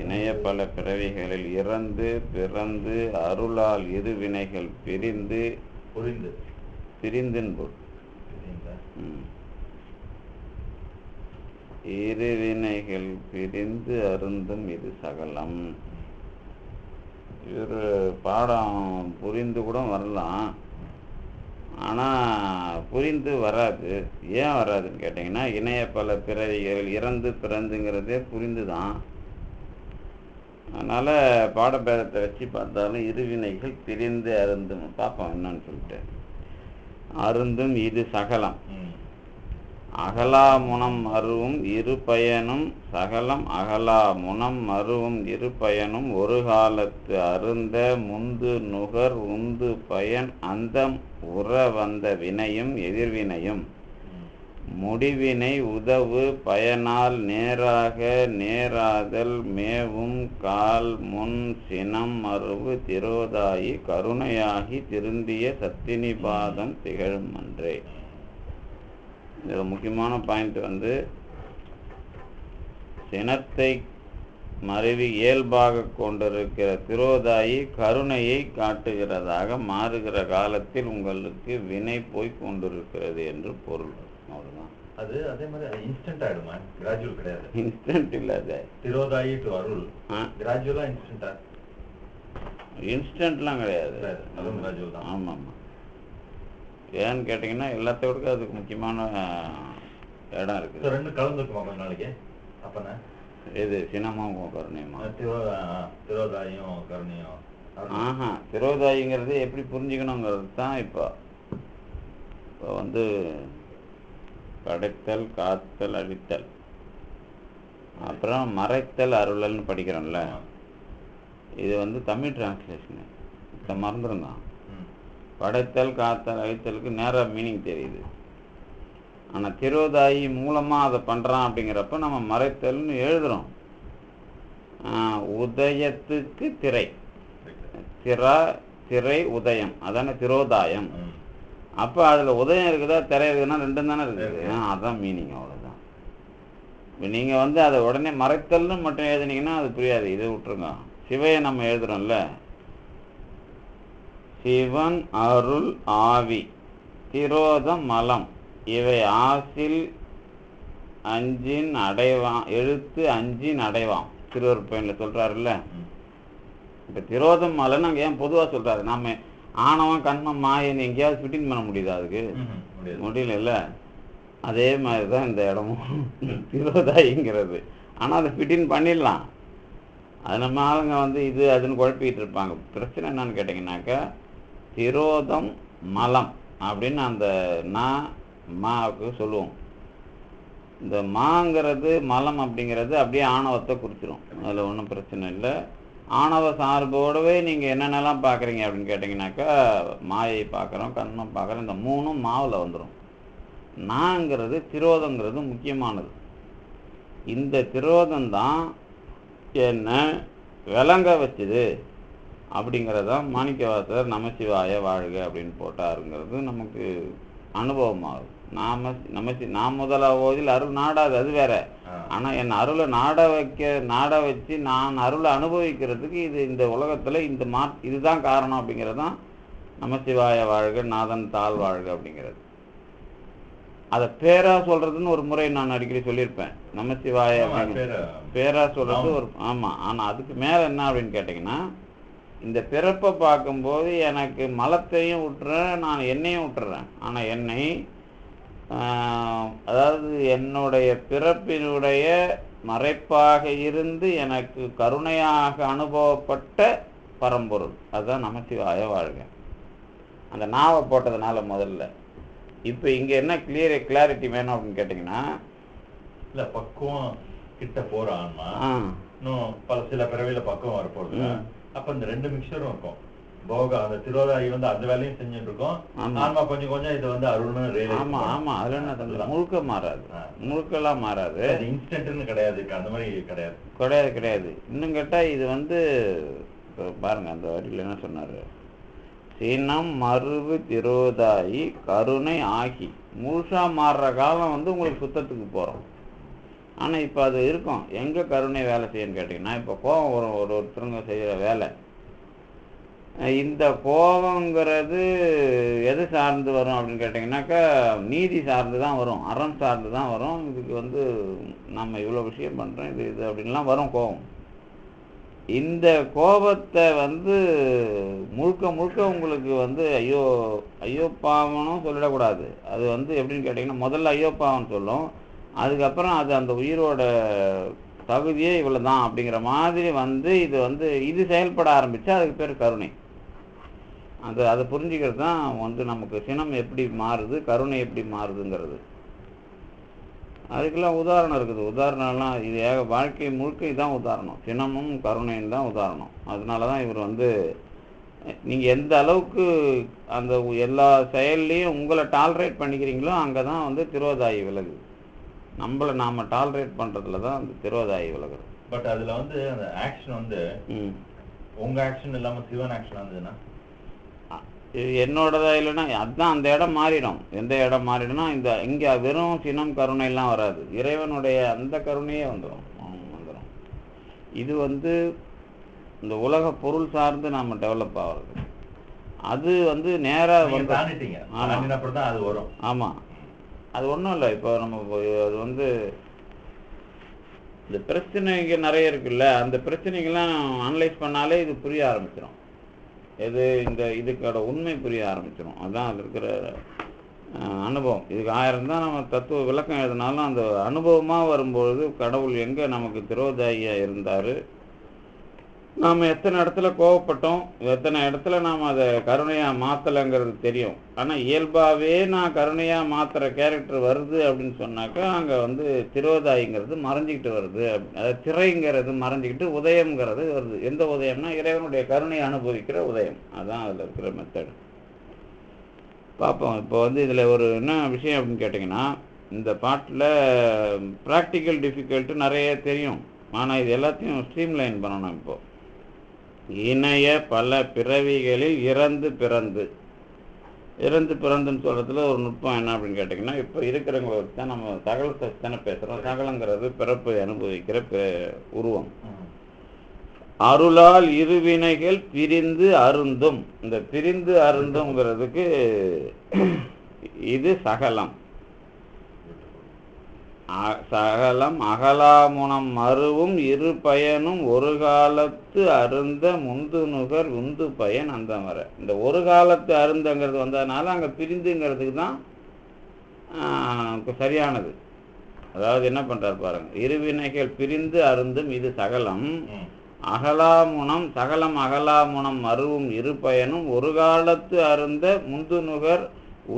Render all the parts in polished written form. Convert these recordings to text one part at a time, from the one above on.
இணைய பல பிறவிகளில் இறந்து பிறந்து அருளால் இரு வினைகள் பிரிந்து பிரிந்தின் பொருள். இரு வினைகள் பிரிந்து அருந்தும் இது சகலம். இவர் பாடம் புரிந்து கூட வரலாம், ஆனால் புரிந்து வராது. ஏன் வராதுன்னு கேட்டிங்கன்னா, இணைய பல பிறவிகள் இறந்து பிறந்துங்கிறதே புரிந்து தான். அதனால் பாடபேதத்தை வச்சு பார்த்தாலும் இருவினைகள் பிரிந்து அருந்தும் பார்ப்போம் என்னன்னு சொல்லிட்டு. அருந்தும் இது சகலம். அகலா முனம் மருவும் இரு பயனும் சகலம் அகலா முனம் மருவும் இரு பயனும் ஒரு காலத்து அருந்த முந்து நுகர் உந்து பயன் அந்தம் உற வந்த வினையும் எதிர்வினையும் முடிவினை உதவு பயனால் நேராக நேராதல் மேவும் கால் முன் சினம் மருவு திரோதாயி கருணையாகி திருந்திய சத்தினிபாதம் திகழும் அன்றே. இதில் முக்கியமான பாயிண்ட் வந்து, சினத்தை மருவி இயல்பாக கொண்டிருக்கிற திரோதாயி கருணையை காட்டுகிறதாக மாறுகிற காலத்தில் உங்களுக்கு வினை போய் கொண்டிருக்கிறது என்று பொருள். அவ்வளோதான். அது அதே மாதிரி இன்ஸ்டன்ட் ஆயிடுமா? கிராஜுவல் கிடையாது. இன்ஸ்டன்ட் இல்லை. அது திரோதாயி டு அருள் கிராஜுவலா இன்ஸ்டன்டா? இன்ஸ்டன்ட்லாம் கிடையாது. அதுவும் கிராஜுவல் தான். ஆமாம் ஆமாம். ஏன்னு கேட்டிங்கன்னா, எல்லாத்தோட அதுக்கு முக்கியமான இடம் இருக்குது. ரெண்டு கலந்துக்குமா கொஞ்ச நாளைக்கு? அப்பனா இது சினமும் கருணையுமா? திரோதாயும் கருணையும். திரோதாயிங்கிறது எப்படி புரிஞ்சுக்கணுங்கிறது தான். இப்போ வந்து படைத்தல் காத்தல் அழித்தல், அப்புறம் மறைத்தல் அருளல்னு படிக்கிறோம்ல. இது வந்து தமிழ் டிரான்ஸ்லேஷனு. இப்போ மறந்துருந்தான். படைத்தல் காத்தல் அழித்தலுக்கு நேராக மீனிங் தெரியுது. ஆனால் திரோதாயி மூலமாக அதை பண்ணுறான் அப்படிங்கிறப்ப நம்ம மறைத்தல்னு எழுதுகிறோம். உதயத்துக்கு திரை, திரை உதயம், அதான திரோதாயம். அப்போ அதில் உதயம் இருக்குதா திரை இருக்குதுன்னா ரெண்டும் தானே இருக்குது. அதுதான் மீனிங். அவ்வளோதான். இப்போ நீங்கள் வந்து அதை உடனே மறைத்தல்னு மட்டும் எழுதுனீங்கன்னா அது புரியாது. இதை விட்டுருங்க. சிவையை நம்ம எழுதுகிறோம்ல, சிவன் அருள் ஆவி திரோதம் மலம் இவை ஆசில் அஞ்சின் அடைவான் எழுத்து அஞ்சின் அடைவான் திருவருப்பயனில் சொல்கிறாருல்ல. இப்போ திரோதம் மலன்னு அங்கே ஏன் பொதுவாக சொல்கிறாரு? நம்ம ஆணவம் கண்மம் மாயன்னு எங்கேயாவது ஃபிட்டின் பண்ண முடியுதா? அதுக்கு முடியல. அதே மாதிரி தான் இந்த இடமும் திரோதாயிங்கிறது. ஆனால் அதை ஃபிட்டின் பண்ணிடலாம். அது நம்ம ஆளுங்க வந்து இது அதுன்னு குழப்பிக்கிட்டு இருப்பாங்க. பிரச்சனை என்னன்னு கேட்டிங்கனாக்கா, திரோதம் மலம் அப்படின்னு அந்த மாவுக்கு சொல்லுவோம். இந்த மாங்கிறது மலம் அப்படிங்கிறது அப்படியே ஆணவத்தை குறிச்சிடும். அதில் ஒன்றும் பிரச்சனை இல்லை. ஆணவ சார்போடவே நீங்கள் என்னென்னலாம் பார்க்குறீங்க அப்படின்னு கேட்டிங்கனாக்கா, மாயை பார்க்குறோம், கண்மம் பார்க்குறோம். இந்த மூணும் மாவில் வந்துடும். நாங்கிறது திரோதங்கிறது முக்கியமானது. இந்த திரோதம்தான் என்ன விளங்க வச்சுது அப்படிங்கிறதான் மாணிக்கவாசகர் நமசிவாய வாழ்க அப்படின்னு போட்டாருங்கிறது நமக்கு அனுபவமாகும். நாம் முதலாவதில் அருள் நாடாது, அது வேற. ஆனால் என் அருளை நாட வச்சு நான் அருளை அனுபவிக்கிறதுக்கு இது இந்த உலகத்தில் இந்த இதுதான் காரணம் அப்படிங்கிறது தான் நமசிவாய வாழ்க நாதன் தாழ் வாழ்க அப்படிங்கிறது. அதை பேரா சொல்றதுன்னு ஒரு முறை நான் அடிக்கடி சொல்லியிருப்பேன். நமசிவாய பேரா சொல்றது ஒரு ஆமாம். ஆனால் அதுக்கு மேலே என்ன அப்படின்னு கேட்டிங்கன்னா, இந்த பிறப்பை பார்க்கும்போது எனக்கு மலத்தையும் விட்டுறேன், நான் என்னையும் விட்டுறேன். ஆனால் என்னை அதாவது என்னுடைய பிறப்பினுடைய மறைப்பாக இருந்து எனக்கு கருணையாக அனுபவப்பட்ட பரம்பொருள், அதுதான் நமசிவாய வாழ்க. அந்த நாவை போட்டதுனால முதல்ல. இப்போ இங்கே என்ன கிளாரிட்டி வேணும் அப்படின்னு கேட்டிங்கன்னா, இல்லை பக்குவம் கிட்ட போகிறான்னா இன்னும் சில பிறவியில் பக்குவம் வரப்போகுது. அப்போ இந்த ரெண்டு மிக்சரும் இருக்கும். போக அந்த திரோதாயி வந்து அந்த வேலையும் செஞ்சுட்டு இருக்கோம். ஆன்மா கொஞ்சம் கொஞ்சம் இது வந்து அருள்னு ரியலைஸ். ஆமாம். அதில் என்ன முழுக்க மாறாது, முழுக்கெல்லாம் மாறாது. இன்ஸ்டன்ட்னு கிடையாது, அந்த மாதிரி கிடையாது. இன்னும் கேட்டால் இது வந்து பாருங்க, அந்த வரியில் என்ன சொன்னார்? சினம் மருவு திரோதாயி கருணை ஆகி முழுசா மாறுற காலம் வந்து உங்களுக்கு சுத்தத்துக்கு போகிறோம். ஆனால் இப்போ அது இருக்கும். எங்கே கருணை வேலை செய்யணும்னு கேட்டிங்கன்னா, இப்போ கோபம் ஒருத்தருங்க செய்கிற வேலை, இந்த கோபங்கிறது எது சார்ந்து வரும் அப்படின்னு கேட்டிங்கனாக்கா, நீதி சார்ந்து தான் வரும், அறம் சார்ந்து தான் வரும். இதுக்கு நம்ம இவ்வளோ விஷயம் பண்ணுறோம், இது அப்படின்லாம் வரும் கோபம். இந்த கோபத்தை முழுக்க முழுக்க உங்களுக்கு ஐயோ ஐயோ பாவனும் சொல்லிடக்கூடாது. அது எப்படின்னு கேட்டிங்கன்னா, முதல்ல ஐயோ பாவம் சொல்லும், அதுக்கப்புறம் அது அந்த உயிரோட தகுதியே இவ்வளோ தான் அப்படிங்கிற மாதிரி இது செயல்பட ஆரம்பித்தா அதுக்கு பேர் கருணை. அதை புரிஞ்சுக்கிறது தான் நமக்கு சினம் எப்படி மாறுது, கருணை எப்படி மாறுதுங்கிறது. அதுக்கெல்லாம் உதாரணம் இருக்குது. உதாரணம்லாம் இது வாழ்க்கை முழுக்க இதுதான் உதாரணம். சினமும் கருணையும் தான் உதாரணம். அதனால தான் இவர் நீங்கள் எந்த அளவுக்கு அந்த எல்லா செயல்லையும் உங்களை டாலரேட் பண்ணிக்கிறீங்களோ அங்கே தான் திரோதாயி விலகுது. நம்மளை நாம் டாலரேட் பண்ணுறதுல தான் அந்த திரோதாயி விலகுது. பட் அதில் அந்த ஆக்ஷன் உங்கள் ஆக்ஷன் இல்லாமல் சிவன் ஆக்ஷன் வந்ததுன்னா என்னோடதா இல்லைன்னா அதுதான் அந்த இடம் மாறிடும். எந்த இடம் மாறிடும்னா இங்கே வெறும் சினம் கருணைலாம் வராது, இறைவனுடைய அந்த கருணையே வந்துடும். இது இந்த உலக பொருள் சார்ந்து நாம் டெவலப் ஆகிறது. அது நேராக அது வரும். ஆமாம், அது ஒன்றும் இல்லை. இப்போ நம்ம அது இந்த பிரச்சனைங்க நிறைய இருக்குல்ல, அந்த பிரச்சனைகள்லாம் அனலைஸ் பண்ணாலே இது புரிய ஆரம்பிச்சிடும். இதுக்கோட உண்மை புரிய ஆரம்பிச்சிடும். அதுதான் அது இருக்கிற அனுபவம். இதுக்கு 1000 தான் நம்ம தத்துவ விளக்கம் எழுதினாலும் அந்த அனுபவமாக வரும்பொழுது கடவுள் எங்கே நமக்கு திரோதாயியாக இருந்தார், நாம் எத்தனை இடத்துல கோவப்பட்டோம், எத்தனை இடத்துல நாம் அதை கருணையாக மாற்றலைங்கிறது தெரியும். ஆனால் இயல்பாகவே நான் கருணையாக மாற்றுற கேரக்டர் வருது அப்படின்னு சொன்னாக்கா அங்கே திரோதாயிங்கிறது மறைஞ்சிக்கிட்டு வருது. அதாவது திரைங்கிறது மறைஞ்சிக்கிட்டு உதயம்ங்கிறது வருது. எந்த உதயம்னா இறைவனுடைய கருணையை அனுபவிக்கிற உதயம். அதுதான் அதில் இருக்கிற மெத்தடு. பார்ப்போம். இப்போ இதில் என்ன விஷயம் அப்படின்னு கேட்டிங்கன்னா, இந்த பாட்டில் ப்ராக்டிக்கல் டிஃபிகல்ட்டு நிறைய தெரியும். ஆனால் இது எல்லாத்தையும் ஸ்ட்ரீம்லைன் பண்ணணும். இப்போது இணைய பல பிறவிகளில் இறந்து பிறந்துன்னு சொல்கிறதுல ஒரு நுட்பம் என்ன அப்படின்னு கேட்டிங்கன்னா, இப்போ இருக்கிறவங்களை வச்சு தான் நம்ம சகலத்தை தானே பேசுகிறோம். சகலங்கிறது பிறப்பை அனுபவிக்கிற உருவம். அருளால் இருவினைகள் பிரிந்து அருந்தும். இந்த பிரிந்து அருந்துங்கிறதுக்கு இது சகலம். சகலம் அகலாமுனம் மருவும் இரு பயனும் ஒரு காலத்து அருந்த முந்து நுகர் உந்து பயன் அந்த வர. இந்த ஒரு காலத்து அருந்தங்கிறது வந்ததுனால அங்கே பிரிந்துங்கிறதுக்கு தான் சரியானது. அதாவது என்ன பண்ணுறார் பாருங்க, இருவினைகள் பிரிந்து அருந்தும் இது சகலம் அகலாமுனம் சகலம் அகலாமுனம் மருவும் இரு பயனும் ஒரு காலத்து அருந்த முந்து நுகர்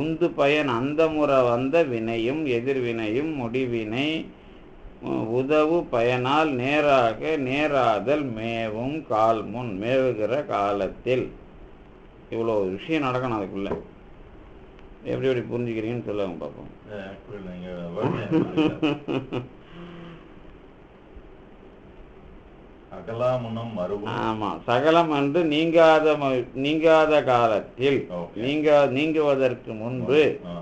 உந்து பயன் அந்த முறை வந்த வினையும் எதிர்வினையும் முடிவினை உதவு பயனால் நேராக நேராதல் மேவும் கால் முன் மேவுகிற காலத்தில். இவ்வளோ விஷயம் நடக்கணும். அதுக்குள்ள எப்படி புரிஞ்சுக்கிறீங்கன்னு சொல்லுவாங்க பார்ப்போம். ஆமாம், சகலம் என்று நீங்காத காலத்தில் நீங்குவதற்கு முன்பு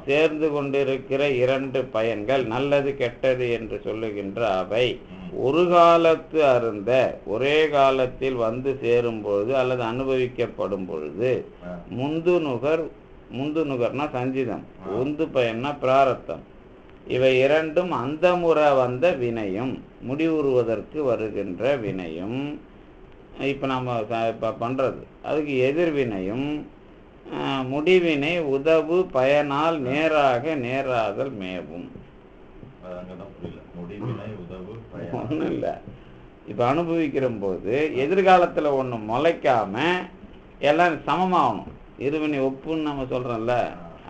சேர்ந்து கொண்டிருக்கிற 2 பயன்கள் நல்லது கெட்டது என்று சொல்லுகின்ற அவை ஒரு காலத்து அருந்த ஒரே காலத்தில் சேரும் பொழுது அல்லது அனுபவிக்கப்படும் பொழுது முந்து நுகர்னா சஞ்சிதம், உந்து பயன்னா பிராரத்தம், இவை 2ம் அந்த முறை வந்த வினையும் முடிவுறுவதற்கு வருகின்ற வினையும் இப்போ நம்ம இப்போ பண்ணுறது அதுக்கு எதிர்வினையும் முடிவினை உதவு பயனால் நேராக நேராதல் மேவும். ஒன்றும் இல்லை. இப்போ அனுபவிக்கிற போது எதிர்காலத்தில் ஒன்று முளைக்காம எல்லாம் சமமாகணும். இருவினை ஒப்புன்னு நம்ம சொல்கிறோம்ல,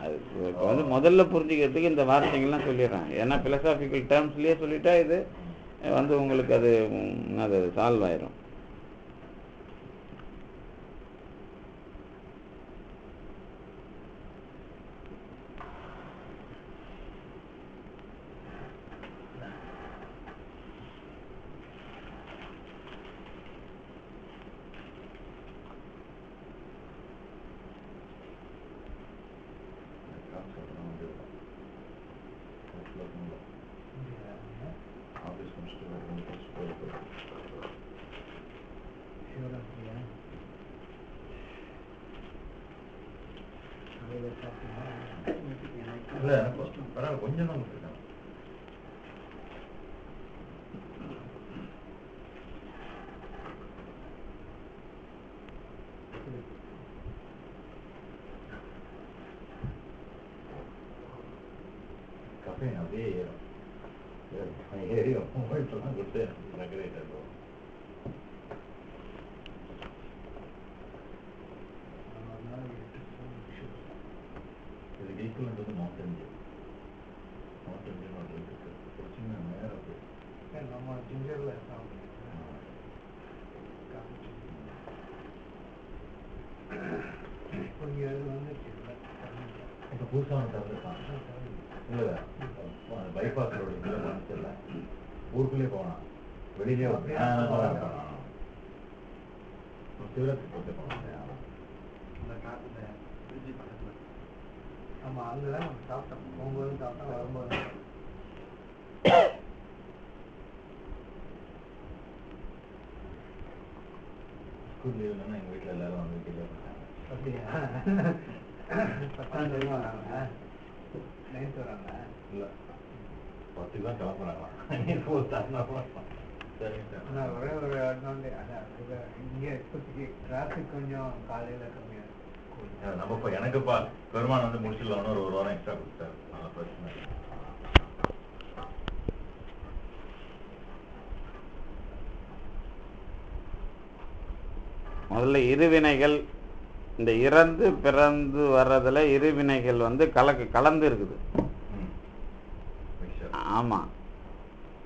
அது இப்போ முதல்ல புரிஞ்சுக்கிறதுக்கு இந்த வார்த்தைகள்லாம் சொல்லிடுறேன். ஏன்னா பிலசாபிக்கல் டேர்ம்ஸ்லேயே சொல்லிட்டா இது உங்களுக்கு அது சால்வ் ஆயிரும். இல்ல எனக்கு பரவாயில்ல, கொஞ்சம் தான் கொடுத்துருக்காங்க. கஃபைன் அப்படியே ஏறும். ஏறி இப்பெல்லாம் கொடுத்து ரெகுலேட் ஆகும். இதுக்கு ஈக்குவலண்ட் வந்து மவுண்டன் டியூ. மவுண்டன் டியூ இருக்கு. பிரச்சனை நேரம் போய் நம்ம ஜிஞ்சர்ல இப்போ புதுசாக திறந்துருக்கான். இல்லை பைபாஸ் ரோடு இல்லை மனசில்ல, ஊருக்குள்ளே போனான், வெளியிலே சிவராத்திரி போட்டு போனான். அந்த காட்டுல பிரிட்ஜி பக்கத்தில். ஆமாம், அங்கே தான் நம்ம சாப்பிட்டோம். போகும்போது சாப்பிட்டோம், வரும்போது ஸ்கூல் லீவ் இல்லைன்னா எங்கள் வீட்டில் எல்லாரும் வந்து வீட்டில் போட்டாங்க. அப்படியா? 10 வராங்க, 9th வராங்க. இல்லை 10 தான் கிளம்புறாங்களாம். ஆனால் ஒரே ஒரு அட்வான்டேஜ் அதான், இங்கே இப்போதைக்கு டிராஃபிக் கொஞ்சம் காலையில் கம்மியாக இருக்கும். நம்ம இப்போ எனக்குப்பா பெருமான் வந்து முடிச்சிடலாம்னு ஒரு வாரம் எக்ஸ்ட்ரா கொடுத்தாரு. நல்லா பிரச்சனை. முதல்ல இருவினைகள், இந்த இறந்து பிறந்து வர்றதுல இருவினைகள் வந்து கலந்து இருக்குது. ஆமாம்.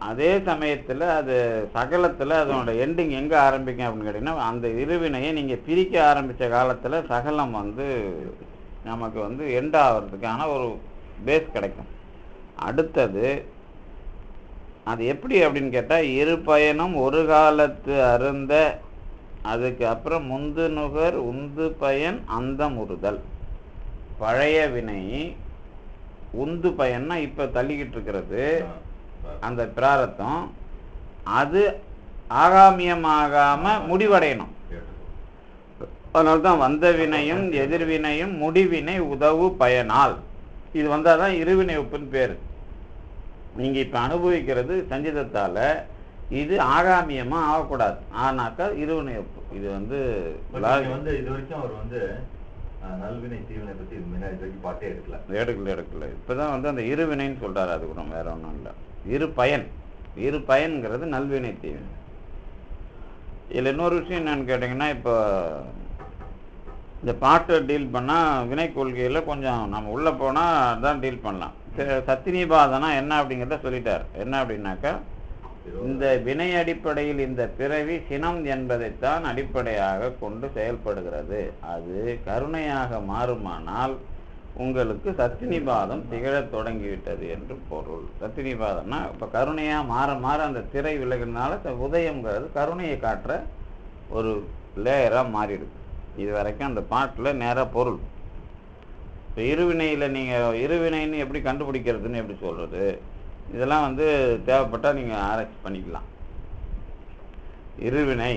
அதே சமயத்தில் அது சகலத்தில் அதனோட எண்டிங் எங்கே ஆரம்பிக்கும் அப்படின்னு கேட்டிங்கன்னா, அந்த இருவினையை நீங்கள் பிரிக்க ஆரம்பித்த காலத்தில் சகலம் வந்து நமக்கு வந்து எண்ட் ஆகிறதுக்கான ஒரு பேஸ் கிடைக்கும். அடுத்தது அது எப்படி அப்படின்னு கேட்டால், இரு பயனும் ஒரு காலத்து அருந்த, அதுக்கு அப்புறம் முந்து நுகர் உந்து பயன் அந்தம் உறுதல். பழைய வினை உந்து பயன்னா இப்போ தள்ளிக்கிட்டு இருக்கிறது அந்த பிராரத்தம், அது ஆகாமியமாகாம முடிவடையணும். அதனால்தான் வந்த வினையும் எதிர்வினையும் முடிவினை உதவு பயனால். இது வந்தால் தான் இருவினை ஒப்புன்னு பேர். நீங்கள் இப்போ அனுபவிக்கிறது சஞ்சிதத்தால் இது ஆகாமியமா ஆகக்கூடாது. ஆனாக்கா இருவினை ஒப்பு. இது வந்து இது வரைக்கும் அவர் வந்து நல்வினை தீவினை பற்றி பாட்டே எடுக்கல. இப்போதான் வந்து அந்த இருவினைன்னு சொல்றாரு. அது கூட வேற ஒன்றும் இல்லை. இரு பயன்கிறது நல்வினை தீவினை. இதில் இன்னொரு விஷயம் என்னன்னு கேட்டிங்கன்னா, இப்போ இந்த பாட்டை டீல் பண்ணால் வினை கொள்கையில் கொஞ்சம் நம்ம உள்ளே போனால் தான் டீல் பண்ணலாம். சத்தினிபாதனா என்ன அப்படிங்கிறத சொல்லிட்டார். என்ன அப்படின்னாக்கா, இந்த வினை அடிப்படையில் இந்த பிறவி சினம் என்பதைத்தான் அடிப்படையாக கொண்டு செயல்படுகிறது. அது கருணையாக மாறுமானால் உங்களுக்கு சத்தினிபாதம் திகழத் தொடங்கிவிட்டது என்று பொருள். சத்தினிபாதம்னா இப்போ கருணையாக மாற மாற அந்த திரை விலகினால உதயம்ங்கிறது கருணையை காட்டுற ஒரு லேயராக மாறிடுது. இது வரைக்கும் அந்த பாட்டில் நேராக பொருள். இப்போ இருவினையில் நீங்கள் இருவினைன்னு எப்படி கண்டுபிடிக்கிறதுன்னு எப்படி சொல்கிறது, இதெல்லாம் வந்து தேவைப்பட்டால் நீங்கள் ஆராய்ச்சி பண்ணிக்கலாம். இருவினை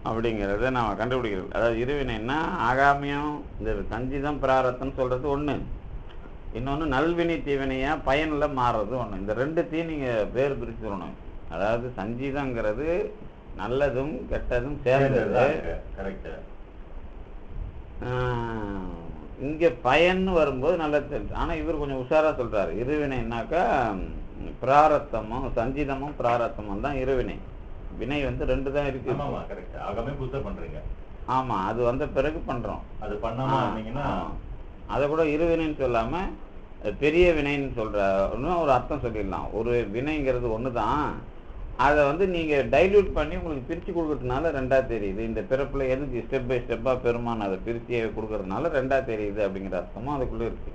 அப்படிங்கிறத நம்ம கண்டுபிடிக்கிறது. அதாவது இருவினைன்னா ஆகாமியம், இந்த சஞ்சிதம் பிராரத்தம்னு சொல்கிறது ஒன்று, இன்னொன்று நல்வினை தீவினையாக பயனில் மாறுறது ஒன்று. இந்த ரெண்டுத்தையும் நீங்கள் பேர் பிரித்து சொல்லணும். அதாவது சஞ்சிதங்கிறது நல்லதும் கெட்டதும் சேர்ந்தது. இங்கே பயன்னு வரும்போது நல்லது தெரிஞ்சு. ஆனால் இவர் கொஞ்சம் உஷாராக சொல்கிறார். இருவினைன்னாக்கா பிராரத்தமும் சஞ்சிதமும் பிராரத்தமும் தான் இருவினை. வினை வந்து 2 தான் இருக்கு. ஆமா, அது வந்த பிறகு பண்றோம். அது பண்ணாம அதை கூட இருவினைன்னு சொல்லாம பெரிய வினைன்னு சொல்ற ஒரு அர்த்தம் சொல்லிடலாம். ஒரு வினைங்கிறது ஒண்ணுதான், அதை வந்து நீங்க டைல்யூட் பண்ணி உங்களுக்கு பிரிச்சு கொடுக்கறதுனால 2ஆ தெரியுது. இந்த பிறப்புல எதுக்கு ஸ்டெப் பை ஸ்டெப்பா பெருமான் அதை பிரிச்சு கொடுக்கறதுனால 2ஆ தெரியுது அப்படிங்கிற அர்த்தமும் அதுக்குள்ள இருக்கு.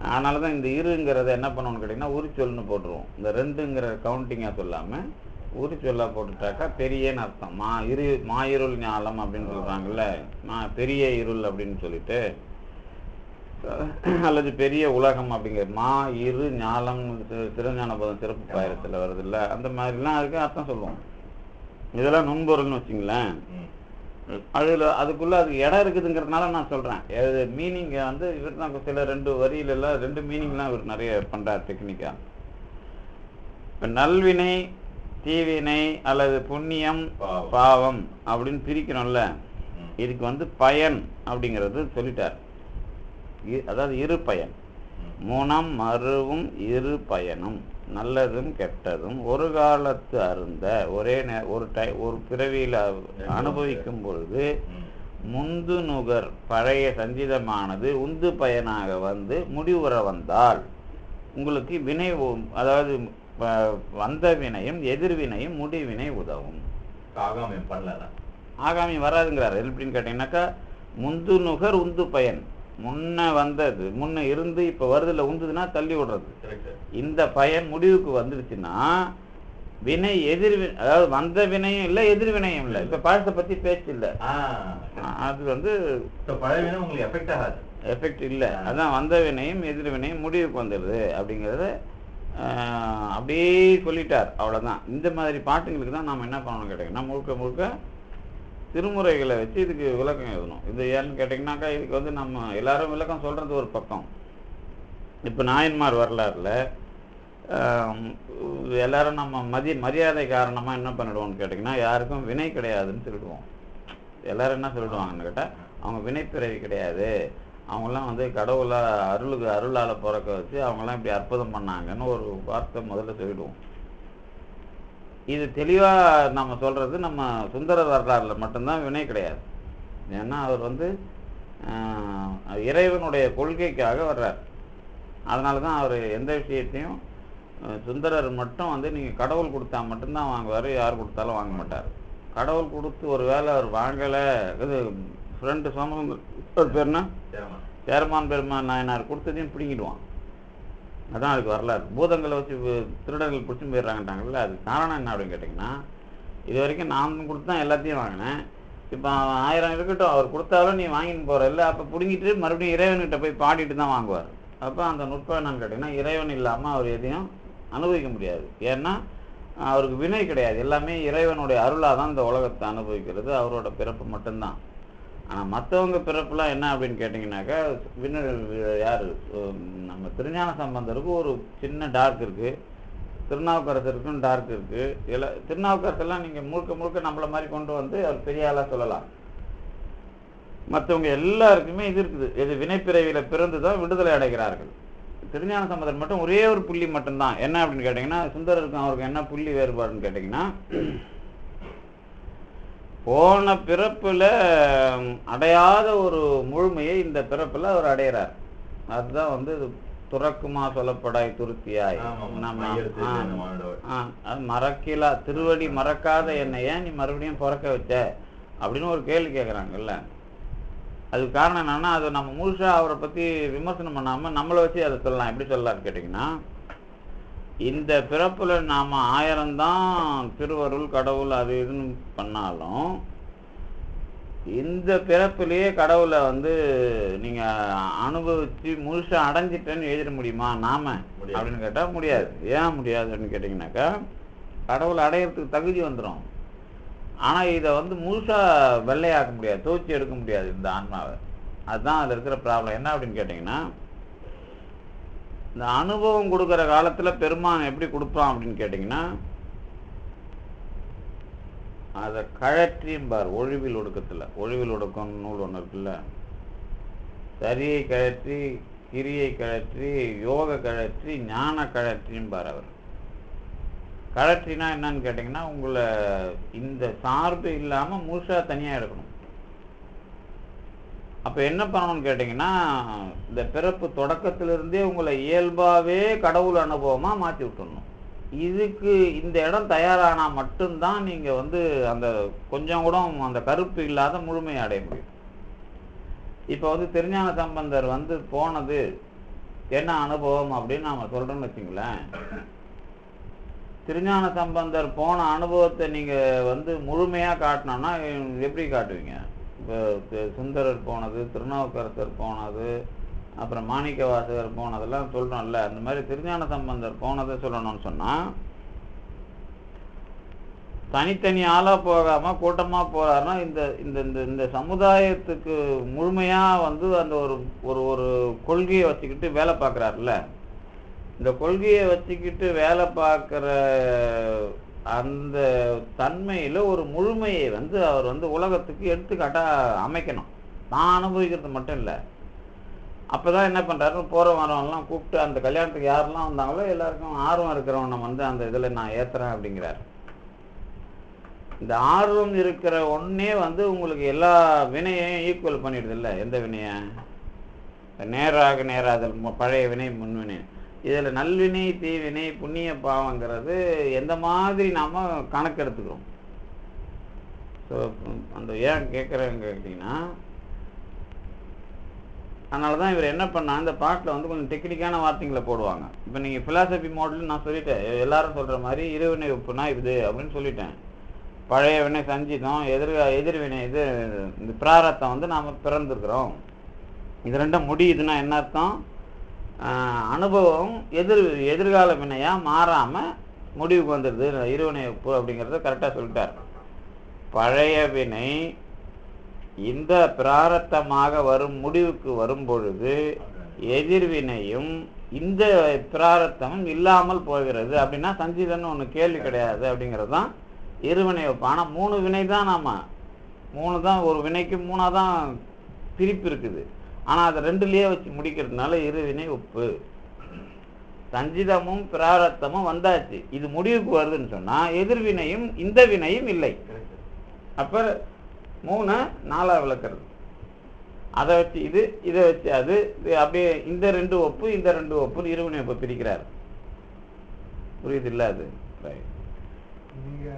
அதனாலதான் இந்த இருங்கிறத என்ன பண்ணணும்னு கேட்டீங்கன்னா உரிச்சொல்னு போட்டுருவோம். இந்த 2ங்கிற கவுண்டிங்கா சொல்லாம உரிச்சொல்லா போட்டுட்டாக்கா பெரியன்னு அர்த்தம். மாயிருள் ஞாலம் அப்படின்னு சொல்றாங்கல்ல, பெரிய இருள் அப்படின்னு சொல்லிட்டு அல்லது பெரிய உலகம் அப்படிங்கிற மா இரு ஞாலம் திருஞான போதம் சிறப்பு பாயிரத்தில் வருது இல்லை, அந்த மாதிரிலாம் அதுக்கு அர்த்தம் சொல்லுவோம். இதெல்லாம் நுண்பொருள்னு வச்சுங்களேன். அதுக்குள்ள அது இடம் இருக்குதுங்கிறதுனால நான் சொல்றேன். மீனிங் வந்து இவர் தான் சில 2 வரியில 2 மீனிங்லாம் இவர் நிறைய பண்றார் டெக்னிக்கா. இப்ப நல்வினை தீவினை அல்லது புண்ணியம் பாவம் அப்படின்னு பிரிக்கணும்ல, இதுக்கு வந்து பயன் அப்படிங்கிறது சொல்லிட்டார். அதாவது இரு பயன், முனம் மருவும் இரு பயனும், நல்லதும் கெட்டதும் ஒரு காலத்து அருந்த ஒரே ஒரு பிறவியில் அனுபவிக்கும் பொழுது முந்து நுகர் பழைய சஞ்சிதமானது உந்து பயனாக வந்து முடிவுற வந்தால் உங்களுக்கு வினை, அதாவது வந்த வினையும் எதிர்வினையும் முடிவினை உதவும். ஆகாமி வராதுங்கிறார். எப்படின்னு கேட்டீங்கன்னாக்கா, முந்து நுகர் உந்து பயன், முன்ன வந்தது முன்ன இருந்து இப்ப வருதுல உந்துதுன்னா தள்ளி விடுறது. இந்த பயன் முடிவுக்கு வந்துடுச்சுன்னா வினை எதிர்வினை, அதாவது வந்த வினையும் இல்லை எதிர்வினையும் இல்லை. இப்ப பழத்தை பத்தி பேச்சு இல்லை, அது வந்து எஃபெக்ட் இல்லை. அதான் வந்த வினையும் எதிர்வினையும் முடிவுக்கு வந்துடுது அப்படிங்கிறத அப்படியே சொல்லிட்டார். அவ்வளவுதான். இந்த மாதிரி பாட்டுங்களுக்கு தான் நாம என்ன பண்ணணும் கேட்டீங்கன்னா, முழுக்க முழுக்க திருமுறைகளை வச்சு இதுக்கு விளக்கம் எழுதணும். இது ஏன்னு கேட்டிங்கனாக்கா, இதுக்கு வந்து நம்ம எல்லாரும் விளக்கம் சொல்கிறது ஒரு பக்கம். இப்போ நாயன்மார் வரலாறுல எல்லாரும் நம்ம மரியாதை காரணமாக என்ன பண்ணிடுவோம்னு கேட்டிங்கன்னா, யாருக்கும் வினை கிடையாதுன்னு சொல்லிடுவோம். எல்லாரும் என்ன சொல்லிடுவாங்கன்னு கேட்டால், அவங்க வினைப்பிறவி கிடையாது, அவங்களாம் வந்து கடவுளாக அருளால் பிறக்க வச்சு அவங்களாம் இப்படி அற்புதம் பண்ணாங்கன்னு ஒரு வார்த்தை முதல்ல சொல்லிடுவோம். இது தெளிவாக நம்ம சொல்கிறது நம்ம சுந்தரர் வரலாறுல மட்டும்தான் வினை கிடையாது. ஏன்னா அவர் வந்து இறைவனுடைய கொள்கைக்காக வர்றார். அதனால தான் அவர் எந்த விஷயத்தையும் சுந்தரர் மட்டும் வந்து நீங்கள் கடவுள் கொடுத்தா மட்டும்தான் வாங்குவார், யார் கொடுத்தாலும் வாங்க மாட்டார். கடவுள் கொடுத்து ஒரு வேளை அவர் வாங்கலை, இது ஃப்ரெண்டு சோமசுந்தர் பேர்னா சேரமான் பெருமான் நாயனார் கொடுத்ததையும் பிடிங்கிடுவான். அதான் அதுக்கு வரலாறு. பூதங்களை வச்சு திருடர்கள் பிடிச்சும் போயிடுறாங்கட்டாங்கல்ல, அது காரணம் என்ன அப்படின்னு கேட்டிங்கன்னா, இது வரைக்கும் நான் கொடுத்து தான் எல்லாத்தையும் வாங்கினேன், இப்போ 1000 இருக்கட்டும், அவர் கொடுத்தாலும் நீ வாங்கின்னு போகிற இல்லை, அப்போ பிடுங்கிட்டு மறுபடியும் இறைவன்கிட்ட போய் பாடிட்டு தான் வாங்குவார். அப்போ அந்த நுட்பம் என்னன்னு கேட்டிங்கன்னா, இறைவன் இல்லாமல் அவர் எதையும் அனுபவிக்க முடியாது. ஏன்னா அவருக்கு வினை கிடையாது, எல்லாமே இறைவனுடைய அருளாக தான் இந்த உலகத்தை அனுபவிக்கிறது, அவரோட பிறப்பு மட்டும்தான். ஆனால் மற்றவங்க பிறப்புலாம் என்ன அப்படின்னு கேட்டிங்கனாக்கா, யார் நம்ம திருஞான சம்பந்தருக்கு ஒரு சின்ன டார்க் இருக்குது, திருநாவுக்கரசருக்கும் டார்க் இருக்குது. திருநாவுக்கரசெல்லாம் நீங்கள் முழுக்க முழுக்க நம்மளை மாதிரி கொண்டு வந்து அவர் பெரிய ஆளாக சொல்லலாம். மற்றவங்க எல்லாருக்குமே இது இருக்குது, இது வினைப்பிறவியில் பிறந்து தான் விடுதலை அடைகிறார்கள். திருஞான சம்பந்தர் மட்டும் ஒரே ஒரு புள்ளி மட்டும்தான். என்ன அப்படின்னு கேட்டிங்கன்னா, சுந்தரருக்கும் அவருக்கு என்ன புள்ளி வேறுபாடுன்னு கேட்டிங்கன்னா, போன பிறப்புல அடையாத ஒரு முழுமையை இந்த பிறப்புல அவர் அடையிறார். அதுதான் வந்து துறக்குமா சொல்லப்படாய் துருத்தியாய், நம்ம அது மறக்கலா திருவடி மறக்காத என்னை ஏன் நீ மறுபடியும் பிறக்க வச்ச அப்படின்னு ஒரு கேள்வி கேட்குறாங்கல்ல. அதுக்கு காரணம் என்னன்னா, அதை நம்ம முழுசா அவரை பத்தி விமர்சனம் பண்ணாம நம்மளை வச்சு அதை சொல்லலாம். எப்படி சொல்லலாம்னு கேட்டிங்கன்னா, இந்த பிறப்புல நாம 1000 தான் திருவருள் கடவுள் அது இதுன்னு பண்ணாலும், இந்த பிறப்பிலேயே கடவுளை வந்து நீங்க அனுபவிச்சு முழுசா அடைஞ்சிட்டேன்னு எழுதிட முடியுமா நாம அப்படின்னு கேட்டா முடியாது. ஏன் முடியாதுன்னு கேட்டீங்கன்னாக்கா, கடவுளை அடையிறதுக்கு தகுதி வந்துடும், ஆனா இதை வந்து முழுசா வெள்ளையாக்க முடியாது, துவச்சி எடுக்க முடியாது இந்த ஆன்மாவை. அதுதான் அதுல இருக்கிற ப்ராப்ளம். என்ன அப்படின்னு கேட்டீங்கன்னா, இந்த அனுபவம் கொடுக்குற காலத்துல பெருமான் எப்படி கொடுப்பான் அப்படின்னு கேட்டிங்கன்னா, அதை கழற்றியும்பார். ஒழிவில் ஒடுக்கத்துல, ஒழிவில் ஒடுக்கம் நூல் ஒன்று இருக்குல்ல, சரியை கழற்றி கிரியை கழற்றி யோக கழற்றி ஞான கழற்றியும்பார் அவர். கழற்றினா என்னன்னு கேட்டிங்கன்னா, உங்களை இந்த சார்பு இல்லாம முழுசா தனியா எடுக்கணும். அப்ப என்ன பண்ணணும்னு கேட்டிங்கன்னா, இந்த பிறப்பு தொடக்கத்திலிருந்தே உங்களை இயல்பாவே கடவுள் அனுபவமா மாற்றி விட்டுடணும். இதுக்கு இந்த இடம் தயாரானா மட்டும்தான் நீங்க வந்து அந்த கொஞ்சம் கூட அந்த கருப்பு இல்லாத முழுமையை அடைய முடியும். இப்ப வந்து திருஞான சம்பந்தர் வந்து போனது என்ன அனுபவம் அப்படின்னு நாம சொல்றோம்னு வச்சுங்களேன். திருஞான சம்பந்தர் போன அனுபவத்தை நீங்க வந்து முழுமையா காட்டணும்னா எப்படி காட்டுவீங்க? இப்போ சுந்தரர் போனது, திருநாவுக்கரசர் போனது, அப்புறம் மாணிக்க வாசகர் போனதெல்லாம் சொல்றோம்ல, அந்த மாதிரி திருஞான சம்பந்தர் போனதை சொல்லணும்னு சொன்னா தனித்தனி ஆளா போகாம கூட்டமா போறாருன்னா இந்த இந்த இந்த இந்த சமுதாயத்துக்கு முழுமையா வந்து அந்த ஒரு ஒரு ஒரு கொள்கையை வச்சுக்கிட்டு வேலை பார்க்கறாருல்ல, இந்த கொள்கையை வச்சுக்கிட்டு வேலை பார்க்கிற அந்த தன்மையில ஒரு முழுமையை வந்து அவர் வந்து உலகத்துக்கு எடுத்துக்காட்டா அமைக்கணும். நான் அனுபவிக்கிறது மட்டும் இல்லை. அப்பதான் என்ன பண்றாரு, போற வரவெல்லாம் கூப்பிட்டு அந்த கல்யாணத்துக்கு யாரெல்லாம் வந்தாங்களோ எல்லாருக்கும் ஆர்வம் இருக்கிறவனை வந்து அந்த இதுல நான் ஏத்துறேன் அப்படிங்கிறாரு. இந்த ஆர்வம் இருக்கிற ஒன்னே வந்து உங்களுக்கு எல்லா வினையையும் ஈக்குவல் பண்ணிடுது இல்லை. எந்த வினைய? நேராக நேராதல், பழைய வினை முன்வினை. இதுல நல்வினை தீவினை புண்ணிய பாவங்கிறது எந்த மாதிரி நாம கணக்கெடுத்துக்கிறோம். ஸோ அந்த ஏன் கேட்குறேன்னு கேட்டீங்கன்னா, அதனாலதான் இவர் என்ன பண்ணா, இந்த பாட்டில் வந்து கொஞ்சம் டெக்னிக்கான வார்த்தைங்களை போடுவாங்க. இப்போ நீங்க பிலாசபி மாடல் நான் சொல்லிட்டேன், எல்லாரும் சொல்ற மாதிரி இருவினை ஒப்புனா இது அப்படின்னு சொல்லிட்டேன். பழைய வினை சஞ்சிதம், எதிர்வினை இது இந்த பிராரத்தம் வந்து நாம பிறந்திருக்கிறோம். இது ரெண்டும் முடியுதுன்னா என்ன அர்த்தம்? அனுபவம் எதிர்கால வினையா மாறாம முடிவுக்கு வந்துடுது. இருவினை ஒப்பு அப்படிங்கிறத கரெக்டா சொல்லிட்டார். பழைய வினை இந்த பிராரத்தமாக வரும் முடிவுக்கு வரும் பொழுது எதிர்வினையும் இந்த பிராரத்தமும் இல்லாமல் போகிறது. அப்படின்னா சஞ்சிதன்னு ஒண்ணு கேள்வி கிடையாது அப்படிங்கிறது தான் இருவினை ஒப்பு. ஆனா 3 வினை தான், நாம 3 தான், ஒரு வினைக்கு 3ஆ தான் பிரிப்பு இருக்குது. ஆனா அதை 2லயே வச்சு முடிக்கிறதுனால இருவினை ஒப்பு. சஞ்சிதமும் பிராரத்தமும் வந்தாச்சு, இது முடிவுக்கு வருதுன்னு சொன்னா எதிர்வினையும் இந்த வினையும் இல்லை. அப்ப 3 4ஆ விளக்குறது. அதை வச்சு இது, இதை வச்சு அது, அப்படியே இந்த 2 ஒப்பு இந்த 2 ஒப்பு இருவினை ஒப்பு பிரிக்கிறார். புரியுது இல்ல? அது நீங்க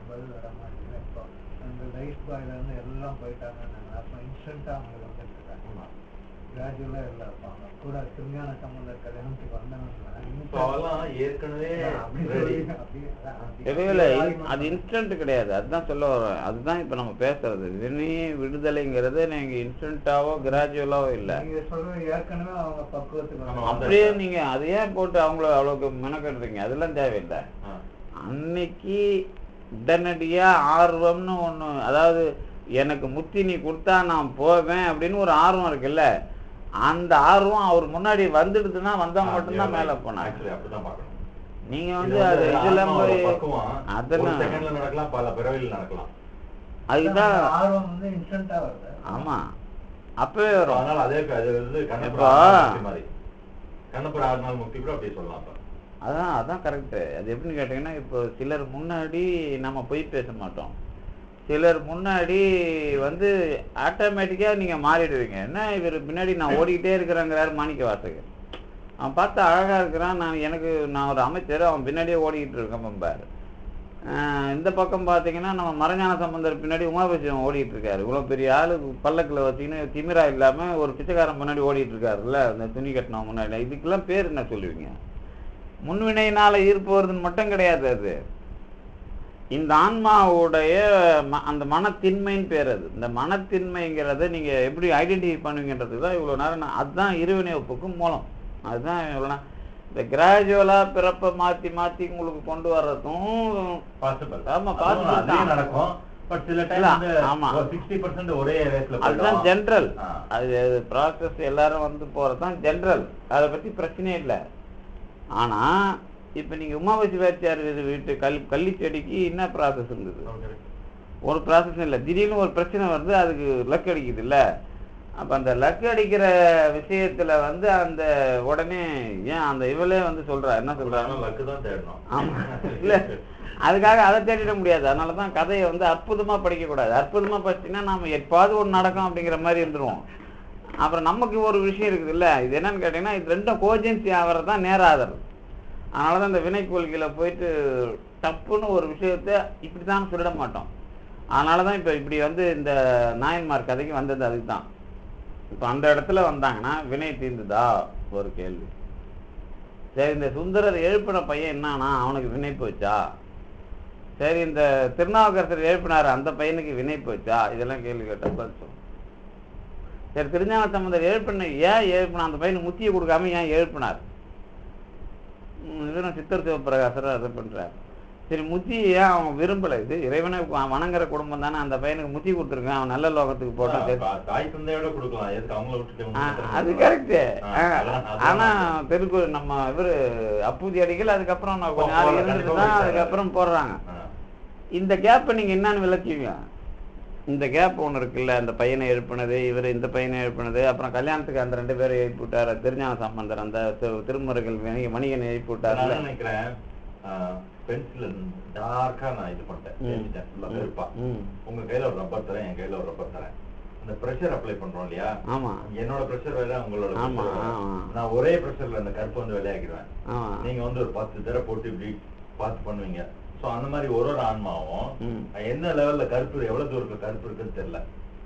பதில் வர மாட்டேங்குது. இப்போ அந்த லைஃப் பாய்ல இருந்து எல்லாம் போயிட்டாங்க, அப்போ இன்ஸ்டன்டா அவங்க வந்துருக்காங்க. கிராஜுவலா எல்லாம் இருப்பாங்க. கூட திருஞான சம்பந்தர் கல்யாணத்துக்கு அது இன்ஸ்டன்ட் கிடையாது. அதுதான் சொல்ல வர்றேன். அதுதான் இப்ப நம்ம பேசுறது. வினை விடுதலைங்கிறது நீங்க இன்ஸ்டன்டாவோ கிராஜுவலாவோ இல்ல. நீங்க சொல்றது ஏற்கனவே அவங்க பக்குவத்துக்கு அப்படியே நீங்க அதையே போட்டு அவங்கள அவ்வளவுக்கு மெனக்கெடுறீங்க. அதெல்லாம் தேவையில்லை. அன்னைக்கு உடனடியா ஆர்வம்னு ஒண்ணு, அதாவது எனக்கு முத்தி நீ கொடுத்தா நான் போவேன் அப்படின்னு ஒரு ஆர்வம் இருக்குல்ல, அந்த ஆர்வம் அவர் முன்னாடி வந்துடுதுன்னா வந்தவங்க மட்டும்தான் மேல போனாங்க. நீங்க வந்து அது இதெல்லாம் போய் அதெல்லாம் நடக்கலாம், பல பிறவியில் நடக்கலாம். அதுதான் ஆர்வம் வந்து இன்ஸ்டன்டா வருது. ஆமா, அப்பவே வரும். அதனால அதே கண்ணப்புற 6 நாள் முக்தி கூட அப்படியே சொல்லலாம். அதான் கரெக்ட். அது எப்படின்னு கேட்டீங்கன்னா, இப்போ சிலர் முன்னாடி நம்ம போய் பேச மாட்டோம். சிலர் முன்னாடி வந்து ஆட்டோமேட்டிக்கா நீங்க மாறிடுவீங்க. என்ன இவர் பின்னாடி நான் ஓடிக்கிட்டே இருக்கிறேங்கிறாரு மாணிக்க வாசகர். அவன் பார்த்து அழகா இருக்கிறான், நான் ஒரு அமைச்சர், அவன் பின்னாடியே ஓடிக்கிட்டு இருக்கேன் பாரு. இந்த பக்கம் பார்த்தீங்கன்னா நம்ம மறைஞான சம்பந்தர் பின்னாடி உமாபேசியம் ஓடிட்டு இருக்காரு. இவ்வளவு பெரிய ஆளு பல்லக்கில் வச்சுக்கின்னு திமிரா இல்லாம ஒரு பிச்சைக்காரன் முன்னாடி ஓடிட்டு இருக்காருல்ல, அந்த துணி கட்டினவன் முன்னாடி. இதுக்கெல்லாம் பேர் என்ன சொல்லுவீங்க? முன்வினையினால ஈர்ப்பு வருதுன்னு மட்டும் கிடையாது. அது இந்த ஆன்மாவுடைய அந்த மனத்தின்மைன்னு பேர். அது இந்த மனத்தின்மைங்கிறத நீங்க எப்படி ஐடென்டிஃபை பண்ணுவீங்கன்றதுக்கு தான் இவ்வளவு நேரம். அதுதான் இருவினை ஒப்புக்கும் மூலம். அதுதான் இவ்வளவு நேரம் இந்த கிராஜுவலா பிறப்பை மாத்தி மாத்தி உங்களுக்கு கொண்டு வர்றதும் பாசிபிள். ஆமா, பாசிபிள் நடக்கும். அதுதான் ஜென்ரல். அது ப்ராசஸ் எல்லாரும் வந்து போறதுதான் ஜென்ரல். அதை பத்தி பிரச்சனையே இல்லை. ஆனா இப்ப நீங்க உமாபதி வாத்தியார் வீட்டு கள்ளி செடிக்கு என்ன ப்ராசஸ் இருந்தது? ஒரு ப்ராசஸ் இல்லை. திடீர்னு ஒரு பிரச்சனை வருது, அதுக்கு லக் அடிக்குது இல்ல. அப்ப அந்த லக் அடிக்கிற விஷயத்துல வந்து அந்த உடனே ஏன் அந்த இவளே வந்து சொல்றா, என்ன சொல்றாங்க? ஆமா, இல்ல அதுக்காக அதை தேடிட முடியாது. அதனாலதான் கதையை வந்து அற்புதமா படிக்க கூடாது. அற்புதமா படிச்சுன்னா நாம எப்பாவது ஒன்று நடக்கும் அப்படிங்கிற மாதிரி இருந்துருவோம். அப்புறம் நமக்கு ஒரு விஷயம் இருக்குது இல்ல, இது என்னன்னு கேட்டீங்கன்னா, இது ரெண்டும் கோஜென்சி ஆகிறதான் நேராதல். அதனாலதான் இந்த வினை கொள்கையில போயிட்டு தப்புன்னு ஒரு விஷயத்த இப்படித்தான் சொல்லிட மாட்டோம். அதனாலதான் இப்ப இப்படி வந்து இந்த நாயன்மார் கதைக்கு வந்தது அதுக்கு தான். இப்ப அந்த இடத்துல வந்தாங்கன்னா வினை தீர்ந்துதா ஒரு கேள்வி. சரி, இந்த சுந்தரர் எழுப்பின பையன் என்னானா, அவனுக்கு வினை போச்சா? சரி, இந்த திருநாவுக்கரசர் எழுப்பினாரு, அந்த பையனுக்கு வினை போச்சா? இதெல்லாம் கேள்வி கேட்டா பதில் சொல்லும். சரி, திருஞான சம்பந்தர் எழுப்பின ஏன் எழுப்பினா, அந்த பையனுக்கு முத்தியை கொடுக்காம ஏன் எழுப்பினார்? இவரும் சித்தர் சிவபிரகாசர் அதை பண்றார். சரி, முத்தி ஏன் அவங்க விரும்பல? இது இறைவனை வணங்குற குடும்பம் தானே, அந்த பையனுக்கு முத்தி கொடுத்துருக்கேன், அவன் நல்ல லோகத்துக்கு போட்டான். தாய் தந்தையோட கொடுக்கலாம், எதுக்கு அவங்கள விட்டுட்டு? அது கரெக்டு. ஆனா திருக்குறள் நம்ம இவரு அப்பூதி அடிகள் அதுக்கப்புறம் கொஞ்ச நாள் இருந்துட்டு தான் அதுக்கப்புறம் போடுறாங்க. இந்த கேப்பை நீங்க என்னன்னு விளக்குவீங்க? இந்த கேப் ஒன்று இருக்குல்ல, அந்த பையனை எழுப்பினது, இவர் இந்த பையனை எழுப்பினது, அப்புறம் கல்யாணத்துக்கு அந்த 2 பேரை எழுப்பி விட்டார் திருஞான சம்பந்தர், அந்த திருமுறைகள் மணிகனை எழுப்பி விட்டார். நினைக்கிறேன் பென்சில் டார்க்கா நான் இது பண்ணிட்டேன். உங்க கையில ஒரு ரப்பர் தரேன், என் கையில ஒரு ரப்பர் தரேன். அந்த பிரஷர் அப்ளை பண்றோம் இல்லையா? ஆமா. என்னோட பிரஷர் வேற, உங்களோட. ஆமா. நான் ஒரே பிரஷர்ல அந்த கருப்பு வந்து விளையாக்கிடுவேன். நீங்க வந்து ஒரு 10 தடவை போட்டு இப்படி பார்த்து பண்ணுவீங்க. சோ அந்த மாதிரி ஒரு ஆன்மாவும் என்ன லெவல்ல கருப்பு, எவ்வளவு தூரத்துல கருப்பு இருக்குன்னு தெரியல.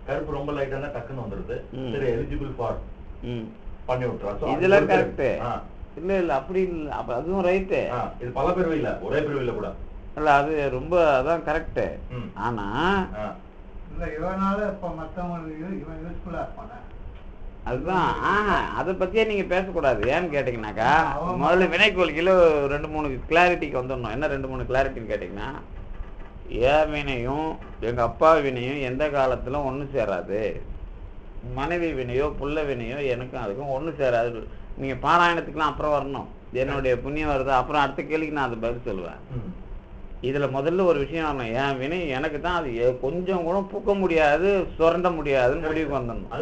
கருப்பு ரொம்ப லைட்டா டக்குன்னு வந்துருது. சரி, எலிஜிபிள் ஃபார் பண்ணி விட்டுறோம். இதெல்லாம் கரெக்ட். இல்ல இல்ல அப்படி இல்ல, அப்ப அதுவும் ரைட்டு. இது பல பிரிவு இல்ல, ஒரே பிரிவுல கூட இல்ல, அது ரொம்ப அதான் கரெக்ட். ஆனா இல்ல இவனால இப்ப மத்தவங்களுக்கு இவன் யூஸ்ஃபுல்லா இருப்பானே, அதுதான். அதை பத்தியே நீங்க பேசக்கூடாது. ஏன்னு கேட்டீங்கன்னாக்கா, முதல்ல வினைக்கோளிக்கையில 2-3 கிளாரிட்டிக்கு வந்துடணும். என்ன 2-3 கிளாரிட்டின்னு கேட்டீங்கன்னா, என் வினையும் எங்க அப்பா வினையும் எந்த காலத்திலும் ஒண்ணு சேராது, மனைவி வினையோ புள்ள வினையோ எனக்கும் அதுக்கும் ஒண்ணு சேராது. நீங்க பாராயணத்துக்குலாம் அப்புறம் வரணும், என்னுடைய புண்ணியம் வருது, அப்புறம் அடுத்த கேள்விக்கு நான் அதை பதில் சொல்லுவேன். இதுல முதல்ல ஒரு விஷயம் வரணும், என் வினை எனக்கு தான், அது கொஞ்சம் கூட பூக்க முடியாது, சுரண்ட முடியாதுன்னு முடிவுக்கு வந்துடணும்.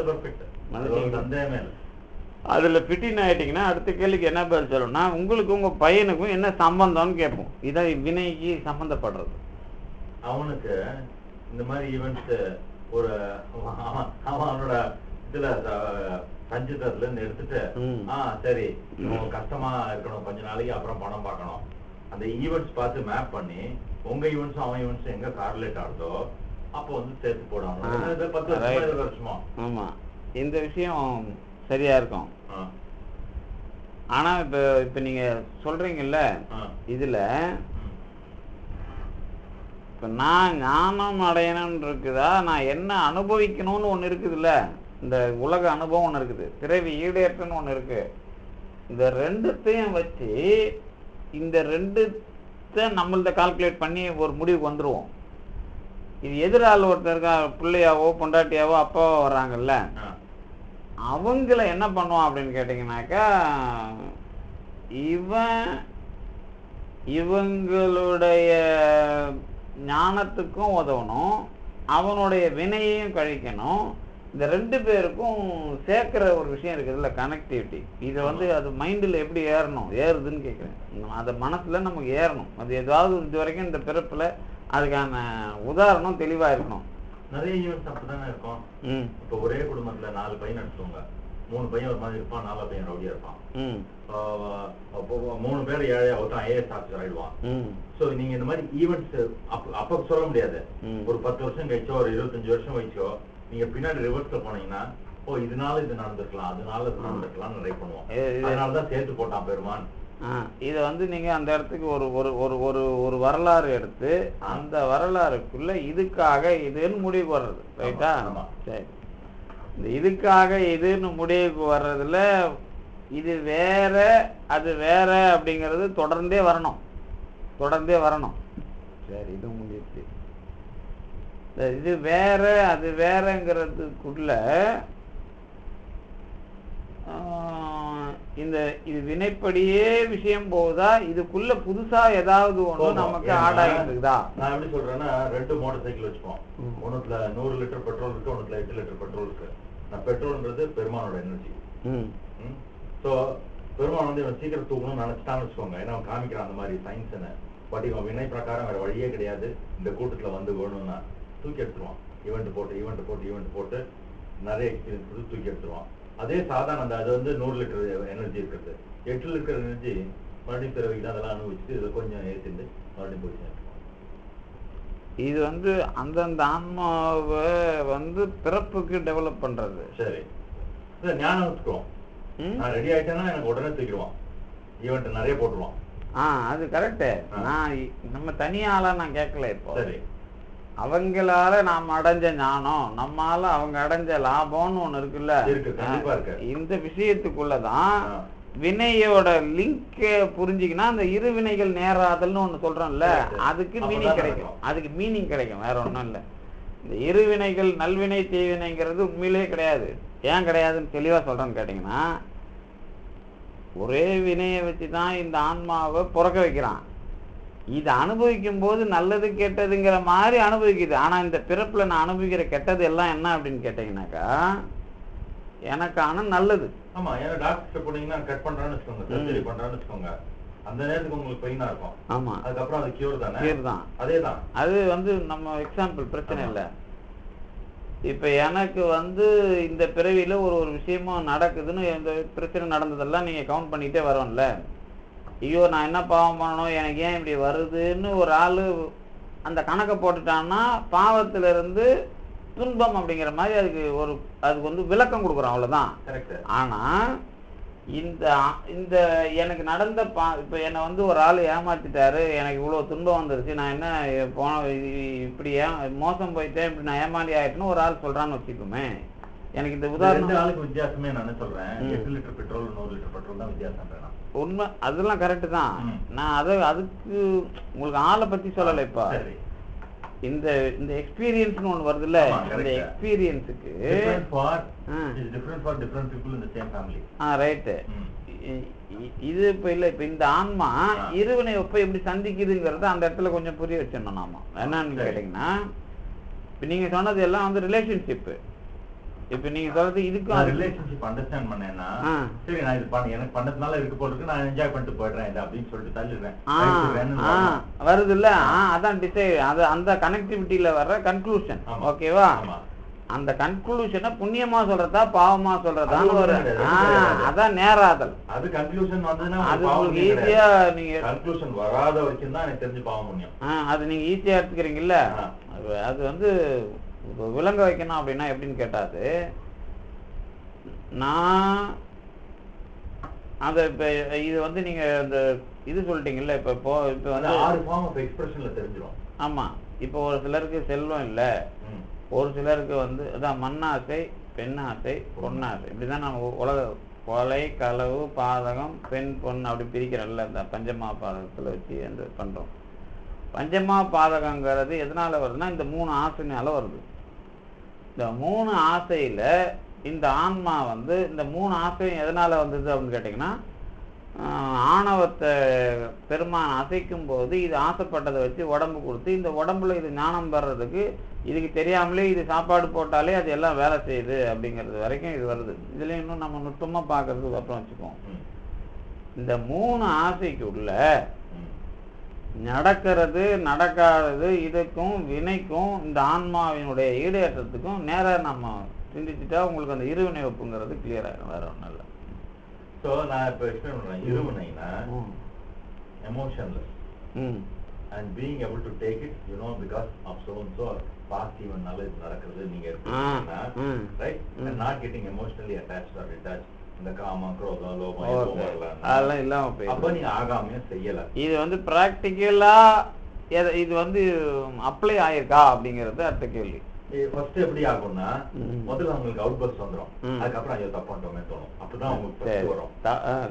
அதுல ஃபிட்டின் ஆயிட்டீங்கன்னா அடுத்த கேள்விக்கு என்ன பதில் சொல்லணும்னா, உங்களுக்கு உங்க பையனுக்கும் என்ன சம்பந்தம்னு கேட்போம். இதான் வினைக்கு சம்பந்தப்படுறது. அவனுக்கு இந்த மாதிரி ஈவெண்ட்ஸ் ஒரு அவனோட இதுல சஞ்சிதத்துல இருந்து எடுத்துட்டு, சரி கஷ்டமா இருக்கணும் கொஞ்ச நாளைக்கு, அப்புறம் பணம் பார்க்கணும். அந்த ஈவெண்ட்ஸ் பார்த்து மேப் பண்ணி உங்க ஈவெண்ட்ஸும் அவன் ஈவெண்ட்ஸும் எங்க கார்லேட் ஆகுதோ அப்போ வந்து சேர்த்து போடுவாங்க. 10 வருஷமா. ஆமா, இந்த விஷயம் சரியா இருக்கும். ஆனா இப்ப நீங்க சொல்றீங்கல்ல, இதுல இப்ப நான் ஞானம் அடையணும்னு இருக்குதா, நான் என்ன அனுபவிக்கணும்னு ஒண்ணு இருக்குதுல்ல, இந்த உலக அனுபவம் ஒண்ணு இருக்குது, பிறவி ஈடேற்றன்னு ஒண்ணு இருக்கு. இந்த ரெண்டுத்தையும் வச்சு இந்த 2 நம்மள்த கால்குலேட் பண்ணி ஒரு முடிவுக்கு வந்துருவோம். இது எதிரால் ஒருத்தருக்கா பிள்ளையாவோ பொண்டாட்டியாவோ அப்பாவோ வர்றாங்கல்ல, அவங்கள என்ன பண்ணுவான் அப்படின்னு கேட்டீங்கன்னாக்கா, இவங்களுடைய ஞானத்துக்கும் உதவணும், அவனுடைய வினையையும் கழிக்கணும். இந்த 2 பேருக்கும் சேர்க்கிற ஒரு விஷயம் இருக்குதுல்ல, கனெக்டிவிட்டி. இதை வந்து அது மைண்டில் எப்படி ஏறுதுன்னு கேட்குறேன். அது மனசுல நமக்கு ஏறணும். அது ஏதாவது இது வரைக்கும் இந்த பிறப்புல அதுக்கான உதாரணம் தெளிவா இருக்கணும். நிறைய ஈவெண்ட்ஸ் அப்படிதானே இருக்கும். இப்போ ஒரே குடும்பத்துல 4 பையன் எடுத்துக்கோங்க, 3 பையன் ஒரு மாதிரி இருப்பான், 4 பையன் ரவுடியா இருப்பான். அப்போ 3 பேர் ஏழையா ஒருத்தன் ஐஏஎஸ் ஆஃபீஸர் ஆயிடுவான். சோ நீங்க இந்த மாதிரி ஈவெண்ட்ஸ் அப்ப சொல்ல முடியாது. ஒரு 10 வருஷம் கழிச்சோ ஒரு 25 வருஷம் கழிச்சோ நீங்க பின்னாடி ரிவர்ஸ்ல போனீங்கன்னா, இதனால இது நடந்திருக்கலாம், அதனால இது நடந்திருக்கலாம் நிறைய பண்ணுவோம். அதனாலதான் சேர்த்து போட்டான் பெருமான். இதை வந்து நீங்க அந்த இடத்துக்கு ஒரு ஒரு ஒரு ஒரு ஒரு வரலாறு எடுத்து அந்த வரலாறுக்குள்ள இதுக்காக இதுன்னு முடிவுக்கு வர்றது, ரைட்டா? சரி, இந்த இதுக்காக இதுன்னு முடிவுக்கு வர்றதுல இது வேற அது வேற அப்படிங்கிறது தொடர்ந்தே வரணும். சரி, இது முடிச்சு இது வேற அது வேறங்கிறதுக்குள்ள இது வினைப்படியே விஷயம் போகுதா, இதுக்குள்ள புதுசா ஏதாவது ஒண்ணு நமக்கு ஆடாயிருக்குதா? நான் எப்படி சொல்றேன்னா, 2 மோட்டார் சைக்கிள் வச்சுப்போம். ஒண்ணுல 100 லிட்டர் பெட்ரோல் இருக்கு, ஒண்ணுல 8 லிட்டர் பெட்ரோல் இருக்கு. நான் பெட்ரோல்ன்றது பெருமானோட எனர்ஜி. சோ பெருமான் வந்து இவன் சீக்கிரம் தூக்கணும்னு நினைச்சிட்டான்னு வச்சுக்கோங்க, ஏன்னா அவன் காமிக்கிறான் அந்த மாதிரி சயின்ஸ்ன்னு. பட் இவன் வினை பிரகாரம் வேற வழியே கிடையாது, இந்த கூட்டத்துல வந்து வேணும்னா தூக்கி எடுத்துருவான். ஈவெண்ட் போட்டு நிறைய தூக்கி எடுத்துருவான். அதே சாதாரண அந்த அது வந்து 100 லிட்டர் எனர்ஜி இருக்கிறது, 8 லிட்டர் எனர்ஜி மறுபடியும் பிறவிக்கு அதெல்லாம் அனுபவிச்சுட்டு இதை கொஞ்சம் ஏற்றிட்டு மறுபடியும் போய். இது வந்து அந்தந்த ஆன்மாவை வந்து பிறப்புக்கு டெவலப் பண்றது. சரி, ஞானம் வச்சுக்குவோம். நான் ரெடி ஆயிட்டேன்னா எனக்கு உடனே தூக்கிடுவான், ஈவெண்ட் நிறைய போட்டுருவான். அது கரெக்டு. நான் நம்ம தனியால நான் கேட்கல இப்போ. சரி, அவங்களால நாம் அடைஞ்ச ஞானம், நம்மால அவங்க அடைஞ்ச லாபம்னு ஒண்ணு இருக்குல்ல, இந்த விஷயத்துக்குள்ளதான் வினையோட லிங்க் புரிஞ்சிக்கினா அந்த இரு வினைகள் நேராதல்னு ஒண்ணு சொல்றோம்ல, அதுக்கு மீனிங் கிடைக்கும். வேற ஒண்ணும் இல்லை. இந்த இரு வினைகள் நல்வினை தீவினைங்கிறது உண்மையிலே கிடையாது. ஏன் கிடையாதுன்னு தெளிவா சொல்றேன்னு கேட்டீங்கன்னா, ஒரே வினையை வச்சுதான் இந்த ஆன்மாவை பிறக்க வைக்கிறான். இது அனுபவிக்கும் போது நல்லது கெட்டதுங்கிற மாதிரி அனுபவிக்குது. ஆனா இந்த பிறப்புல நான் அனுபவிக்கிற கெட்டது எல்லாம் என்ன அப்படின்னு கேட்டீங்கன்னாக்கா, எனக்கான நல்லது. ஆமா, ஏன்னா டாக்டர் போனீங்கன்னா கட் பண்றான்னு வச்சுக்கோங்க, சர்ஜரி பண்றான்னு வச்சுக்கோங்க, அந்த நேரத்துக்கு உங்களுக்கு பெயினா இருக்கும். ஆமா, அதுக்கப்புறம் அது கியூர் தானே? கியூர் தான். அதேதான். அது நம்ம எக்ஸாம்பிள், பிரச்சனை இல்லை. இப்ப எனக்கு இந்த பிறவியில ஒரு விஷயமும் நடக்குதுன்னு, இந்த பிரச்சனை நடந்ததெல்லாம் நீங்க கவுண்ட் பண்ணிட்டே வரோம்ல. ஐயோ நான் என்ன பாவம் பண்ணணும், எனக்கு ஏன் இப்படி வருதுன்னு ஒரு ஆளு அந்த கணக்கை போட்டுட்டான்னா பாவத்துல இருந்து துன்பம் அப்படிங்கிற மாதிரி அதுக்கு விளக்கம் கொடுக்குறோம், அவ்வளவுதான். ஆனா இந்த எனக்கு நடந்த இப்ப என்னை ஒரு ஆள் ஏமாத்திட்டாரு, எனக்கு இவ்வளவு துன்பம் வந்துருச்சு, நான் என்ன இப்படி மோசம் போயிட்டேன், இப்படி நான் ஏமாண்டி ஆயிட்டேன்னு ஒரு ஆள் சொல்றான்னு வச்சுக்கோமே. எனக்கு இந்த உதாரணம் ஆளுக்கு வித்தியாசமே நான் சொல்றேன். 8 லிட்டர் பெட்ரோல் 100 லிட்டர் பெட்ரோல் தான் வித்தியாசம். உண்மை, அதெல்லாம் கரெக்ட் தான். நான் அதுக்கு உங்களுக்கு ஆளை பத்தி சொல்லலை. இப்ப இந்த எக்ஸ்பீரியன்ஸ்னு ஒண்ணு வருதுல்ல, இந்த எக்ஸ்பீரியன்ஸுக்கு ரைட்டு. இது இப்ப இல்ல, இப்ப இந்த ஆன்மா இருவினை ஒப்ப எப்படி சந்திக்குதுங்கிறத அந்த இடத்துல கொஞ்சம் புரிய வச்சிடணும் நாம. என்னன்னு கேட்டீங்கன்னா, இப்ப நீங்க சொன்னது எல்லாம் ரிலேஷன்ஷிப். இப்ப நீங்க சொல்றது இதுக்கும் ரிலேஷன்ஷிப் அண்டர்ஸ்டாண்ட் பண்ணேன்னா, சரி நான் இது எனக்கு பண்ணதுனால இருக்கு போல நான் என்ஜாய் பண்ணிட்டு போயிடுறேன் அப்படின்னு சொல்லிட்டு தள்ளிடுறேன். வருது இல்ல, அதான் டிசைட். அந்த கனெக்டிவிட்டியில வர்ற கன்க்ளூஷன். ஓகேவா? அந்த கன்க்ளூஷனை புண்ணியமா சொல்றதா பாவமா சொல்றதான்னு ஒரு அதான் நேராதல். அது கன்க்ளூஷன் வந்ததுன்னா அது உங்களுக்கு ஈஸியா நீங்க கன்க்ளூஷன் வராத வரைக்கும் தான் எனக்கு தெரிஞ்சு பாவம் புண்ணியம். அது நீங்க ஈஸியா எடுத்துக்கிறீங்கல்ல. அது விளங்க வைக்கணும் அப்படின்னா எப்படின்னு கேட்டாது, நான் இப்ப இது நீங்க இந்த இது சொல்லிட்டீங்கல்ல, இப்ப 6 ஃபார்ம் ஆஃப் எக்ஸ்பிரஷன்ல தெரிஞ்சிரும். ஆமா, இப்ப ஒரு சிலருக்கு செல்வம் இல்ல, ஒரு சிலருக்கு அதான் மண்ணாசை, பெண்ணாசை, பொன்னாசை, இப்படிதான் நம்ம உலக கொலை, களவு, பாதகம், பெண், பொன் அப்படி பிரிக்கிறோம்ல, இந்த பஞ்சமா பாதகத்துல வச்சு பண்றோம். பஞ்சமா பாதகங்கிறது எதனால வருதுன்னா, இந்த 3 ஆசைனால வருது. இந்த 3 ஆசையில இந்த ஆன்மா இந்த 3 ஆசையும் எதனால வந்தது அப்படின்னு கேட்டீங்கன்னா, ஆணவத்தை பெருமான் அசைக்கும் போது இது ஆசைப்பட்டதை வச்சு உடம்பு கொடுத்து, இந்த உடம்புல இது ஞானம் பெறதுக்கு இதுக்கு தெரியாமலே இது சாப்பாடு போட்டாலே அது எல்லாம் வேலை செய்யுது அப்படிங்கிறது வரைக்கும் இது வருது. இதுல இன்னும் நம்ம நுட்பமா பாக்குறதுக்கு அப்புறம் வச்சுக்கோம். இந்த 3 ஆசைக்கு உள்ள நடக்கிறது நடக்காதது இதுக்கும் வினைக்கும் இந்த ஆன்மாவினுடைய ஈடேற்றத்துக்கும் நேர நம்ம சிந்திச்சுட்டா உங்களுக்கு அந்த இருவினை ஒப்புங்கிறது கிளியர் ஆகும். வேற ஒண்ணும் இல்லை. ஸோ நான் இப்போ எக்ஸ்பிளைன் பண்றேன். இருவினைனா emotionless and being able to take it because of so and so past ஈவென்ட்னால இது நடக்கிறது நீங்க எடுத்தீங்கன்னா right, and not getting emotionally attached or detached. இந்த காமம், குரோதம், லோபம் அதெல்லாம் இல்லாம போய் அப்ப நீங்க ஆகாமையும் செய்யல. இது பிராக்டிக்கலா இது அப்ளை ஆயிருக்கா அப்படிங்கறது அடுத்த கேள்வி. ஃபர்ஸ்ட் எப்படி ஆகும்னா, முதல்ல உங்களுக்கு அவுட் பஸ்ட் வந்துரும். அதுக்கப்புறம் ஐயோ தப்பு பண்ணிட்டோமே தோணும். அப்பதான் உங்களுக்கு ஃபர்ஸ்ட் வரும்.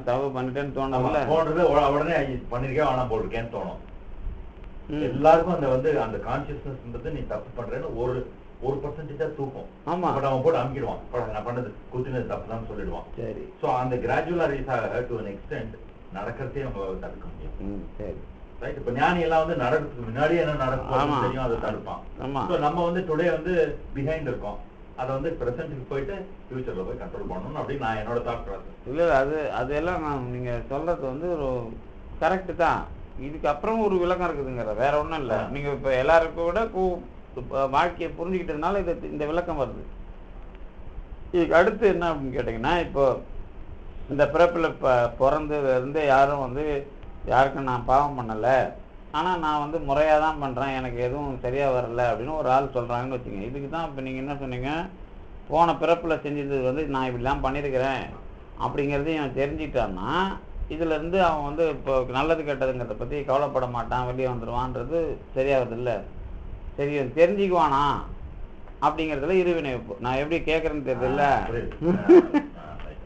தப்பு பண்ணிட்டேன்னு தோணும்ல, போடுறது உடனே பண்ணிருக்கேன் ஆனா போட்டிருக்கேன்னு தோணும். எல்லாருக்கும் அந்த கான்சியஸ்னஸ்ன்றது நீ தப்பு பண்றேன்னு ஒரு பர்சன்டேஜா தூக்கும். ஆமா, அவன் போட்டு அமுக்கிடுவான், நான் பண்ணது குத்தினது தப்பு தான் சொல்லிடுவான். சரி, சோ அந்த கிராஜுவலா ரீச் ஆக டு an extent நடக்கிறதே அவங்களால தடுக்க முடியும். சரி ரைட். இப்ப ஞானி எல்லாம் நடக்கிறதுக்கு முன்னாடியே என்ன நடக்கும் தெரியும், அதை தடுப்பான். சோ நம்ம டுடே பிஹைண்ட் இருக்கோம், அதை பிரசன்ட்க்கு போயிட்டு ஃபியூச்சர்ல போய் கண்ட்ரோல் பண்ணணும் அப்படின்னு நான் என்னோட தாட் ப்ராசஸ். இல்ல அதெல்லாம் நீங்க சொல்றது ஒரு கரெக்ட் தான். இதுக்கு அப்புறம் ஒரு விளக்கம் இருக்குதுங்கிற, வேற ஒண்ணும் இல்ல. நீங்க இப்ப எல்லாருக்கும் விட வாழ்க்கையை புரிஞ்சுக்கிட்டதுனால இந்த விளக்கம் வருது. இதுக்கு அடுத்து என்ன அப்படின்னு கேட்டீங்கன்னா, இப்போ இந்த பிறப்புல பிறந்ததுல இருந்து யாரும் யாருக்கும் நான் பாவம் பண்ணல, ஆனா நான் முறையா தான் பண்றேன், எனக்கு எதுவும் சரியா வரல அப்படின்னு ஒரு ஆள் சொல்றாங்கன்னு வச்சுக்கோங்க. இதுக்கு தான் இப்ப நீங்க என்ன சொன்னீங்க, போன பிறப்புல செஞ்சது நான் இப்படிலாம் பண்ணிருக்கிறேன் அப்படிங்கறதையும் அவன் தெரிஞ்சுக்கிட்டான்னா, இதுல இருந்து அவன் இப்போ நல்லது கெட்டதுங்கிறத பத்தி கவலைப்பட மாட்டான், வெளியே வந்துடுவான்றது சரியாகுது இல்ல. சரி தெரிஞ்சுக்குவானா அப்படிங்கிறதுல இருவினை வைப்பு. நான் எப்படி கேட்குறேன்னு தெரியல.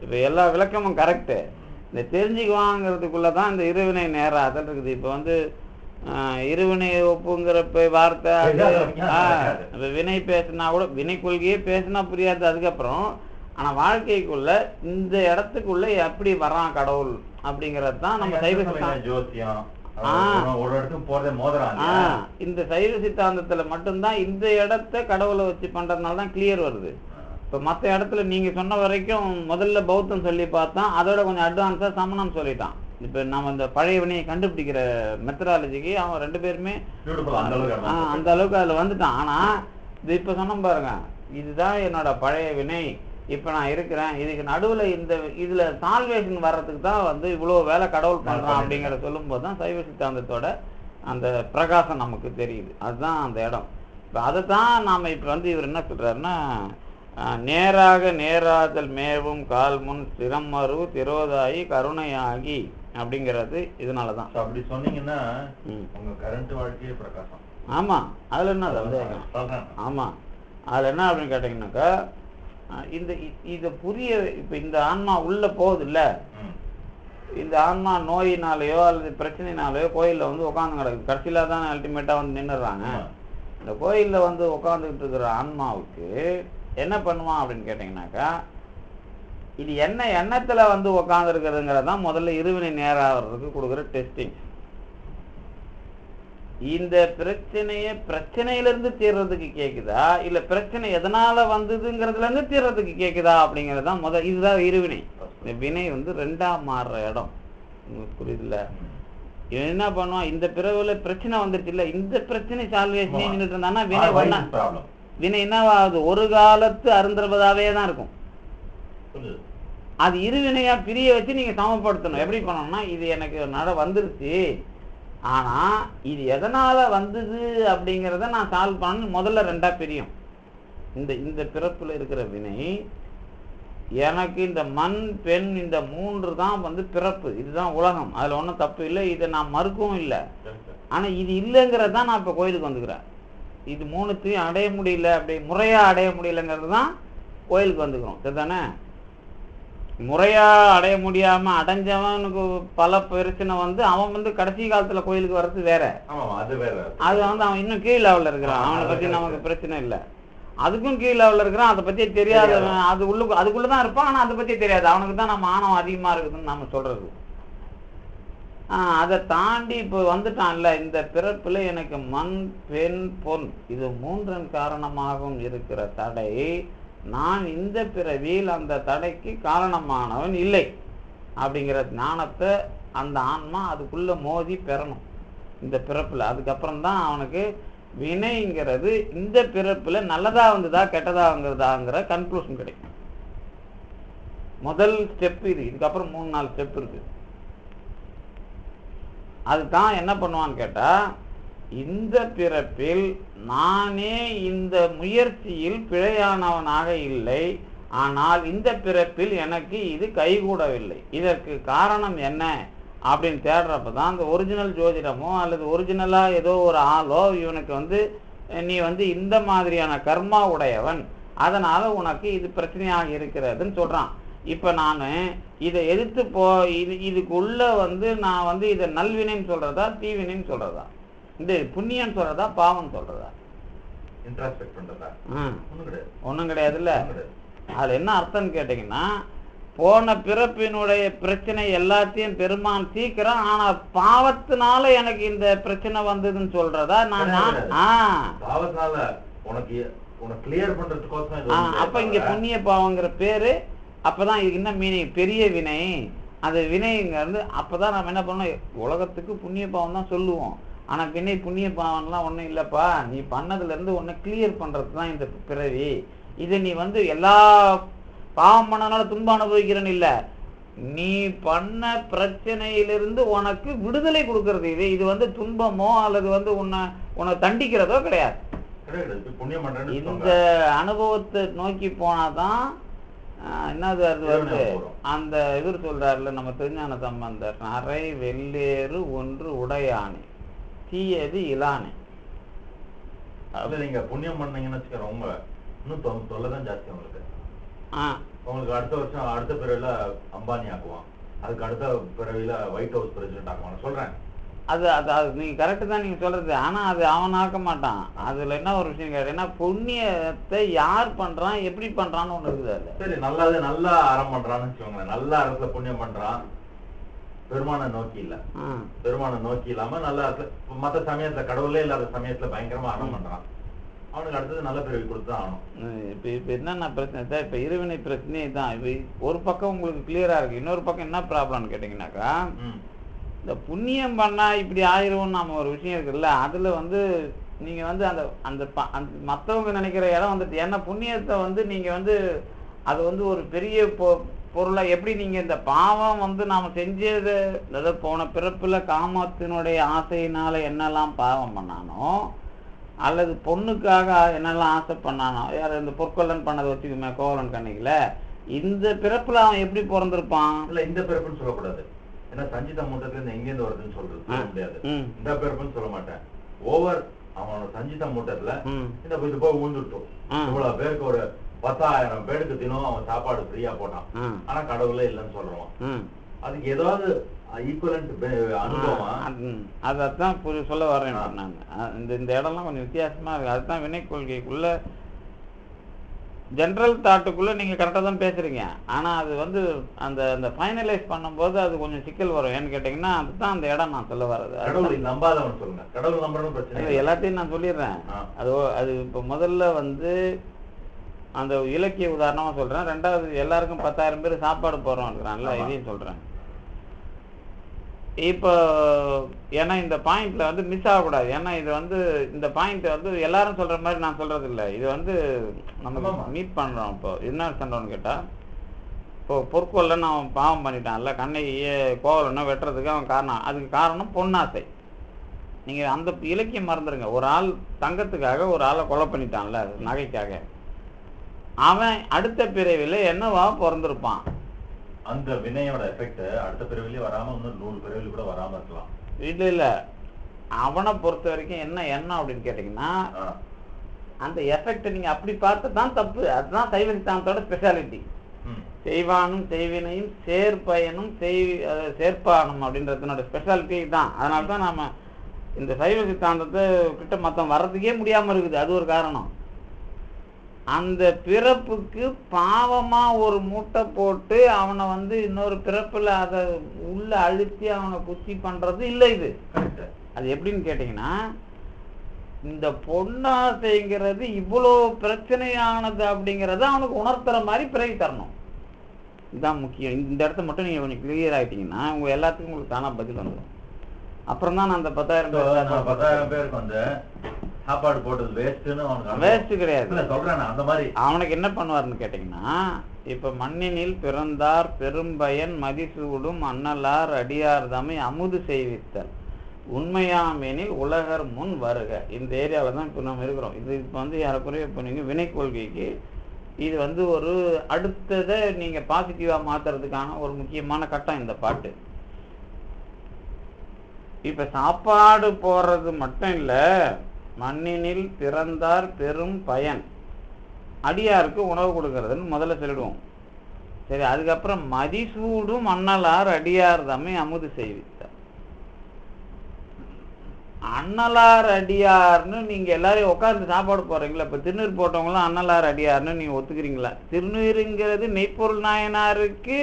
இப்போ எல்லா விளக்கமும் கரெக்டு. இந்த தெரிஞ்சுக்குவாங்கிறதுக்குள்ள தான் இந்த இருவினை நேராதல் இருக்குது. இப்போ வந்து இருவினை ஒப்புங்கிற வார்த்தை இப்போ வினை பேசினா கூட வினை கொள்கையே பேசினா புரியாது அதுக்கப்புறம். ஆனால் வாழ்க்கைக்குள்ள இந்த இடத்துக்குள்ள எப்படி வரான் கடவுள் அப்படிங்கிறது தான் நம்ம சைவ ஜோசியம் இந்த சைவ சித்தாந்தத்துல மட்டும்தான் இந்த இடத்த கடவுளை வச்சு பண்றதுனால தான் கிளியர் வருது. இப்போ மற்ற இடத்துல நீங்க சொன்ன வரைக்கும் முதல்ல பௌத்தம் சொல்லி பார்த்தா அதோட கொஞ்சம் அட்வான்ஸா சமணம் சொல்லிட்டான். இப்போ நம்ம இந்த பழைய வினையை கண்டுபிடிக்கிற மெத்தடாலஜிக்கு அவன் 2 பேருமே அந்த அளவுக்கு அதுல வந்துட்டான். ஆனா இது இப்ப சொன்ன பாருங்க, இதுதான் என்னோட பழைய வினை, இப்ப நான் இருக்கிறேன், இதுக்கு நடுவுல இதுல சால்வேஷன் வர்றதுக்கு தான் வந்து இவ்வளவு வேலை கடவுள் பண்றான் அப்படிங்கிற சொல்லும் போதுதான் சைவ சித்தாந்தத்தோட அந்த பிரகாசம் நமக்கு தெரியுது. அதுதான் அந்த இடம். இப்ப அதைத்தான் நாம இப்ப வந்து இவர் என்ன சொல்றாருன்னா, நேராக நேராதல் மேவும் கால் முன் சிரமரு திரோதாயி கருணையாகி அப்படிங்கிறது இதனாலதான். அப்படி சொன்னீங்கன்னா உங்க கரண்ட் வாழ்க்கையே பிரகாசம். ஆமா, அதுல என்ன ஆமா அதுல என்ன அப்படின்னு கேட்டீங்கன்னாக்கா, இத புரிய இப்ப இந்த ஆன்மா உள்ள போகுது இல்ல, இந்த ஆன்மா நோயினாலேயோ அல்லது பிரச்சனைனாலேயோ கோயில்ல வந்து உட்காந்து கிடக்கு. கடைசியில தான் அல்டிமேட்டா வந்து நின்னுறாங்க. இந்த கோயில்ல வந்து உட்காந்துக்கிட்டு இருக்கிற ஆன்மாவுக்கு என்ன பண்ணுவான் அப்படின்னு கேட்டீங்கன்னாக்கா, இது என்ன எண்ணத்துல வந்து உட்கார்ந்து இருக்கிறதுங்கிறதான் முதல்ல இருவினை நேராகிறதுக்கு கொடுக்குற டெஸ்டிங். இந்த பிரச்சனையிலிருந்து தீர்றதுக்கு கேக்குதா, இல்ல பிரச்சனை எதனால வந்ததுங்கிறதுல இருந்து தீர்றதுக்கு கேக்குதா அப்படிங்கறதுதான் இதுதான் இருவினை. இந்த வினை வந்து 2ஆ மாறுற இடம். புரியுதுல்ல? என்ன பண்ணுவான், இந்த பிறவுல பிரச்சனை வந்துருச்சு இல்ல, இந்த பிரச்சனை சால்வேஷனே நின்றுட்டு இருந்தானா வினை என்னவாகுது, ஒரு காலத்து அருந்தரவதாவே தான் இருக்கும். அது இருவினையா பிரிய வச்சு நீங்க சமப்படுத்தணும். எப்படி பண்ணணும்னா, இது எனக்கு வந்துருச்சு, ஆனா இது எதனால வந்தது அப்படிங்கிறத நான் சால்வ் பண்ணணும். முதல்ல 2ஆ பிரியும். இந்த பிறப்புல இருக்கிற வினை எனக்கு இந்த மண் பெண் இந்த 3 தான் வந்து பிறப்பு, இதுதான் உலகம், அதுல ஒன்றும் தப்பு இல்லை, இதை நான் மறுக்கவும் இல்லை. ஆனா இது இல்லைங்கிறது தான் நான் இப்ப கோயிலுக்கு வந்துக்கிறேன். இது 3த்தையும் அடைய முடியல, அப்படி முறையா அடைய முடியலங்கிறது தான் கோயிலுக்கு வந்துக்கிறோம். சரிதானே? முறையா அடைய முடியாம அடைஞ்சவனுக்கு பல பிரச்சனை வந்து அவன் வந்து கடைசி காலத்துல கோயிலுக்கு வர்றது வேற. அது வந்து அவன் இன்னும் கீழ் லெவல்ல இருக்கிறான், அவனை பத்தி நமக்கு பிரச்சனை இல்லை. அதுக்கும் கீழ் லெவல்ல இருக்கிறான், அதை பத்தி தெரியாதவன், அதுக்குள்ளதான் இருப்பான், ஆனா அதை பத்தி தெரியாது. அவனுக்கு தான் நம்ம ஆணவம் அதிகமா இருக்குதுன்னு நாம சொல்றது. அதை தாண்டி இப்போ வந்துட்டான்ல, இந்த பிறப்புல எனக்கு மண் பெண் பொன் இது 3 காரணமாகவும் இருக்கிற தடை, நான் இந்த பிறவியில் அந்த தடைக்கு காரணமானவன் இல்லை அப்படிங்கிற ஞானத்தை அந்த ஆன்மா அதுக்குள்ள மோதி பெறணும் இந்த பிறப்புல. அதுக்கப்புறம் தான் அவனுக்கு வினைங்கிறது இந்த பிறப்புல நல்லதா வந்ததா கெட்டதா வந்ததாங்கிற கன்க்ளூஷன் கிடைக்கும். முதல் ஸ்டெப் இது. இதுக்கப்புறம் 3-4 ஸ்டெப் இருக்கு. அதுதான் என்ன பண்ணுவான்னு கேட்டா, இந்த பிறப்பில் நானே இந்த முயற்சியில் பிழையானவனாக இல்லை, ஆனால் இந்த பிறப்பில் எனக்கு இது கைகூடவில்லை, இதற்கு காரணம் என்ன அப்படின்னு தேடுறப்பதான் அந்த ஒரிஜினல் ஜோதிடமோ அல்லது ஒரிஜினலா ஏதோ ஒரு ஆளோ இவனுக்கு வந்து நீ வந்து இந்த மாதிரியான கர்மா உடையவன், அதனால உனக்கு இது பிரச்சனையாக இருக்கிறதுன்னு சொல்றான். இப்ப நான் இதை எதிர்த்து இதுக்குள்ள வந்து நான் வந்து இதை நல்வினைன்னு சொல்றதா தீவினைன்னு சொல்றதா, இந்த புண்ணியம் சொல்றதா பாவம் சொல்றதா? ஒண்ணும் கிடையாது இல்ல. அதுல என்ன அர்த்தம் கேட்டீங்கன்னா, போன பிறப்பினுடைய பிரச்சனை எல்லாத்தையும் பெருமான் சீக்கிரம், ஆனா பாவத்தினால எனக்கு இந்த பிரச்சனை வந்ததுன்னு சொல்றதா? அப்ப இங்க புண்ணிய பாவங்கிற பேரு அப்பதான் இதுக்கு என்ன மீனிங், பெரிய வினை. அந்த வினைங்கிறது அப்பதான் நம்ம என்ன பண்ணோம், உலகத்துக்கு புண்ணிய பாவம் தான் சொல்லுவோம், ஆனா வினை புண்ணிய பாவம்லாம் ஒண்ணும் இல்லப்பா, நீ பண்ணதுல இருந்து ஒன்னு கிளியர் பண்றதுதான் இந்த பிறவி. இது நீ வந்து எல்லா பாவம் பண்ணனால துன்பம் அனுபவிக்கிறேன்னு இல்ல, நீ பண்ண பிரச்சனையிலிருந்து உனக்கு விடுதலை கொடுக்கறது. இது வந்து துன்பமோ அல்லது வந்து உன்னை தண்டிக்கிறதோ கிடையாது. இந்த அனுபவத்தை நோக்கி போனாதான் என்னது அது வருது. அந்த இவர் சொல்றாருல நம்ம திருஞான சம்பந்தர், அரை வெள்ளேறு ஒன்று உடையானே தீயது இலானே. அதுல நீங்க புண்ணியம் பண்ணீங்கன்னு வச்சுக்க ரொம்ப இன்னும் தொல்லை தான் ஜாஸ்தி உங்களுக்கு. உங்களுக்கு அடுத்த வருஷம் அடுத்த பிறவில அம்பானி ஆக்குவான், அதுக்கு அடுத்த பிறவில ஒயிட் ஹவுஸ் பிரசிடென்ட் ஆக்குவான் சொல்றேன். அது அது அது நீங்க கரெக்டு தான் நீங்க சொல்றது. ஆனா அது அவன் ஆக்க மாட்டான். அதுல என்ன ஒரு விஷயம் கேட்டீங்கன்னா, புண்ணியத்தை யார் பண்றான் எப்படி பண்றான்னு ஒண்ணு இருக்குது. அதுல சரி, நல்லா அறம் பண்றான்னு வச்சுக்கோங்களேன். நல்ல அறத்துல புண்ணியம் பண்றான், பெருமான நோக்கி இல்ல, பெருமான நோக்கி இல்லாம நல்ல அறத்துல மத்த சமயத்துல கடவுளே இல்லாத சமயத்துல பயங்கரமா அறம் பண்றான், அவனுக்கு அடுத்தது நல்ல பிறவி கொடுத்துதான் ஆகணும். இப்ப என்னென்ன பிரச்சனை தான், இப்ப இருவினை பிரச்சனையே தான். இப்ப ஒரு பக்கம் உங்களுக்கு கிளியரா இருக்கு, இன்னொரு பக்கம் என்ன ப்ராப்ளம்னு கேட்டீங்கன்னாக்கா, இந்த புண்ணியம் பண்ணா இப்படி ஆயிரும் நாம ஒரு விஷயம் இருக்குல்ல, அதுல வந்து நீங்க வந்து அந்த அந்த மற்றவங்க நினைக்கிற இடம் வந்துட்டு, ஏன்னா புண்ணியத்தை வந்து நீங்க வந்து அது வந்து ஒரு பெரிய பொருளை எப்படி நீங்க இந்த பாவம் வந்து நாம செஞ்சது, அதாவது போன பிறப்புல காமத்தினுடைய ஆசையினால என்னெல்லாம் பாவம் பண்ணானோ, அல்லது பொண்ணுக்காக என்னெல்லாம் ஆசை பண்ணானோ, யார் இந்த பொற்கொள்ளன் பண்ணதை வச்சுக்குமே கோவலன் கண்ணிக்கல, இந்த பிறப்புல அவன் எப்படி பிறந்திருப்பான்? இல்ல இந்த பிறப்புன்னு சொல்லக்கூடாது, ஏன்னா சஞ்சித மூட்டத்துல இருந்து எங்கேருந்து வருதுன்னு சொல்ல முடியாது. இந்த பிறப்புன்னு சொல்ல மாட்டேன். ஓவர் அவனோட சஞ்சித மூட்டத்துல இந்த இது போய் ஊந்துட்டோம். இவ்வளவு பேருக்கு ஒரு 10,000 பேருக்கு தினம் அவன் சாப்பாடு ஃப்ரீயா போட்டான், ஆனா கடவுளே இல்லைன்னு சொல்றான். அதுக்கு ஏதாவது ஈக்குவலன்ட் அனுபவம், அதான் சொல்ல வரேன் நான். இந்த இடம்லாம் கொஞ்சம் வித்தியாசமா இருக்கு. அதுதான் வினை கொள்கைக்குள்ள ஜென்ரல் தாட்டுக்குள்ள நீங்க கரெக்டா தான் பேசுறீங்க. ஆனா அது வந்து அந்த அந்த ஃபைனலைஸ் பண்ணும்போது அது கொஞ்சம் சிக்கல் வரும். ஏன்னு கேட்டீங்கன்னா அதுதான் அந்த இடம் நான் சொல்ல வர்றது. கடவுள் நம்பாதவன் சொல்லுங்க, கடவுள் நம்புறதும் பிரச்சனை இல்லை, எல்லாத்தையும் நான் சொல்லிடுறேன். அது இப்போ முதல்ல வந்து அந்த இலக்கிய உதாரணமா சொல்றேன். ரெண்டாவது எல்லாருக்கும் 10,000 பேர் சாப்பாடு போடுறோம்ன்றான்ல, இதையும் சொல்றேன். இப்போ ஏன்னா இந்த பாயிண்ட்ல வந்து மிஸ் ஆகக்கூடாது. ஏன்னா இது வந்து இந்த பாயிண்ட் வந்து எல்லாரும் சொல்ற மாதிரி நான் சொல்றது இல்லை. இது வந்து நம்ம மீட் பண்றோம். இப்போ என்ன சொல்றோம்னு கேட்டா, இப்போ பொற்கொள்ளன்னு அவன் பாவம் பண்ணிட்டான்ல, கண்ணையே கோவலன்னு வெட்டுறதுக்கு அவன் காரணம், அதுக்கு காரணம் பொன்னாசை. நீங்க அந்த இலக்கியம் மறந்துருங்க. ஒரு ஆள் தங்கத்துக்காக ஒரு ஆளை கொலை பண்ணிட்டான்ல, நகைக்காக, அவன் அடுத்த பிறவில என்னவா பிறந்திருப்பான்? அந்த வினையோட எஃபெக்ட் அடுத்த பிறவிலே வராம இன்னும் 100 பிறவில கூட வராம இருக்கலாம். இல்ல அவனை பொறுத்த வரைக்கும் என்ன அப்படின்னு கேட்டீங்கன்னா, அந்த எஃபெக்ட் நீங்க அப்படி பார்த்து தான் தப்பு. அதுதான் சைவ சித்தாந்தத்தோட ஸ்பெஷாலிட்டி. செய்வானும் செய்வினையும் சேர்ப்பயனும் சேர்ப்பானும் அப்படின்றதுனோட ஸ்பெஷாலிட்டி தான். அதனால தான் நாம இந்த சைவ சித்தாந்தத்தை கிட்ட மொத்தம் வர்றதுக்கே முடியாம இருக்குது. அது ஒரு காரணம். அந்த பிறப்புக்கு பாவமா ஒரு மூட்டை போட்டு அவனை வந்து இன்னொரு பிறப்புல அதை உள்ள அழுத்தி அவனை குச்சி பண்றது இல்லை. இது அது எப்படின்னு கேட்டீங்கன்னா, இந்த பொன்னாசைங்கிறது இவ்வளோ பிரச்சனையானது அப்படிங்கறத அவனுக்கு உணர்த்துற மாதிரி பிறகு தரணும். இதுதான் முக்கியம். இந்த இடத்த மட்டும் நீங்க கொஞ்சம் கிளியர் ஆயிட்டீங்கன்னா உங்க எல்லாத்துக்கும் உங்களுக்கு தானா பதில் வந்துடும். அப்புறம் தான் அந்த 10,000 பேருக்கு வந்து சாப்பாடு போட்டது வேஸ்ட் கிடையாது சொல்றேன். அந்த மாதிரி அவனுக்கு என்ன பண்ணுவாருன்னு கேட்டீங்கன்னா, இப்ப மண்ணினில் பிறந்தார் பெரும்பயன் மதிசூடும் அண்ணலார் அடியார் தம்மை அமுது செய்வித்தல் உண்மையாமெனில் உலகர் முன் வருக. இந்த ஏரியாவில தான் இப்போ நம்ம இருக்கிறோம். இது இப்போ வந்து யாருக்குறைய இப்போ நீங்க வினை கொள்கைக்கு இது வந்து ஒரு அடுத்ததை நீங்க பாசிட்டிவா மாத்துறதுக்கான ஒரு முக்கியமான கட்டம் இந்த பாட்டு. இப்ப சாப்பாடு போடுறது மட்டும் இல்ல, மண்ணினில் பிறந்தார் பெரும் பயன், அடியாருக்கு உணவு கொடுக்கறதுன்னு முதல்ல சொல்லிடுவோம். சரி, அதுக்கப்புறம் மதிசூடும் அண்ணலார் அடியார் தம்மை அமுது செய்வித்தார். அண்ணலார் அடியார்னு நீங்க எல்லாரையும் உட்கார்ந்து சாப்பாடு போடுறீங்களா? இப்ப திருநீர் போட்டவங்களாம் அண்ணலார் அடியார்னு நீங்க ஒத்துக்கிறீங்களா? திருநீருங்கிறது மெய்ப்பொருள் நாயனாருக்கு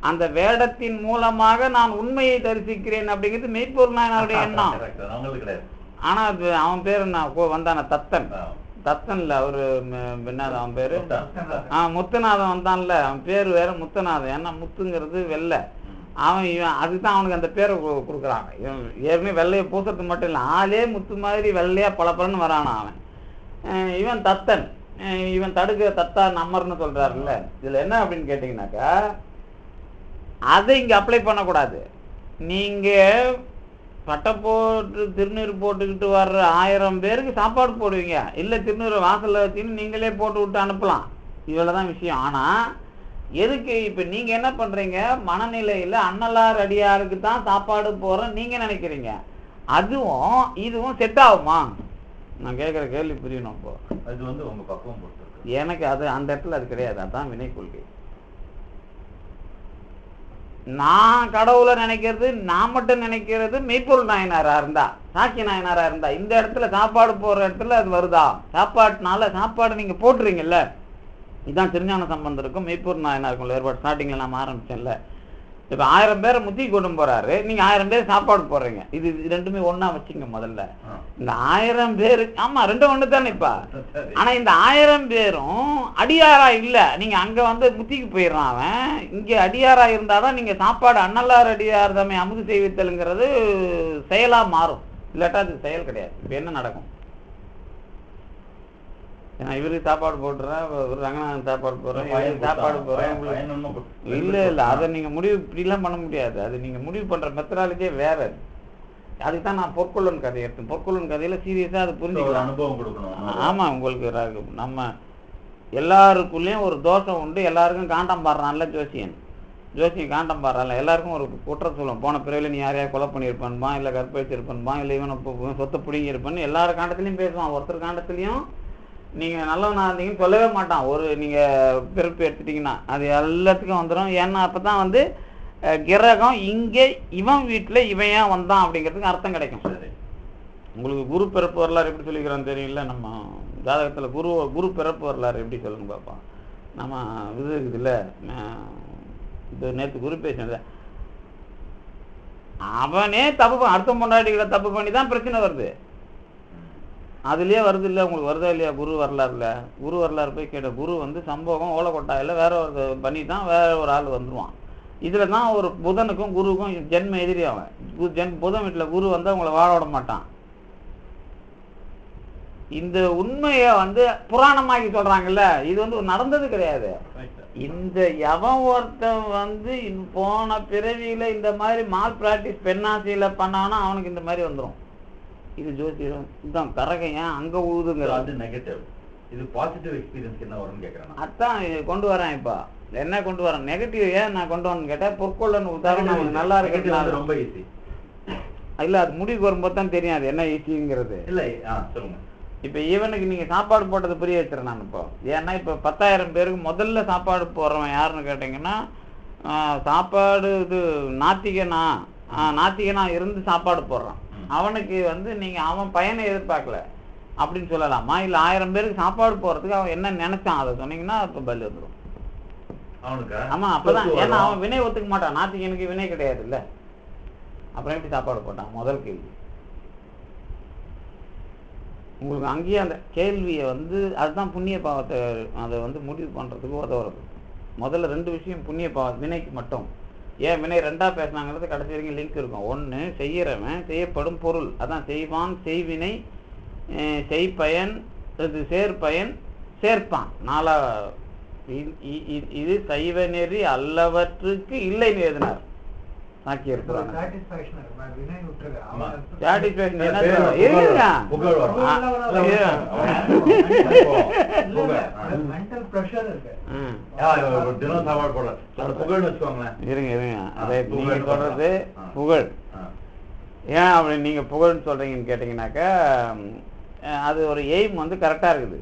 அந்த வேடத்தின் மூலமாக நான் உண்மையை தரிசிக்கிறேன் அப்படிங்கிறது மெய்ப்பொருள் நாயனாருடைய எண்ணம். ஆனா அவன் பேரு என்ன வந்தான? தத்தன்ல அவரு என்னது அவன் பேரு? முத்துநாதன் வந்தான்ல, அவன் பேரு வேற முத்துநாதன். ஏன்னா முத்துங்கிறது வெள்ளை. அவன் அதுதான் அவனுக்கு அந்த பேரை கொடுக்குறாங்க. ஏற்கனவே வெள்ளையை பூசுறது மட்டும் இல்லை, ஆளே முத்து மாதிரி வெள்ளையா பளபளன்னு வரானா அவன். இவன் தத்தன், இவன் தடுக்க தத்தா நம்மர்னு சொல்றாருல்ல. இதுல என்ன அப்படின்னு கேட்டீங்கன்னாக்கா, அதை இங்க அப்ளை பண்ணக்கூடாது. நீங்க பட்டை போட்டு திருநீர் போட்டுக்கிட்டு வர்ற 1000 பேருக்கு சாப்பாடு போடுவீங்க, இல்ல திருநீர் வாசல்ல வச்சுன்னு நீங்களே போட்டு விட்டு அனுப்பலாம். இவ்வளவுதான் விஷயம். ஆனா எதுக்கு இப்ப நீங்க என்ன பண்றீங்க? மனநிலையில அண்ணலார் அடியாருக்கு தான் சாப்பாடு போறோம் நீங்க நினைக்கிறீங்க. அதுவும் இதுவும் செட் ஆகுமா? நான் கேட்குற கேள்வி புரியணும். இப்போ அது வந்து உங்க பக்குவம் பொறுத்து. எனக்கு அது அந்த இடத்துல அது கிடையாது. அதுதான் வினை கொள்கை. நான் கடவுளை நினைக்கிறது, நான் மட்டும் நினைக்கிறது மெய்ப்பொருள் நாயனாரா இருந்தா, சாக்கி நாயனாரா இருந்தா, இந்த இடத்துல சாப்பாடு போற இடத்துல அது வருதா? சாப்பாடு நீங்க போட்டுறீங்கல்ல, இதுதான் திருஞான சம்பந்தருக்கும் மெய்ப்பொருள் நாயனாருக்கும் ஏற்பாடு. ஸ்டார்டிங்ல நாம ஆரம்பிச்சேன்ல, இப்ப 1000 பேரை முத்தி கொண்டு போறாரு, நீங்க 1000 பேர் சாப்பாடு போடுறீங்க. இது ரெண்டுமே ஒன்னா வச்சுங்க. முதல்ல இந்த 1000 பேரு, ஆமா ரெண்டும் ஒண்ணு தானே. இப்ப ஆனா இந்த 1000 பேரும் அடியாரா இல்ல. நீங்க அங்க வந்து முத்திக்கு போயிடுறான் அவன். இங்க அடியாரா இருந்தாதான் நீங்க சாப்பாடு அண்ணலார் அடியார் தம்மை அமுது செய்வித்தல்ங்கிறது செயலா மாறும். இல்லாட்டா அது செயல் கிடையாது. இப்ப என்ன நடக்கும்? ஏன்னா இவருக்கு சாப்பாடு போட்டுறேன், ரங்கநாதன் சாப்பாடு போடுறேன், சாப்பாடு போடுறேன். இல்ல அதை நீங்க முடிவு இப்படிலாம் பண்ண முடியாது. அது நீங்க முடிவு பண்ற மெத்தடாலஜியே வேற. அதுக்கு தான் நான் பொற்கொள்ளன் கதை எடுத்தேன். பொற்கொள்ளன் கதையில சீரியஸா அது புரிஞ்சுக்கலாம், அனுபவம் கொடுக்கணும். ஆமா, உங்களுக்கு நம்ம எல்லாருக்குள்ளேயும் ஒரு தோஷம் உண்டு. எல்லாருக்கும் காண்டம் பாடுறான்ல ஜோசியன் காண்டம் பாடுறான்ல, எல்லாருக்கும் ஒரு குற்றம் சொல்லுவோம். போன பிறவில நீ யாரையா கொலை பண்ணியிருப்பான்பா, இல்லை கற்பழிச்சிருப்பான்பா, இல்லை இவனை சொத்தை பிடிங்கி இருப்பான்னு எல்லாரும் காண்டத்துலையும் பேசுவான். ஒருத்தர் காண்டத்துலையும் நீங்க நல்லவனா இருந்தீங்கன்னு சொல்லவே மாட்டான். ஒரு நீங்க பிறப்பு எடுத்துட்டீங்கன்னா அது எல்லாத்துக்கும் வந்துடும். ஏன்னா அப்பதான் வந்து கிரகம் இங்கே இவன் வீட்டுல இவன் ஏன் வந்தான் அப்படிங்கிறதுக்கு அர்த்தம் கிடைக்கும். உங்களுக்கு குரு பிறப்பு வரலாறு எப்படி சொல்லிக்கிறான்னு தெரியல. நம்ம ஜாதகத்துல குரு பிறப்பு வரலாறு எப்படி சொல்லுங்க பாப்போம். நம்ம இது இருக்குதுல்ல, இது நேற்று குரு பேசினது, அவனே தப்பு அடுத்த பொண்டாட்டிகளை தப்பு பண்ணி தான் பிரச்சனை வருது. அதுலயே வருது இல்லை, உங்களுக்கு வருதா இல்லையா? குரு வரலாறு போய் கேட்ட குரு வந்து சம்பவம் ஓலக்கொட்டாயில வேற ஒரு பண்ணி தான் வேற ஒரு ஆள் வந்துருவான். இதுல தான் ஒரு புதனுக்கும் குருவுக்கும் ஜென்ம எதிரி. அவன் புதன் வீட்டுல குரு வந்து அவங்கள வாழ விட மாட்டான். இந்த உண்மைய வந்து புராணமாக்கி சொல்றாங்கல்ல, இது வந்து நடந்தது கிடையாது. இந்த எவன் ஒருத்தன் வந்து போன பிறவியில இந்த மாதிரி மால் பிராக்டிஸ் பெண்ணாசையில பண்ணானா அவனுக்கு இந்த மாதிரி வந்துடும். இது ஜோசியம் இதுதான் கரகம். ஏன் அங்க உழுதுங்கிறது நெகட்டிவ். இது பாசிட்டிவ் எக்ஸ்பீரியன்ஸ் என்ன வரும்னு கேட்கறேன். அதான் கொண்டு வரேன். இப்ப என்ன கொண்டு வரேன்? நெகட்டிவ் ஏன் நான் கொண்டு வரேன்னு கேட்டா, பொற்கொள்ளன் உதாரணம் நல்லா இருக்கு, ரொம்ப ஈஸி இல்ல. அது முடிவுக்கு வரும்போது தான் தெரியும் அது என்ன ஈஸிங்கிறது. இல்ல சொல்லுங்க. இப்ப இவனுக்கு நீங்க சாப்பாடு போட்டது புரிய வச்சிடறேன் நான். இப்போ ஏன்னா இப்ப 10,000 பேருக்கு முதல்ல சாப்பாடு போடுறவன் யாருன்னு கேட்டீங்கன்னா, சாப்பாடு இது நாத்திகனா இருந்து சாப்பாடு போடுறான். அவனுக்கு வந்து நீங்க அவன் பயனை எதிர்பார்க்கல அப்படின்னு சொல்லலாமா? இல்ல 1000 பேருக்கு சாப்பாடு போறதுக்கு அவன் என்ன நினைச்சான் அதை சொன்னீங்கன்னா இப்ப பலி வந்துடும் அவனுக்கு. ஆமா, அப்பதான். ஏன்னா அவன் வினை ஒத்துக்க மாட்டான். நாத்திகனுக்கு வினை கிடையாது இல்ல, அப்புறம் எப்படி சாப்பாடு போட்டான்? முதல் கேள்வி. உங்களுக்கு அங்கேயே அந்த கேள்வியை வந்து அதுதான் புண்ணிய பாவத்தை அதை வந்து முடிவு பண்றதுக்கு உதவுறது. முதல்ல 2 விஷயம் புண்ணிய பாவம் வினைக்கு மட்டும். ஏன் வினை 2ஆ பேசினாங்கிறது கடைசி வரைக்கும் லிங்க் இருக்கும். ஒன்று செய்யறவன், செய்யப்படும் பொருள், அதான் செய்வான், செய்வினை, செய்பயன், இது சேர்பயன், சேர்ப்பான். 4 இது சைவ நெறி அல்லவற்றுக்கு இல்லைன்னு எழுதினார் சாக்கியர் புராணம். புகழ் ஏன் அப்படி நீங்க புகழ்னு சொல்றீங்கன்னு கேட்டீங்கன்னாக்கா, அது ஒரு எய்ம் வந்து கரெக்டா இருக்குது.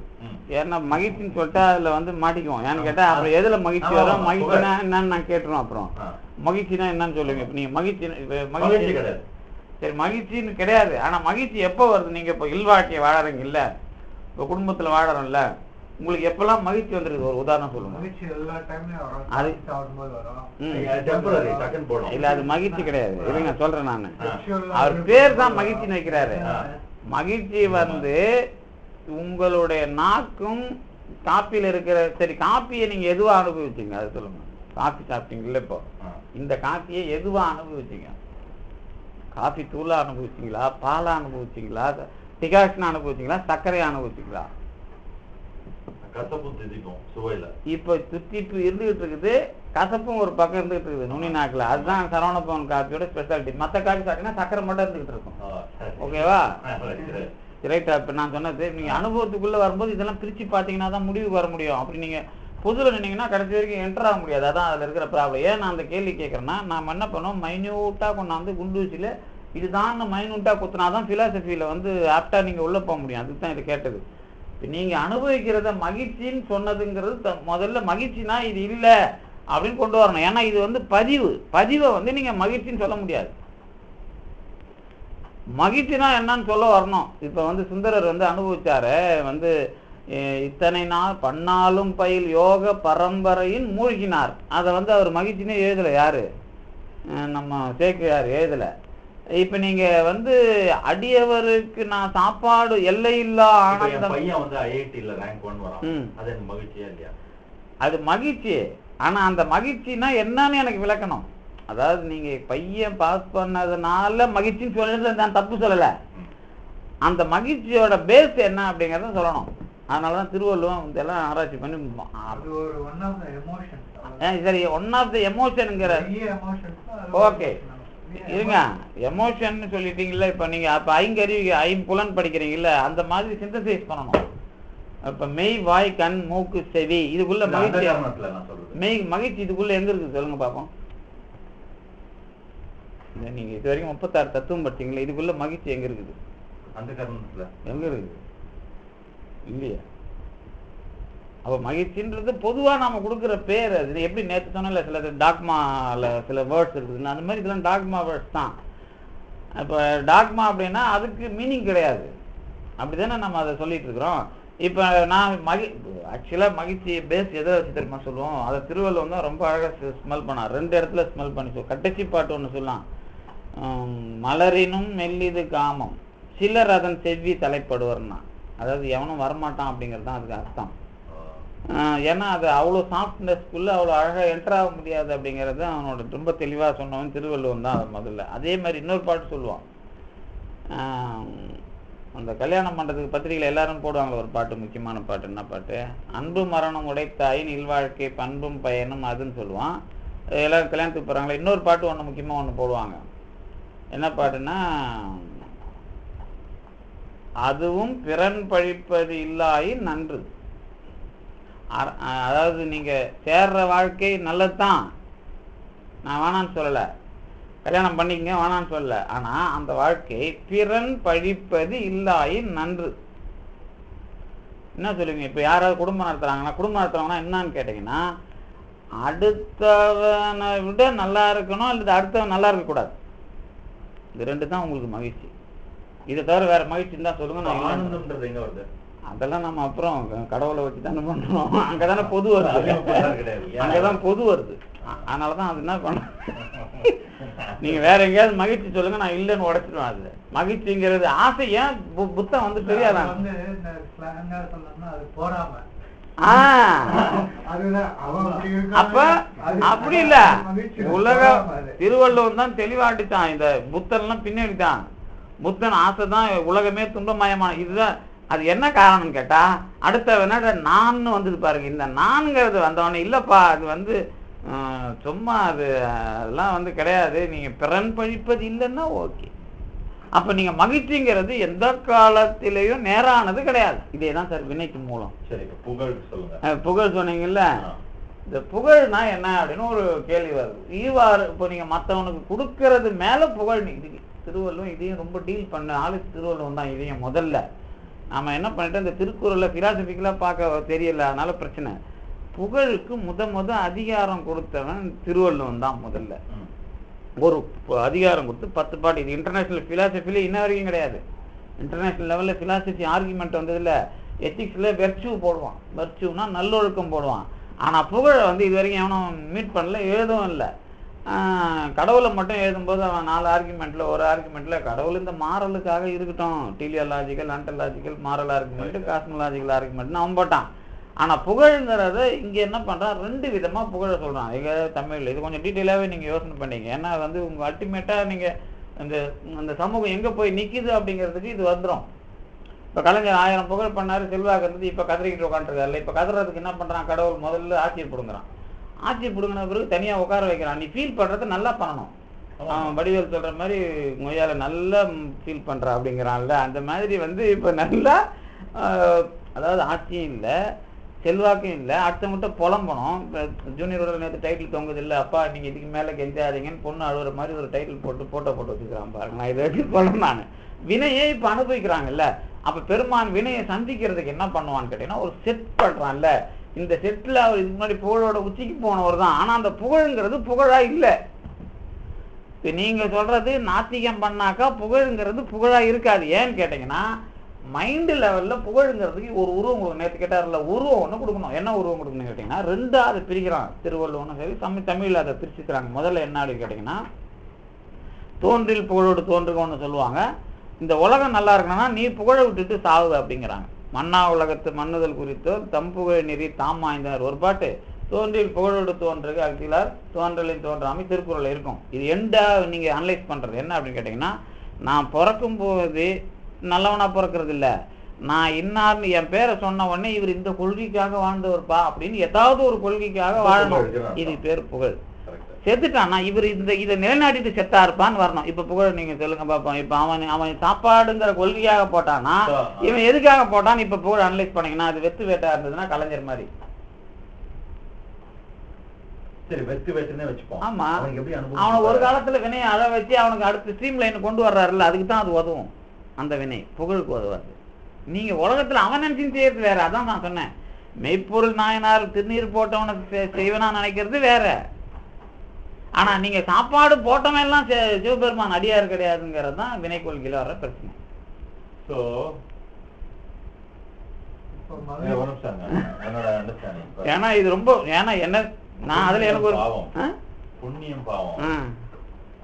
ஏன்னா மகிழ்ச்சின்னு சொல்லிட்டா அதுல வந்து மாட்டிக்குவோம். ஏன்னு கேட்டா அப்புறம் எதுல மகிழ்ச்சி வரும்? மகிழ்ச்சினா என்னன்னு நான் கேட்டுருவோம். அப்புறம் மகிழ்ச்சினா என்னன்னு சொல்லுங்க. இப்ப நீங்க மகிழ்ச்சி கிடையாது, சரி மகிழ்ச்சின்னு கிடையாது. ஆனா மகிழ்ச்சி எப்போ வருது? நீங்க இப்ப இல்வாழ்க்கையை வாழறீங்க இல்ல, இப்ப குடும்பத்துல வாழறோம்ல, உங்களுக்கு எப்பெல்லாம் மகிழ்ச்சி வந்துருக்கு? ஒரு உதாரணம் சொல்லுங்க. இல்ல அது மகிழ்ச்சி கிடையாது. இல்லைங்க சொல்றேன் நானு. அவர் பேர் தான் மகிழ்ச்சி நினைக்கிறாரு. மகிழ்ச்சி வந்து உங்களுடைய நாக்கும் காப்பியில இருக்கிற, சரி காப்பியை நீங்க எதுவா அனுபவிச்சீங்க அது சொல்லுங்க. காஃபி சாப்பிட்டீங்கல்ல, இப்போ இந்த காஃபியை எதுவா அனுபவிச்சீங்க? காஃபி தூளா அனுபவிச்சீங்களா, பாலா அனுபவிச்சீங்களா, டிகாஷன் அனுபவிச்சீங்களா, சர்க்கரையை அனுபவிச்சீங்களா? கசப்பு திதிக்கும் சுவையில. இப்ப தித்திப்பு இருந்துகிட்டு இருக்குது, கசப்பும் ஒரு பக்கம் இருந்துகிட்டு இருக்குது நுனி நாக்குல. அதுதான் சரவணபவன் காப்பியோட ஸ்பெஷாலிட்டி. மற்ற காஃபி சாப்பிட்டீங்கன்னா சக்கரை மட்டும் இருந்துகிட்டு இருக்கும். ஓகேவா? ரைட்டா? இப்ப நான் சொன்னது நீங்க அனுபவத்துக்குள்ள வரும்போது இதெல்லாம் பிரிச்சு பாத்தீங்கன்னா தான் முடிவுக்கு வர முடியும். அப்படி நீங்க பொதுல நின்னீங்கன்னா கடைசி வரைக்கும் என்டர் ஆக முடியாது. அதான் அதுல இருக்கிற ப்ராப்ளம். ஏன் நான் அந்த கேள்வி கேட்கறேன்னா, நாம என்ன பண்ணுவோம், மைன்யூட்டா கொண்டாந்து குண்டூசியில இதுதான் மைனூட்டா குத்துனாதான் பிலாசபியில வந்து ஆப்டா நீங்க உள்ள போக முடியும். அதுக்கு தான் இது கேட்டது. நீங்க அனுபவிக்கிறத மகிழ்ச்சின்னு சொன்னதுங்கிறது முதல்ல மகிழ்ச்சினா இது இல்லை அப்படின்னு கொண்டு வரணும். ஏன்னா இது வந்து பதிவை வந்து நீங்க மகிழ்ச்சின்னு சொல்ல முடியாது. மகிழ்ச்சினா என்னன்னு சொல்ல வரணும். இப்ப வந்து சுந்தரர் வந்து அனுபவிச்சாரு, வந்து இத்தனை நாள் பன்னாலும் பயில் யோக பரம்பரையின் மூழ்கினார். அதை வந்து அவர் மகிழ்ச்சினே எழுதல. யாரு? நம்ம சேக்கிழார் எழுதல. இப்ப நீங்க வந்து அடியவருக்கு நான் சாப்பாடு எல்லையில்லா ஆனந்தம். பையன் வந்து ஐஐடில ரேங்க் 1 வரான், அது எனக்கு மகிழ்ச்சியா இல்லையா? அது மகிழ்ச்சி. ஆனா அந்த மகிழ்ச்சினா என்னன்னு எனக்கு விளக்கணும். அதாவது நீங்க பையன் பாஸ் பண்ணதுனால மகிழ்ச்சின்னு சொல்றது நான் தப்பு சொல்லல. அந்த மகிழ்ச்சியோட பேஸ் என்ன அப்படிங்கறத சொல்லணும். அதனாலதான் திருவள்ளுவம் இதெல்லாம் ஆராய்ச்சி பண்ணி சரி ஒன் ஆஃப் த எமோஷனுங்கிற. ஓகே இருங்க, எமோஷன் சொல்லிட்டீங்கல்ல. இப்ப நீங்க அப்ப ஐங்கருவி ஐம்புலன் படிக்கிறீங்கல்ல, அந்த மாதிரி சிந்தசைஸ் பண்ணணும். இப்ப மெய் வாய் கண் மூக்கு செவி இதுக்குள்ள மகிழ்ச்சி. மகிழ்ச்சி இதுக்குள்ள எங்க இருக்கு சொல்லுங்க பாப்போம். நீங்க இது வரைக்கும் 36 தத்துவம் படிச்சீங்களா, இதுக்குள்ள மகிழ்ச்சி எங்க இருக்குது? அந்த காரணத்துல எங்க இருக்குது? இல்லையா? அப்ப மகிழ்ச்சின்றது பொதுவா நாம கொடுக்குற பேர். அது எப்படி நேற்று சொன்னல, சில டாக்மால சில வேர்ட்ஸ் இருக்குதுன்னு, அந்த மாதிரி இதெல்லாம் டாக்மா வேர்ட்ஸ் தான். இப்ப டாக்மா அப்படின்னா அதுக்கு மீனிங் கிடையாது. அப்படிதானே நம்ம அதை சொல்லிட்டு இருக்கிறோம். இப்ப நான் ஆக்சுவலா மகிழ்ச்சி பேஸ் எதை வச்சு தெரியுமா சொல்லுவோம்? அதை திருவள்ளுவர் தான் ரொம்ப அழகா ஸ்மெல் பண்ணா. 2 இடத்துல ஸ்மெல் பண்ணி கடைசி பாட்டு ஒண்ணு சொல்லலாம். மலரினும் மெல்லிது காமம் சிலர் அதன் செவ்வி தலைப்படுவார்னா, அதாவது எவனும் வரமாட்டான் அப்படிங்கிறது தான் அதுக்கு அர்த்தம். ஏன்னா அது அவ்வளோ சாஃப்ட்னஸ்க்குள்ள அவ்வளோ அழகா என்டர் ஆக முடியாது அப்படிங்கிறது அவனோட ரொம்ப தெளிவா சொன்னவன் திருவள்ளுவன் தான். அது முதல்ல. அதே மாதிரி இன்னொரு பாட்டு சொல்லுவான். அந்த கல்யாணம் பண்றதுக்கு பத்திரிகையில் எல்லாரும் போடுவாங்க ஒரு பாட்டு, முக்கியமான பாட்டு. என்ன பாட்டு? அன்பு மரணம் உடைத்தாயின் இல்வாழ்க்கை பண்பும் பயனும் அதுன்னு சொல்லுவான். எல்லாரும் கல்யாணத்துக்கு போறாங்களே. இன்னொரு பாட்டு ஒண்ணு முக்கியமா ஒண்ணு போடுவாங்க. என்ன பாட்டுன்னா, அதுவும் பிறன் பழிப்பது இல்லாயின் நன்று. அதாவது நீங்க சேர்ற வாழ்க்கை நல்லதுதான், நான் வேணான்னு சொல்லல, கல்யாணம் பண்ணிக்கங்க வேணான்னு சொல்லல. ஆனா அந்த வாழ்க்கை பிறன் பழிப்பது இல்லாயின் நன்று. என்ன சொல்லுவீங்க? இப்ப யாராவது குடும்பம் நடத்துறாங்கன்னா, குடும்பம் நடத்துறாங்கன்னா என்னன்னு கேட்டீங்கன்னா, அடுத்தவனை விட நல்லா இருக்கணும் அல்லது அடுத்தவன் நல்லா இருக்க கூடாது. இது 2 தான் உங்களுக்கு மகிழ்ச்சி. இதை தவிர வேற மகிழ்ச்சி இருந்தா சொல்லுங்க. ஆனந்தம்ன்றது எங்க வருது? அதெல்லாம் நம்ம அப்புறம் கடவுளை வச்சு தானே பண்றோம். அங்கதானே பொது வருது. அங்கதான் பொது வருது. அதனாலதான் அது என்ன பண்ண, நீங்க வேற எங்கேயாவது மகிழ்ச்சி சொல்லுங்க, நான் இல்லைன்னு உடைச்சிடுவேன். அது மகிழ்ச்சிங்கிறது ஆசை. ஏன் புத்தம் வந்து தெரியாதான்? அப்ப அப்படி இல்ல, உலக திருவள்ளுவர் தான் தெளிவாட்டிட்டான். இந்த புத்தன்லாம் பின்னாடிதான். புத்தன் ஆசைதான் உலகமே துன்பமயமான. இதுதான் அது. என்ன காரணம் கேட்டா, அடுத்த நான் வந்தது பாருங்க. இந்த நான்கிறது வந்தவொடனே இல்லப்பா அது வந்து சும்மா அதெல்லாம் வந்து கிடையாது, நீங்க பிறன் பழிப்பது இல்லைன்னா ஓகே. அப்ப நீங்க மகிழ்ச்சிங்கிறது எந்த காலத்திலையும் நேரானது கிடையாது. இதேதான் சார் வினைக்கு மூலம். சரி, புகழ் சொல்லுங்க. புகழ் சொன்னீங்கல்ல, இந்த புகழ்னா என்ன அப்படின்னு ஒரு கேள்வி வருது. ஈவாறு இப்போ நீங்க மற்றவனுக்கு கொடுக்கறது மேல புகழ். திருவள்ளுவம் இதையும் ரொம்ப டீல் பண்ண ஆளு திருவள்ளுவம் தான். இதையும் முதல்ல நாம என்ன பண்ணிட்டோம், இந்த திருக்குறளை பிலாசபிக்கலா பார்க்க தெரியல, அதனால பிரச்சனை. புகழுக்கு முத அதிகாரம் கொடுத்தவன் திருவள்ளுவன் தான். முதல்ல ஒரு அதிகாரம் கொடுத்து 10 பாட்டு. இது இன்டர்நேஷனல் பிலாசபில இன்ன வரைக்கும் கிடையாது. இன்டர்நேஷனல் லெவல்ல பிலாசபி ஆர்குமெண்ட் வந்ததுல எத்திக்ஸ்ல வெர்ச்சு போடுவான். வெர்ச்சுனா நல்லொழுக்கம் போடுவான். ஆனா புகழை வந்து இது வரைக்கும் எவனும் மீட் பண்ணல, எழுதவும் இல்லை. கடவுளை மட்டும் எழுதும்போது அவன் 4 ஆர்குமெண்ட்ல ஒரு ஆர்குமெண்ட்ல கடவுள் இந்த மாரலுக்காக இருக்கட்டும், டீலியாலாஜிக்கல் ஆன்டலாஜிக்கல் மாரல் ஆர்குமெண்ட் காஸ்மலாஜிக்கல் ஆர்குமெண்ட்னு அவன் போட்டான். ஆனா புகழ்ங்கிறத இங்க என்ன பண்றான், 2 விதமா புகழ சொல்றான். எங்க தமிழ்ல இது கொஞ்சம் டீட்டெயிலாவே நீங்க யோசனை பண்ணீங்க. ஏன்னா வந்து உங்க அல்டிமேட்டா நீங்க அந்த சமூகம் எங்க போய் நிக்குது அப்படிங்கிறதுக்கு இது வந்துடும். இப்ப கலைஞர் 1000 புகழ் பண்ணாரு, செல்வாக்கு இருந்தது, இப்ப கதறிக்கிட்டு உட்காந்துருக்காரு. இப்ப கதறதுக்கு என்ன பண்றான், கடவுள் முதல்ல ஆட்சியை பிடுங்குறான். ஆட்சி பிடுங்கின பிறகு தனியா உட்கார வைக்கிறான். நீ ஃபீல் பண்றத நல்லா பண்ணணும். அவன் வடிவேல் சொல்ற மாதிரி மொய்யால நல்லா ஃபீல் பண்ற அப்படிங்கிறான்ல, அந்த மாதிரி வந்து இப்ப நல்லா அதாவது ஆட்சியும் இல்லை, செல்வாக்கும் இல்லை, அடுத்தவங்கிட்ட புலம்பணும். ஜூனியரோட நேற்று டைட்டில் தொங்குது இல்லை, அப்பா நீங்கள் இதுக்கு மேலே கெஞ்சாதீங்கன்னு பொண்ணு அழுகிற மாதிரி ஒரு டைட்டில் போட்டு போட்டோ வச்சுக்கிறான் பாருங்க. நான் இதை வச்சு சொல்ல நான் வினையை இப்போ அனுபவிக்கிறாங்கல்ல. அப்போ பெருமான் வினையை சந்திக்கிறதுக்கு என்ன பண்ணுவான்னு கேட்டீங்கன்னா ஒரு செட் பண்ணுறான்ல. இந்த செட்டில் அவர் இதுக்கு முன்னாடி புகழோட உச்சிக்கு போனவர் தான். ஆனால் அந்த புகழுங்கிறது புகழா இல்லை. இப்போ நீங்கள் சொல்றது நாத்திகம் பண்ணாக்கா புகழுங்கிறது புகழா இருக்காது. ஏன்னு கேட்டீங்கன்னா மைண்டு லெவலில் புகழுங்கிறதுக்கு ஒரு உருவம் கொடுக்கணும். நேற்று கேட்டார்ல, உருவம் ஒன்று கொடுக்கணும். என்ன உருவம் கொடுக்கணும்னு கேட்டிங்கன்னா ரெண்டாவது பிரிக்கிறான் திருவள்ளுவனும் சரி, தமிழில் அதை பிரிச்சுக்கிறாங்க. முதல்ல என்ன அப்படின்னு கேட்டிங்கன்னா தோன்றில் புகழோடு தோன்றுகன்னு சொல்லுவாங்க. இந்த உலகம் நல்லா இருக்கணும்னா நீ புகழை விட்டுட்டு சாவு அப்படிங்கிறாங்க. மன்னா உலகத்து மன்னுதல் குறித்தோர் தம் புகழ் நெறி தாம் வாய்ந்தனர் ஒரு பாட்டு. தோன்றில் புகழோடு தோன்றுக அகிலார் தோன்றலின் தோன்றாமை திருக்குறள் இருக்கும். இது எண்டா நீங்கள் அனலைஸ் பண்ணுறது என்ன அப்படின்னு கேட்டிங்கன்னா, நான் பிறக்கும் போது நல்லவனா பிறக்கிறது இல்லை, நான் இன்னார்னு என் பேரை சொன்ன உடனே இவர் இந்த கொள்கைக்காக வாழ்ந்தவர்ப்பா அப்படின்னு ஏதாவது ஒரு கொள்கைக்காக வாழணும். இது பேர் புகழ். செத்துட்டான்னா இவர் இதை நிலைநாட்டிட்டு செத்தா இருப்பான்னு வரணும். இப்ப புகழ் நீங்க சொல்லுங்க பாப்போம். இப்ப அவன் சாப்பாடுங்கிற கொள்கையாக போட்டானா, இவன் எதுக்காக போட்டான்னு இப்ப புகழ் அனலைஸ் பண்ணீங்கன்னா அது வெத்து வேட்டா இருந்ததுன்னா கலைஞர் மாதிரி. ஆமா, அவனை ஒரு காலத்துல வினையை அழ வச்சு அவனுக்கு அடுத்த ஸ்ட்ரீம் லைன் கொண்டு வர்றாருல்ல, அதுக்கு தான் அது உதவும். அந்த வினை புகழுக்கு உதவாது. நீங்க உலகத்துல அவன் நினைச்சு செய்யறது வேற. அதான் நான் சொன்னேன், மெய்ப்பொருள் நாயனார் திருநீர் போட்டவனை செய்வனா நினைக்கிறது வேற. ஆனா நீங்க சாப்பாடு போட்டவன் எல்லாம் சிவபெருமான் அடியார் கிடையாதுங்கிறது தான் வினை கொள்கையில வர பிரச்சனை. ஏன்னா இது ரொம்ப என்ன நான் அதுல எனக்கு ஒரு புண்ணியம் பாவம்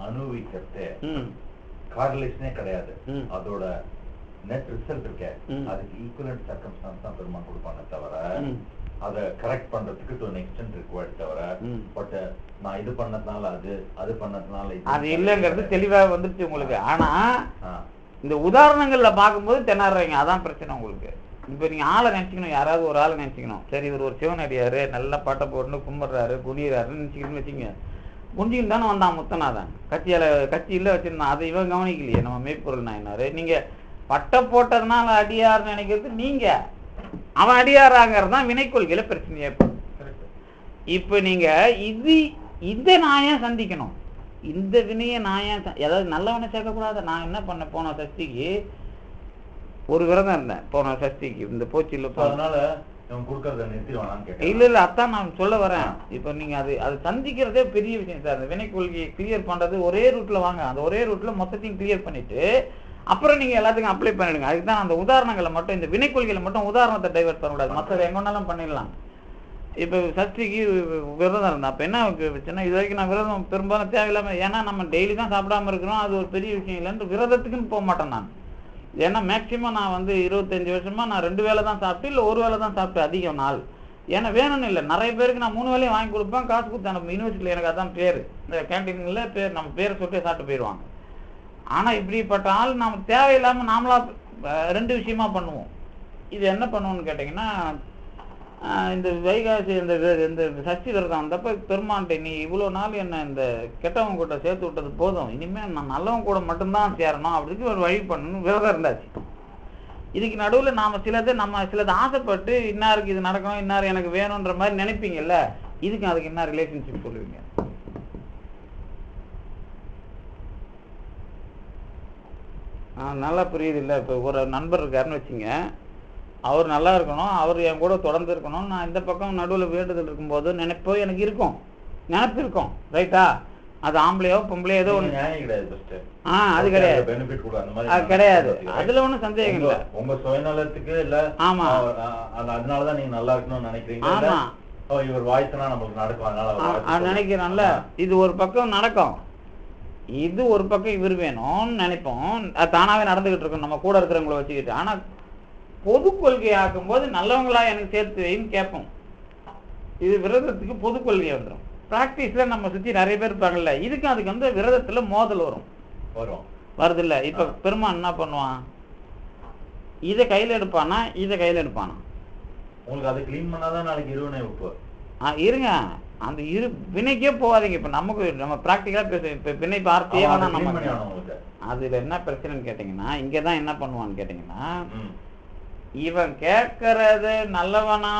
அனுபவிக்கிறதே கார்லேஷனே கிடையாது. அதோட நெட் ரிசல்ட் இருக்கே, அதுக்கு ஈக்குவலன்ட் சர்க்கம்ஸ்டான்ஸ் தான் பெருமான் கொடுப்பானே தவிர அதை கரெக்ட் பண்றதுக்கு டு an extent required தவிர பட் நான் இது பண்ணதுனால அது பண்ணதுனால அது இல்லைங்கிறது தெளிவாக வந்துருச்சு உங்களுக்கு. ஆனா இந்த உதாரணங்கள்ல பார்க்கும்போது திணறீங்க, அதான் பிரச்சனை உங்களுக்கு. இப்ப நீங்க ஆளை நினைச்சுக்கணும், யாராவது ஒரு ஆளை நினைச்சுக்கணும். சரி இவர் ஒரு சிவனடியாரு, நல்ல பாட்டை போட்டு கும்பிடுறாரு குனிறாருன்னு நினைச்சுக்கணும்னு வச்சுங்க. குண்டின்னு தானே வந்தான் முத்தநாதன், கட்சியில் வச்சிருந்தான். அதை இவன் கவனிக்கலையே நம்ம மெய்ப்பொருள் நாயனாரு. நீங்க பட்டை போட்டதுனால அடியார் நினைக்கிறது நீங்க, அவன் அடியாராங்கிறது தான் வினை கொள்கையில பிரச்சனையே. இப்ப நீங்க இதை நான் ஏன் சந்திக்கணும், இந்த வினையை நான் ஏன் ஏதாவது நல்லவனை சேர்க்கக்கூடாது. நான் என்ன பண்ண போன சஷ்டிக்கு ஒரு விரதம் இருந்தேன், போன சஷ்டிக்கு இந்த போச்சியில். அதனால இல்ல அதான் நான் சொல்ல வரேன். இப்ப நீங்க அது சந்திக்கிறதே பெரிய விஷயம் சார். அந்த வினை கொள்கையை கிளியர் பண்றது ஒரே ரூட்ல வாங்க, அந்த ஒரே ரூட்ல மொத்தத்தையும் கிளியர் பண்ணிட்டு அப்புறம் நீங்க எல்லாத்துக்கும் அப்ளை பண்ணிடுங்க. அதுக்குதான் அந்த உதாரணங்களை மட்டும், இந்த வினை கொள்கையில மட்டும் உதாரணத்தை டைவர்ட் பண்ணக்கூடாது, மற்றது எங்க வேணாலும் பண்ணிடலாம். இப்ப சஷ்டிக்கு விரதம் இருந்தேன். அப்ப என்ன பிரச்சனை, இது வரைக்கும் நான் விரதம் பெரும்பாலும் தேவையில்லாம, ஏன்னா நம்ம டெய்லி தான் சாப்பிடாம இருக்கிறோம், அது ஒரு பெரிய விஷயம் இல்லைன்னு விரதத்துக்குன்னு போக மாட்டேன் நான். ஏன்னா மேக்சிமம் நான் 25 வருஷமா நான் 2 வேளை தான் சாப்பிட்டு, இல்லை 1 வேளை தான் சாப்பிட்டு அதிகம் நாள். ஏன்னா வேணும்னு இல்லை, நிறைய பேருக்கு நான் 3 வேளையும் வாங்கி கொடுப்பேன், காசு கொடுத்தேன். நம்ம யூனிவர்சிட்டியில் எனக்கு அதான் பேர், இந்த கேன்டீன்ல பேர், நம்ம பேரை சொல்லிட்டு சாப்பிட்டு போயிடுவாங்க. ஆனால் இப்படிப்பட்ட ஆள் நம்ம தேவையில்லாமல் நாமளா 2 விஷயமா பண்ணுவோம். இது என்ன பண்ணுவோம்னு கேட்டிங்கன்னா, இந்த வைகாசி இந்த சஷ்டி விரதம் வந்தப்போ பெருமான்ட்ட, நீ இவ்வளோ நாள் என்ன இந்த கெட்டவங்க கூட சேர்த்து விட்டது போதும், இனிமேல் நான் நல்லவங்க கூட மட்டும்தான் சேரணும் அப்படின்னு ஒரு வழி பண்ணணும் விரதம் இருந்தாச்சு. இதுக்கு நடுவில் நாம் சிலது ஆசைப்பட்டு இன்னாருக்கு இது நடக்கணும், இன்னார் எனக்கு வேணுன்ற மாதிரி நினைப்பீங்கல்ல, இதுக்கு அதுக்கு என்ன ரிலேஷன்ஷிப் சொல்லுவீங்க? நல்லா புரியுது இல்லை? இப்போ ஒரு நண்பர் இருக்காருன்னு வச்சுங்க, அவர் நல்லா இருக்கணும், அவர் என் கூட தொடர்ந்து இருக்கணும், நான் இந்த பக்கம் நடுவில் வேண்டுதல் இருக்கும்போது நினைப்போ எனக்கு இருக்கும், நினைப்பு இருக்கும், ரைட்டா? அது ஆம்பளையோ பொம்பளையோ ஏதோ ஒன்று அது கிடையாது, அது கிடையாது, அதுல ஒன்றும் சந்தேகம் இல்லை. உங்க சுயநலத்துக்கு இல்லை, ஆமா, அதனாலதான் நீங்க நல்லா இருக்கணும்னு நினைக்கிறீங்க. ஆமா, இவர் வாய்ஸ்னா நமக்கு நடக்கும், அதனால நினைக்கிறோம்ல. இது ஒரு பக்கம் நடக்கும், இது ஒரு பக்கம் இவர் வேணும்னு நினைப்போம், அது தானாவே நடந்துகிட்டு இருக்கும் நம்ம கூட இருக்கிறவங்கள வச்சுக்கிட்டு. ஆனா பொது கொள்கை ஆக்கும் போது நல்லவங்களா எனக்கு சேர்த்து வைன்னு கேட்போம். இது விரதத்துக்கு பொது கொள்கை வந்துடும். பிராக்டிஸ்ல நம்ம சுத்தி நிறைய பேர் இருப்பாங்கல்ல, இதுக்கு அதுக்கு வந்து விரதத்துல மோதல் வருது இல்ல. இப்ப பெருமான் என்ன பண்ணுவான், இதை கையில எடுப்பானா இதை கையில எடுப்பானா? உங்களுக்கு அதை கிளீன் பண்ணாதான் நாளைக்கு இருவினை வைப்பு. இருங்க, அந்த வினைக்கே போகாதீங்க. இப்ப நம்ம பிராக்டிக்கலா பேசுவோம். இப்ப வினை வார்த்தையே வேணா நம்ம. அதுல என்ன பிரச்சனைன்னு கேட்டீங்கன்னா, இங்கதான் என்ன பண்ணுவான்னு கேட்டீங்கன்னா, இவன் கேட்கறது நல்லவனா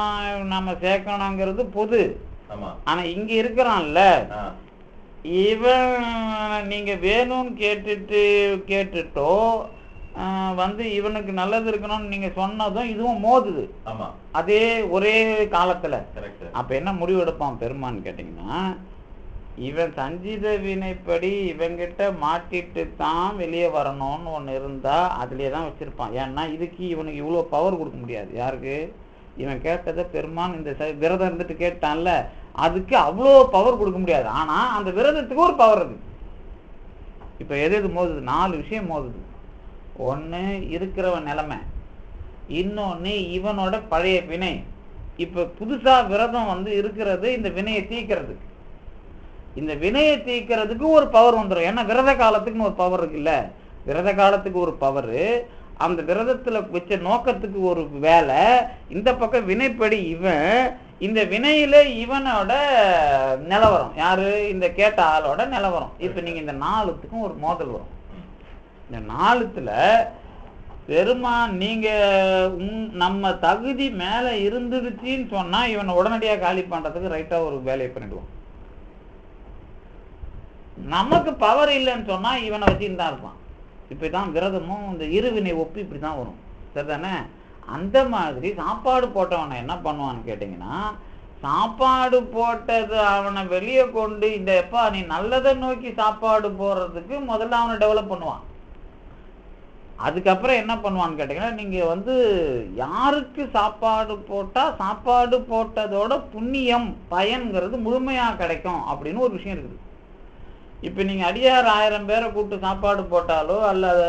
நம்ம சேர்க்கணுங்கிறது பொது. ஆமா. ஆனா இங்க இருக்கிறான்ல இவன், நீங்க வேணும்னு கேட்டுட்டோ வந்து இவனுக்கு நல்லது இருக்கணும்னு நீங்க சொன்னதும் இதுவும் மோதுது. ஆமா. அதே ஒரே காலத்துல. கரெக்ட். அப்ப என்ன முடிவு எடுப்பான் பெருமான்னு கேட்டீங்கன்னா, இவன் சஞ்சித வினைப்படி இவங்கிட்ட மாட்டிட்டு தான் வெளியே வரணும்னு ஒண்ணு இருந்தா அதுலயே தான் வச்சிருப்பான். ஏன்னா இதுக்கு இவனுக்கு இவ்வளவு பவர் கொடுக்க முடியாது. யாருக்கு? இவன் கேட்டதை பெருமான் இந்த விரதம் இருந்துட்டு கேட்டான்ல, அதுக்கு அவ்வளோ பவர் கொடுக்க முடியாது. ஆனா அந்த விரதத்துக்கு ஒரு பவர் இருக்கு. இப்ப எது மோதுது? 4 விஷயம் மோதுது. ஒண்ணு இருக்கிறவன் நிலைமை, இன்னொன்னு இவனோட பழைய வினை. இப்ப புதுசா விரதம் வந்து இருக்கிறது இந்த வினையை தீக்கிறது. இந்த வினையை தீக்கிறதுக்கு ஒரு பவர் வந்துடும். ஏன்னா விரத காலத்துக்குன்னு ஒரு பவர் இருக்குல்ல, விரத காலத்துக்கு ஒரு பவர், அந்த விரதத்துல வச்ச நோக்கத்துக்கு ஒரு வேலை. இந்த பக்கம் வினைப்படி இவன், இந்த வினையில இவனோட நிலவரம், யாரு? இந்த கேட்ட ஆளோட நிலவரம். இப்ப நீங்க இந்த 4த்துக்கும் ஒரு மோதல் வரும். இந்த 4த்துல பெருமான் நீங்க நம்ம தகுதி மேல இருந்துடுச்சின்னு சொன்னா இவனை உடனடியாக காலி பண்றதுக்கு ரைட்டா ஒரு வேலையை பண்ணிடுவோம். நமக்கு பவர் இல்லைன்னு சொன்னா இவனை வச்சுன்னு தான் இருப்பான். இப்படிதான் விரதமும் இந்த இருவினை ஒப்பு இப்படிதான் வரும். சரிதானே? அந்த மாதிரி சாப்பாடு போட்டவனை என்ன பண்ணுவான்னு கேட்டீங்கன்னா, சாப்பாடு போட்டது அவனை வெளியே கொண்டு இந்த எப்பா நீ நல்லதை நோக்கி சாப்பாடு போடுறதுக்கு முதல்ல அவனை டெவலப் பண்ணுவான். அதுக்கப்புறம் என்ன பண்ணுவான்னு கேட்டீங்கன்னா, நீங்க வந்து யாருக்கு சாப்பாடு போட்டா சாப்பாடு போட்டதோட புண்ணியம் பயன்கிறது முழுமையா கிடைக்கும் அப்படின்னு ஒரு விஷயம் இருக்குது. இப்ப நீங்க அடியார் 1000 பேரை கூப்பிட்டு சாப்பாடு போட்டாலோ அல்லது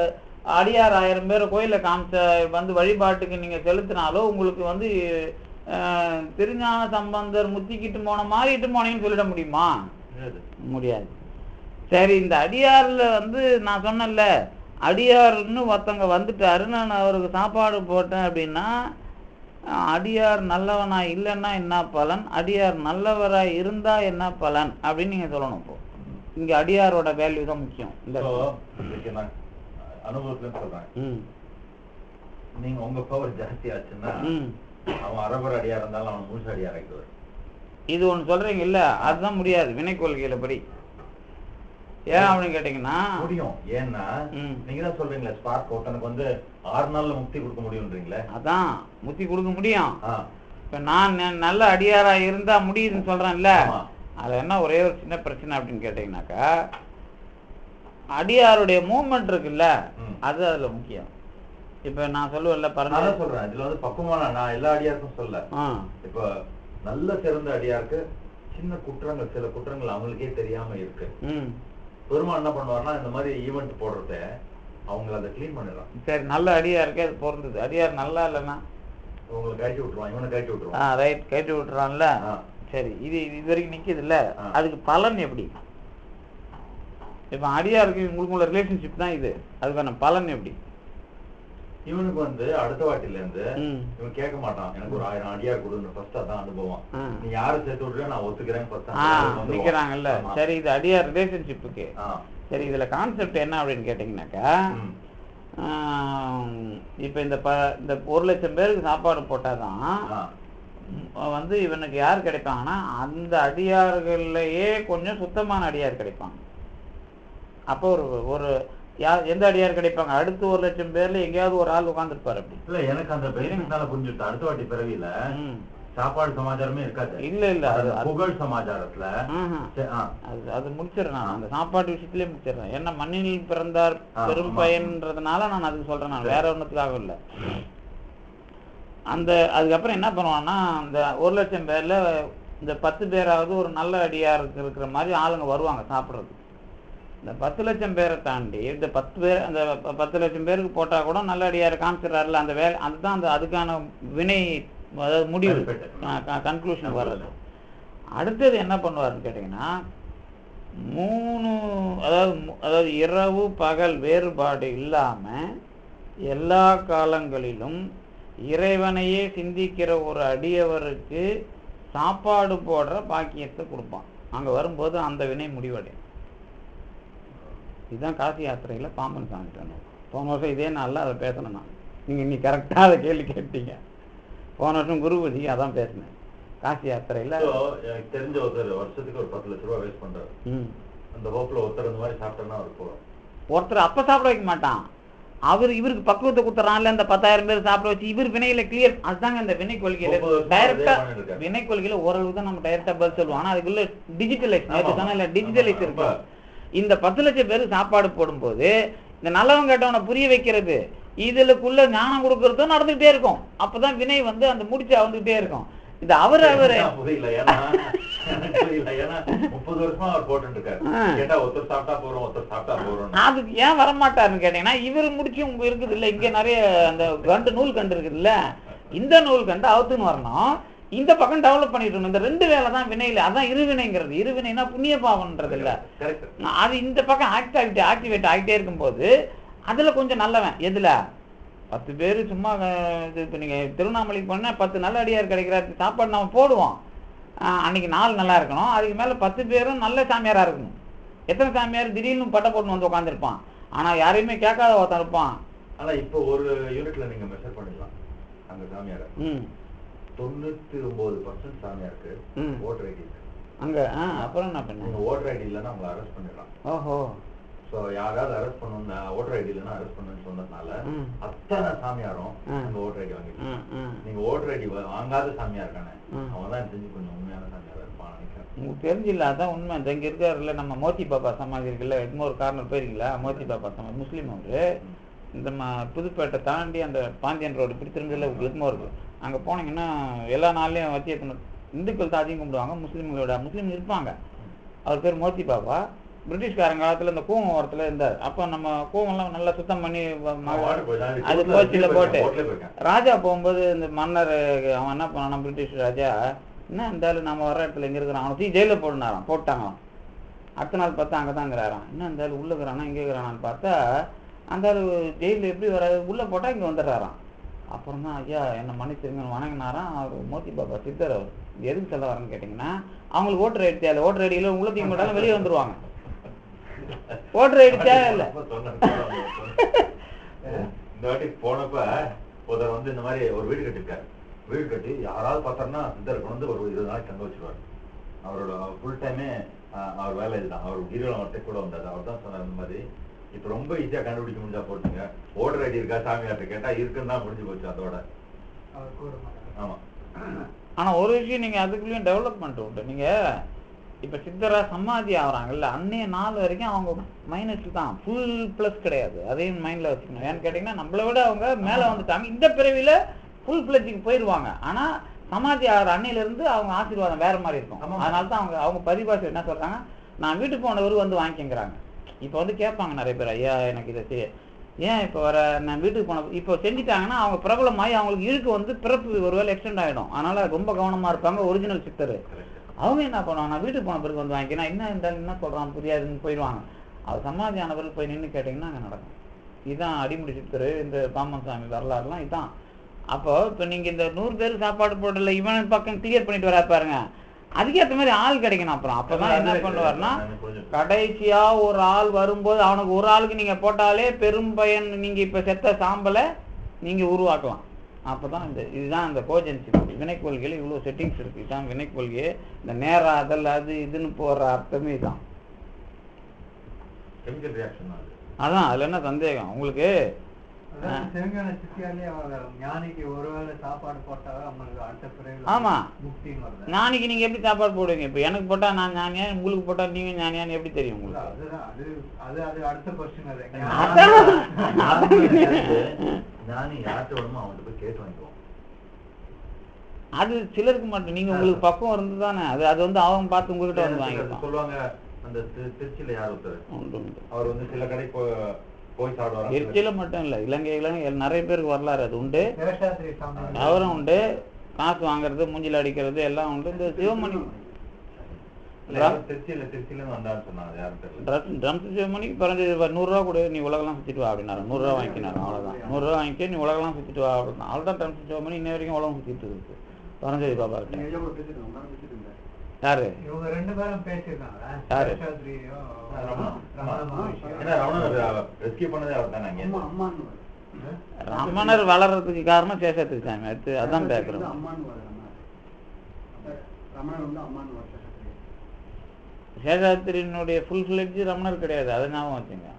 அடியார் 1000 பேரை கோயில காமிச்ச வந்து வழிபாட்டுக்கு நீங்க செலுத்தினாலோ உங்களுக்கு வந்து திருஞான சம்பந்தர் முத்திக்கிட்டு போன மாதிரி இட்டு போனீங்கன்னு சொல்லிட முடியுமா? முடியாது. சரி, இந்த அடியார்ல வந்து நான் சொன்னேன்ல, அடியார்னு ஒருத்தவங்க வந்துட்டாரு, நான் அவருக்கு சாப்பாடு போட்டேன் அப்படின்னா, அடியார் நல்லவனா இல்லைன்னா என்ன பலன், அடியார் நல்லவரா இருந்தா என்ன பலன் அப்படின்னு நீங்க சொல்லணும். இப்போ இங்க அடியாரோட வேல்யூ தான் முக்கியம். இந்த அனுபவத்துல சொல்றேன், நீங்க உங்க பவர் ஜாஸ்தி ஆச்சுன்னா அவன் அரபர் அடியார் இருந்தாலும் அவன் முழுசு அடியார் ஆகிடுவார். இது ஒண்ணு சொல்றீங்க இல்ல, அதுதான் முடியாது வினை கொள்கையில படி. ஏன் அப்படின்னு கேட்டீங்கன்னா முடியும். ஏன்னா நீங்க தான் சொல்றீங்களா, ஸ்பார்க் ஒருத்தனுக்கு வந்து 6 நாள்ல முக்தி கொடுக்க முடியும்ன்றீங்களே. அதான் முக்தி கொடுக்க முடியும். இப்ப நான் நல்ல அடியாரா இருந்தா முடியுதுன்னு சொல்றேன்ல, அதுல என்ன ஒரே ஒரு சின்ன பிரச்சனை அப்படின்னு கேட்டீங்கன்னாக்கா, அடியாருடைய மூவ்மெண்ட் இருக்குல்ல, அது அதுல முக்கியம். இப்ப நான் சொல்லுவேன்ல, சொல்றேன் இதுல வந்து பக்குவமான, நான் எல்லா அடியாருக்கும் சொல்ல, இப்ப நல்ல சிறந்த அடியாருக்கு சின்ன குற்றங்கள், சில குற்றங்கள் அவங்களுக்கே தெரியாம இருக்கு. பெருமாள் என்ன பண்ணுவாருன்னா, இந்த மாதிரி ஈவெண்ட் போடுறத அவங்களை அதை கிளீன் பண்ணிடலாம். சரி, நல்ல அடியாருக்கு அது பொருந்தது. அடியார் நல்லா இல்லைன்னா உங்களை கழட்டி விட்டுருவான், இவனை கழட்டி விட்டுருவான். ரைட், கழட்டி விட்டுறான்ல. சரி, இது வரைக்கும் நிக்குது இல்ல, அதுக்கு பலன் எப்படி? இப்ப அடியாருக்கு உங்களுக்குள்ள ரிலேஷன்ஷிப் தான் இது, அதுக்கான பலன் எப்படி? இவனுக்கு வந்து அடுத்த வாட்டில இருந்து இவன் கேட்க மாட்டான், எனக்கு ஒரு 1000 அடியார் கொடுன்னு. ஃபர்ஸ்ட் அதான் அனுபவம். நீ யாரு சேர்த்து விடுறியோ நான் ஒத்துக்கிறேன் நிக்கிறாங்கல்ல. சரி, இது அடியார் ரிலேஷன்ஷிப்புக்கு. சரி, இதுல கான்செப்ட் என்ன அப்படின்னு கேட்டீங்கன்னாக்கா, இப்ப இந்த 1,00,000 பேருக்கு சாப்பாடு போட்டாதான் வந்து இவனுக்கு யார் கிடைப்பாங்கன்னா, அந்த அடியார்கள்லயே கொஞ்சம் சுத்தமான அடியார் கிடைப்பாங்க. அப்போ ஒரு எந்த அடியார் கிடைப்பாங்க? அடுத்து 1,00,000 பேர்ல எங்கேயாவது ஒரு ஆள் உட்கார்ந்துருப்பாரு. அப்படி இல்ல, எனக்கு அந்த புரிஞ்சுட்டு அடுத்த வாட்டி பிறவியில சாப்பாடு சமாச்சாரமே இருக்காது. இல்ல அது புகழ் சமாச்சாரத்துல அது முடிச்சிடறேன். நான் அந்த சாப்பாட்டு விஷயத்திலே முடிச்சிடறேன். ஏன்னா மண்ணில் பிறந்தார் பெரும் பயன்றதுனால நான் அதுக்கு சொல்றேன், நான் வேற ஒண்ணுத்துக்காக இல்லை. அதுக்கப்புறம் என்ன பண்ணுவான்னா, அந்த 1,00,000 பேர்ல இந்த 10 பேராவது ஒரு நல்ல அடியாருக்கு இருக்கிற மாதிரி ஆளுங்க வருவாங்க சாப்பிட்றதுக்கு. இந்த 10,00,000 பேரை தாண்டி இந்த 10 பேர், அந்த 10,00,000 பேருக்கு போட்டா கூட நல்ல அடியாரை காமிச்சிடறாருல, அந்த வேலை அதுதான் அதுக்கான வினை, அதாவது முடிவு, கன்க்ளூஷன் வர்றது. அடுத்தது என்ன பண்ணுவாருன்னு கேட்டீங்கன்னா, 3 அதாவது இரவு பகல் வேறுபாடு இல்லாம எல்லா காலங்களிலும் இறைவனையே சிந்திக்கிற ஒரு அடியவருக்கு சாப்பாடு போடுற பாக்கியத்தை கொடுப்பான். அங்க வரும்போது அந்த வினை முடிவடையும். இதுதான் காசி யாத்திரையில பாம்பன் சாமி சொன்னோம். போன வருஷம் இதே நாள்ல அதை பேசணும் நான். நீ கரெக்டாக அதை கேள்வி கேட்டீங்க. போன வருஷம் குருபதி அதான் பேசினேன் காசி யாத்திரையில். எனக்கு தெரிஞ்ச ஒருத்தர் வருஷத்துக்கு ஒரு 10 லட்ச ரூபா வேஸ்ட் பண்றாரு. அந்த ஹோப்ல ஒருத்தர் இந்த மாதிரி சாப்பிட்டோம்னா அவர் போறோம். ஒருத்தர் அப்ப சாப்பிட வைக்க மாட்டான், இவருக்கு பக்குவத்தை கொடுத்துறான்ல. இந்த 10,000 பேர் சாப்பிட வச்சு இவர் வினையில கிளியர். அதுதாங்க இந்த வினை கொள்கையில டைரக்டா வினை கொள்கையில ஓரளவு தான் நம்ம டைரக்டா பதில் சொல்லுவோம். ஆனா அதுக்குள்ள டிஜிட்டலைஸ் டிஜிட்டலைஸ் இருக்கு. இந்த 10 லட்சம் பேருக்கு சாப்பாடு போடும்போது இந்த நல்லவன் கேட்டவனை புரிய வைக்கிறது, இதுக்குள்ள ஞானம் கொடுக்கறதும் நடந்துகிட்டே இருக்கும். அப்பதான் வினை அந்த முடிச்சு வந்துகிட்டே இருக்கும். இது அவரு புரியல. ஏன்னா 30 வருஷமா அவர் போட்டு இருக்காரு. கேட்டா ஒருத்தர் சாப்பிட்டா போறோம், ஒருத்தர் சாப்பிட்டா போறோம். அதுக்கு ஏன் வரமாட்டாருன்னு கேட்டீங்கன்னா, இவரு முடிச்சு உங்க இருக்குது இல்ல, இங்க நிறைய அந்த நூல் கண்டு இருக்குது இல்ல, இந்த நூல் கண்டு அவுத்துன்னு வரணும், இந்த பக்கம் டெவலப் பண்ணிட்டு இந்த 2 வேலை தான் வினையில. அதான் இருவினைங்கிறது. இருவினைனா புண்ணிய பாவம்ன்றது இல்ல, அது இந்த பக்கம் ஆக்டிவேட் ஆகிட்டே இருக்கும்போது அதுல கொஞ்சம் நல்லவன். எதுல 10 பேர் சும்மா இப்போ நீங்க திருவண்ணாமலைக்கு போனா 10 நல்ல அடியார் கிடைக்கிறாரு சாப்பாடு நம்ம போடுவோம். அன்னைக்கு நாள் நல்லா இருக்கணும். அதுக்கு மேல 10 பேரும் நல்ல சாமியாரா இருக்கணும். எத்தனை சாமியார் திடீர்னு பட்டை போட்டு உட்காந்துருப்பான், ஆனா யாரையுமே கேட்காத ஒருத்தன் இருப்பான். ஆனா இப்போ ஒரு யூனிட்ல நீங்க மெஷர் பண்ணிடலாம் அந்த சாமியார. 99% சாமியாருக்கு ஓட்டர் ஐடி அங்க. அப்புறம் என்ன பண்ணுங்க, ஓட்டர் ஐடி இல்லைன்னா அவங்களை அரெஸ்ட் பண்ணிடலாம். ஓஹோ. சோ யாராவது அரெஸ்ட் பண்ணணும்னா ஓட்டர் ஐடி இல்லைன்னா அரெஸ்ட் பண்ணணும்னு சொன்னதுனால அத்தனை சாமியாரும் அந்த ஓட்டர் ஐடி வாங்கிட்டு, நீங்க ஓட்டர் ஐடி வாங்காத சாமியார் இருக்கானே அவன் தான் தெரிஞ்சு கொஞ்சம் உண்மையான சாமியாரா இருப்பான் நினைக்கிறேன். உங்களுக்கு தெரிஞ்சில்ல, அதான் உண்மை. இங்க இருக்காருல்ல நம்ம மோத்தி பாப்பா சமாதி இருக்குல்ல, எட்மோர் கார்னர் போயிருக்கீங்களா? மோத்தி பாப்பா சமாதி முஸ்லீம் அவரு. இந்த புதுப்பேட்டை தாண்டி அந்த பாண்டியன் ரோடு இப்படி திரும்பல எட்மோருக்கு. அங்க போனீங்கன்னா எல்லா நாள்லயும் வத்தியத்தணும். இந்துக்கள் தான் அதிகம் கும்பிடுவாங்க, முஸ்லீம் இருப்பாங்க. அவர் பேர் மோத்தி பாப்பா. பிரிட்டிஷ்காரங்க காலத்துல இந்த கூவம் ஓரத்துல இருந்தார். அப்ப நம்ம கூவம்லாம் நல்லா சுத்தம் பண்ணி அது கோச்சில போட்டு ராஜா போகும்போது இந்த மன்னர் அவன் என்ன பண்ணானா, பிரிட்டிஷ் ராஜா என்ன இருந்தாலும் நம்ம வர்ற இடத்துல எங்க இருக்கிறான் அவனை ஜெயில போட்டாங்களாம். அடுத்த நாள் பார்த்தா அங்கதாங்கிறாராம். என்ன இருந்தாலும் உள்ள இருக்கிறானா இங்கே இருக்கிறானான்னு பார்த்தா அந்த ஜெயில எப்படி வராது, உள்ள போட்டா இங்க வந்துடுறாராம். அப்புறம் தான் ஐயா என்ன மன்னிச்சிருங்க வணங்கினாராம். அவர் மோத்தி பாபா சித்தர். அவர் எதுக்கு சொல்ல வரேன்னு கேட்டீங்கன்னா, அவங்களுக்கு ஓட்டர் ஐடி தேவை. ஓட்டர் ஐடியில உள்ளத்தையும் போட்டாலும் வெளியே வந்துருவாங்க. ஓட்டர் ஐடி தேவை இல்லை. இந்த வாட்டி போனப்ப ஒருத்தர் இந்த மாதிரி ஒரு வீடு கட்டிருக்காரு. வீடு கட்டி யாராவது பார்த்தாருன்னா சித்தர் கொண்டு ஒரு 20 நாளைக்கு தங்க வச்சிருவாரு. அவரோட ஃபுல் டைமே அவர் வேலை இதுதான். அவர் கிரிவலம் வரட்டே கூட வந்தாரு. அவர் தான் சொன்னார் இந்த மாதிரி இப்ப ரொம்ப ஈஸியா கண்டுபிடிக்க முடிஞ்சா போட்டுங்க, ஓட்டர் ஐடி இருக்கா சாமியார்ட்ட கேட்டா இருக்குன்னு தான் முடிஞ்சு போச்சு அதோட. ஆமா. ஆனா ஒரு விஷயம் நீங்க அதுக்குள்ளேயும் டெவலப்மெண்ட் உண்டு. நீங்க இப்ப சித்தரா சமாதி ஆகுறாங்கல்ல, அன்னைய நாள் வரைக்கும் அவங்க மைனஸ் தான், ஃபுல் பிளஸ் கிடையாது. அதையும் மைண்ட்ல வச்சுக்கணும். ஏன்னு கேட்டீங்கன்னா நம்மளை விட அவங்க மேல வந்துட்டாங்க. இந்த பிறவில ஃபுல் பிளஸுக்கு போயிடுவாங்க. ஆனா சமாதி ஆகிற அன்னையில இருந்து அவங்க ஆசீர்வாதம் வேற மாதிரி இருக்கும். அதனாலதான் அவங்க பரிபாஷை என்ன சொல்றாங்க, நான் வீட்டுக்கு போனவர் வாங்கிக்கிறாங்க. இப்போ கேட்பாங்க நிறைய பேர், ஐயா எனக்கு இதை ஏன் இப்போ நான் வீட்டுக்கு போன இப்போ செஞ்சுட்டாங்கன்னா அவங்க பிரபலமாகி அவங்களுக்கு இழுக்கு பிறப்பு ஒருவேளை எக்ஸ்டெண்ட் ஆகிடும். அதனால ரொம்ப கவனமா இருப்பாங்க ஒரிஜினல் சித்தர். அவங்க என்ன பண்ணுவாங்க, நான் வீட்டுக்கு போன பிறகு வாங்கிக்கிறேன், என்ன இருந்தாலும் என்ன சொல்றான் புரியாதுன்னு போயிடுவாங்க. அது சமாதி ஆனவர்கள் போய் நின்று கேட்டிங்கன்னா அங்கே நடக்கும். இதுதான் அடிமுடி சித்தர், இந்த பாமன் சாமி வரலாறுலாம் இதுதான். அப்போ இப்போ நீங்க இந்த 100 பேர் சாப்பாடு போடல, இவன் பக்கம் கிளியர் பண்ணிட்டு வரா பாருங்க, அதுக்கேற்ற மாதிரி ஆள் கிடைக்கணும். அப்புறம் அப்பதான் என்ன பண்ணுவாருன்னா, கடைசியா ஒரு ஆள் வரும்போது அவனுக்கு ஒரு ஆளுக்கு நீங்க போட்டாலே பெரும் பயன். நீங்க இப்ப செத்த சாம்பலை நீங்க உருவாக்கலாம். அப்பதான் இதுதான் இந்த கோஜென்சி வினை கொள்கையில இவ்வளவு செட்டிங்ஸ் இருக்கு. இதுதான் வினை கொள்கையே. இந்த நேராதல் அது இதுன்னு போடுற அர்த்தமே தான். அதான் அதுல என்ன சந்தேகம் உங்களுக்கு? ஆமா, ஞானிக்கு நீங்க எப்படி சாப்பாடு போடுவீங்க? இப்ப எனக்கு போட்டா நான் ஞானியா, உங்களுக்கு போட்டா நீங்க ஞானியான்னு எப்படி தெரியும் உங்களுக்கு? அது சிலருக்கு மட்டும். நீங்க உங்களுக்கு பக்குவம் இருந்து தானே அது அவங்க பார்த்து உங்ககிட்ட வாங்கிக்கலாம். சொல்லுவாங்க அந்த திருச்சியில யார் ஒருத்தர் அவர் சில கடை போய் சாப்பிடுவாங்க. திருச்சியில மட்டும் இல்ல, இலங்கையில நிறைய பேருக்கு வரலாறு அது உண்டு. அவரும் உண்டு. காசு வாங்குறது, மூஞ்சில அடிக்கிறது எல்லாம் உண்டு. இந்த சிவமணி சிவமணிக்கு பிறந்தது 100 ரூபா கொடு, நீ உலகெல்லாம் சுத்திட்டு வா அப்படின்னாரு. 100 ரூபா வாங்கினாரு. அவ்வளவுதான். 100 ரூபா வாங்கிட்டு நீ உலகெல்லாம் சுத்திட்டு வா அப்படின்னா அவ்வளவுதான். ட்ரம்ஸ் சிவமணி இன்ன வரைக்கும் உலகம் சுத்திட்டு இருக்கு. பரஞ்சோதி பாபா கிட்ட யாரு? இவங்க 2 பேரும் பேசிருக்காங்க. யாரு? ரமணர் வளர்றதுக்கு காரணம் சேஷாத்திரி சாமி. அடுத்து அதான் பேக்குறோம். சேஷாத்திரியினுடைய ஃபுல் ஃபிளெட்ஜ் ரமணர் கிடையாது, அதை ஞாபகம் வச்சுங்க.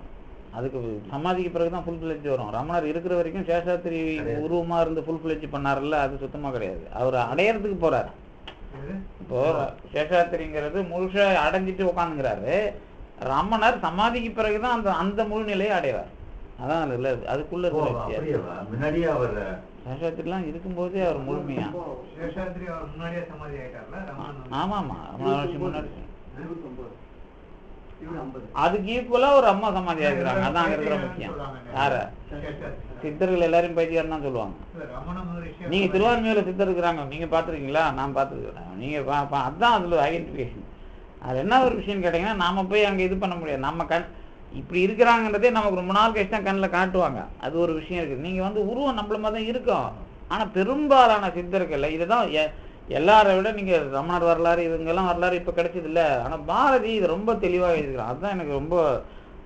அதுக்கு சமாதிக்கு பிறகுதான் ஃபுல் ஃபிளெட்ஜ் வரும். ரமணர் இருக்கிற வரைக்கும் சேஷாத்திரி உருவமா இருந்து ஃபுல் ஃபிளெட்ஜ் பண்ணாருல்ல, அது சுத்தமா கிடையாது. அவர் அடையறதுக்கு போறாரு. இப்போ சேஷாத்திரிங்கிறது முழுசா அடைஞ்சிட்டு உட்காந்துங்கிறாரு. ரமணர் சமாதிக்கு பிறகுதான் அந்த அந்த முழு நிலையை அடைவார். அதான் இல்ல, அதுக்குள்ள முன்னாடியே அவர் சேஷாத்திரிலாம் இருக்கும்போதே அவர் முழுமையா. ஆமா ஆமா, முன்னாடி அதுக்கு ஈக்குவலா ஒரு அம்மா சமாதியா இருக்கிறாங்க. அதான் இருக்கிற முக்கியம். யார சித்தர்கள் எல்லாரும் பைத்தியார் தான் சொல்லுவாங்க. நீங்க திருவான்மையில சித்தர் இருக்கிறாங்க, நீங்க பாத்துருக்கீங்களா? நான் பாத்துருக்கேன். நீங்க அதான் அதுல ஐடென்டிபிகேஷன். அது என்ன ஒரு விஷயம் கேட்டீங்கன்னா, நாம போய் அங்க இது பண்ண முடியாது. நம்ம கண் இப்படி இருக்கிறாங்கன்றதே நமக்கு ரொம்ப நாள் கழிச்சு தான் கண்ணில் காட்டுவாங்க. அது ஒரு விஷயம் இருக்குது. நீங்க வந்து உருவம் நம்மள மாதிரி தான் இருக்கும். ஆனா பெரும்பாலான சித்தர்கள் இதுதான் எல்லாரை விட நீங்க ரமணர் வரலாறு இவங்கெல்லாம் வரலாறு இப்ப கிடைச்சது இல்லை. ஆனா பாரதி இது ரொம்ப தெளிவாக எழுதுகிறான். அதுதான் எனக்கு ரொம்ப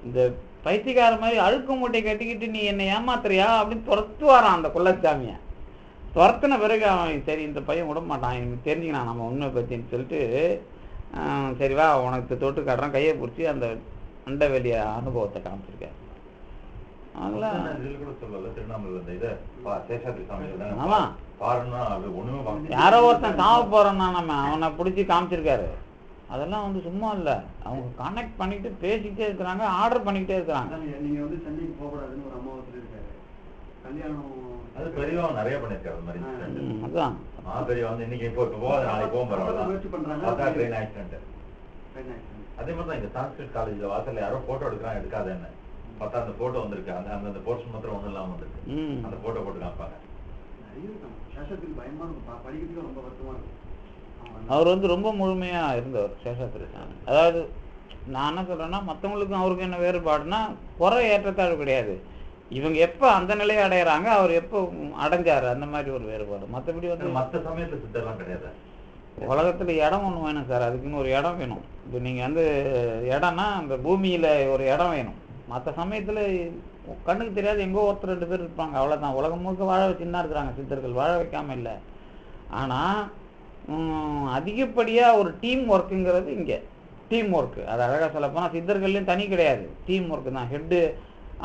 இந்த பைத்தியக்கார மாதிரி அழுக்கு மூட்டை கட்டிக்கிட்டு நீ என்னை ஏமாத்துறியா அப்படின்னு துரத்துவாரான் அந்த குலச்சாமியை. துரத்தின பிறகு அவன் சரி இந்த பையன் விட மாட்டான், எனக்கு தெரிஞ்சுக்கினான் நம்ம உண்மை பற்றின்னு சொல்லிட்டு சரி வா உனக்கு தொட்டு காட்டுறான். கையை பிடிச்சி அந்த அண்ட வெளிய அனுபவத்தை காமிச்சிருக்காரு. யாரோ ஒருத்தன் சாவ போறான்னா நம்ம அவனை பிடிச்சி காமிச்சிருக்காரு. அதெல்லாம் வந்து சும்மா இல்ல, அவங்க கனெக்ட் பண்ணிட்டு பேசிக்கிட்டே இருக்கிறாங்க, ஆர்டர் பண்ணிக்கிட்டே இருக்கிறாங்க. நீங்க வந்து சென்னைக்கு போகக்கூடாதுன்னு ஒரு அம்மாவை சொல்லியிருக்காரு. கல்யாணம் அது பெரியவங்க நிறைய பண்ணிருக்காரு. அது மாதிரி அதான் பெரியவங்க வந்து இன்னைக்கு இப்போ நாளைக்கு போக போறாங்க. ட்ரெயின் ஆக்சிடென்ட் அதே மாதிரி தான் இந்த சான்ஸ்கிரிட் காலேஜ்ல வாசல்ல யாரோ போட்டோ எடுக்கிறாங்க, எடுக்காதுன்னு பார்த்தா அந்த போட்டோ வந்திருக்கு. அந்த அந்த போர்ஷன் மாத்திரம் ஒன்றும் இல்லாம வந்திருக்கு. அந்த போட்டோ போட்டு காப்பாங்க. பயமா இருக்கும், படிக்கிறதுக்கு ரொம்ப வருத்தமா இருக்கும். அவர் வந்து ரொம்ப முழுமையா இருந்தவர் சேஷாத்திரி சாமி. அதாவது நான் என்ன சொல்றேன்னா, மற்றவங்களுக்கும் அவருக்கு என்ன வேறுபாடுனா குறை ஏற்றத்தாழ்வு கிடையாது. இவங்க எப்ப அந்த நிலையை அடையறாங்க, அவர் எப்போ அடைஞ்சாரு, அந்த மாதிரி ஒரு வேறுபாடு. மற்றபடி வந்து மற்ற சமயத்துல சித்தர்லாம் கிடையாது. உலகத்துல இடம் ஒண்ணு வேணும் சார், அதுக்குன்னு ஒரு இடம் வேணும். இப்போ நீங்க வந்து இடம்னா அந்த பூமியில ஒரு இடம் வேணும். மற்ற சமயத்துல கண்ணுக்கு தெரியாது எங்கோ ஒருத்தர் 2 பேர் இருப்பாங்க, அவ்வளவுதான். உலகம் முழுக்க வாழ வச்சுன்னு இருக்கிறாங்க சித்தர்கள், வாழ வைக்காம இல்லை. ஆனா அதிகப்படியா ஒரு டீம் ஒர்க்குங்கிறது இங்க டீம் ஒர்க்கு. அது அழகா சொல்ல போனா சித்தர்கள்லயும் தனி கிடையாது, டீம் ஒர்க்கு தான். ஹெட்டு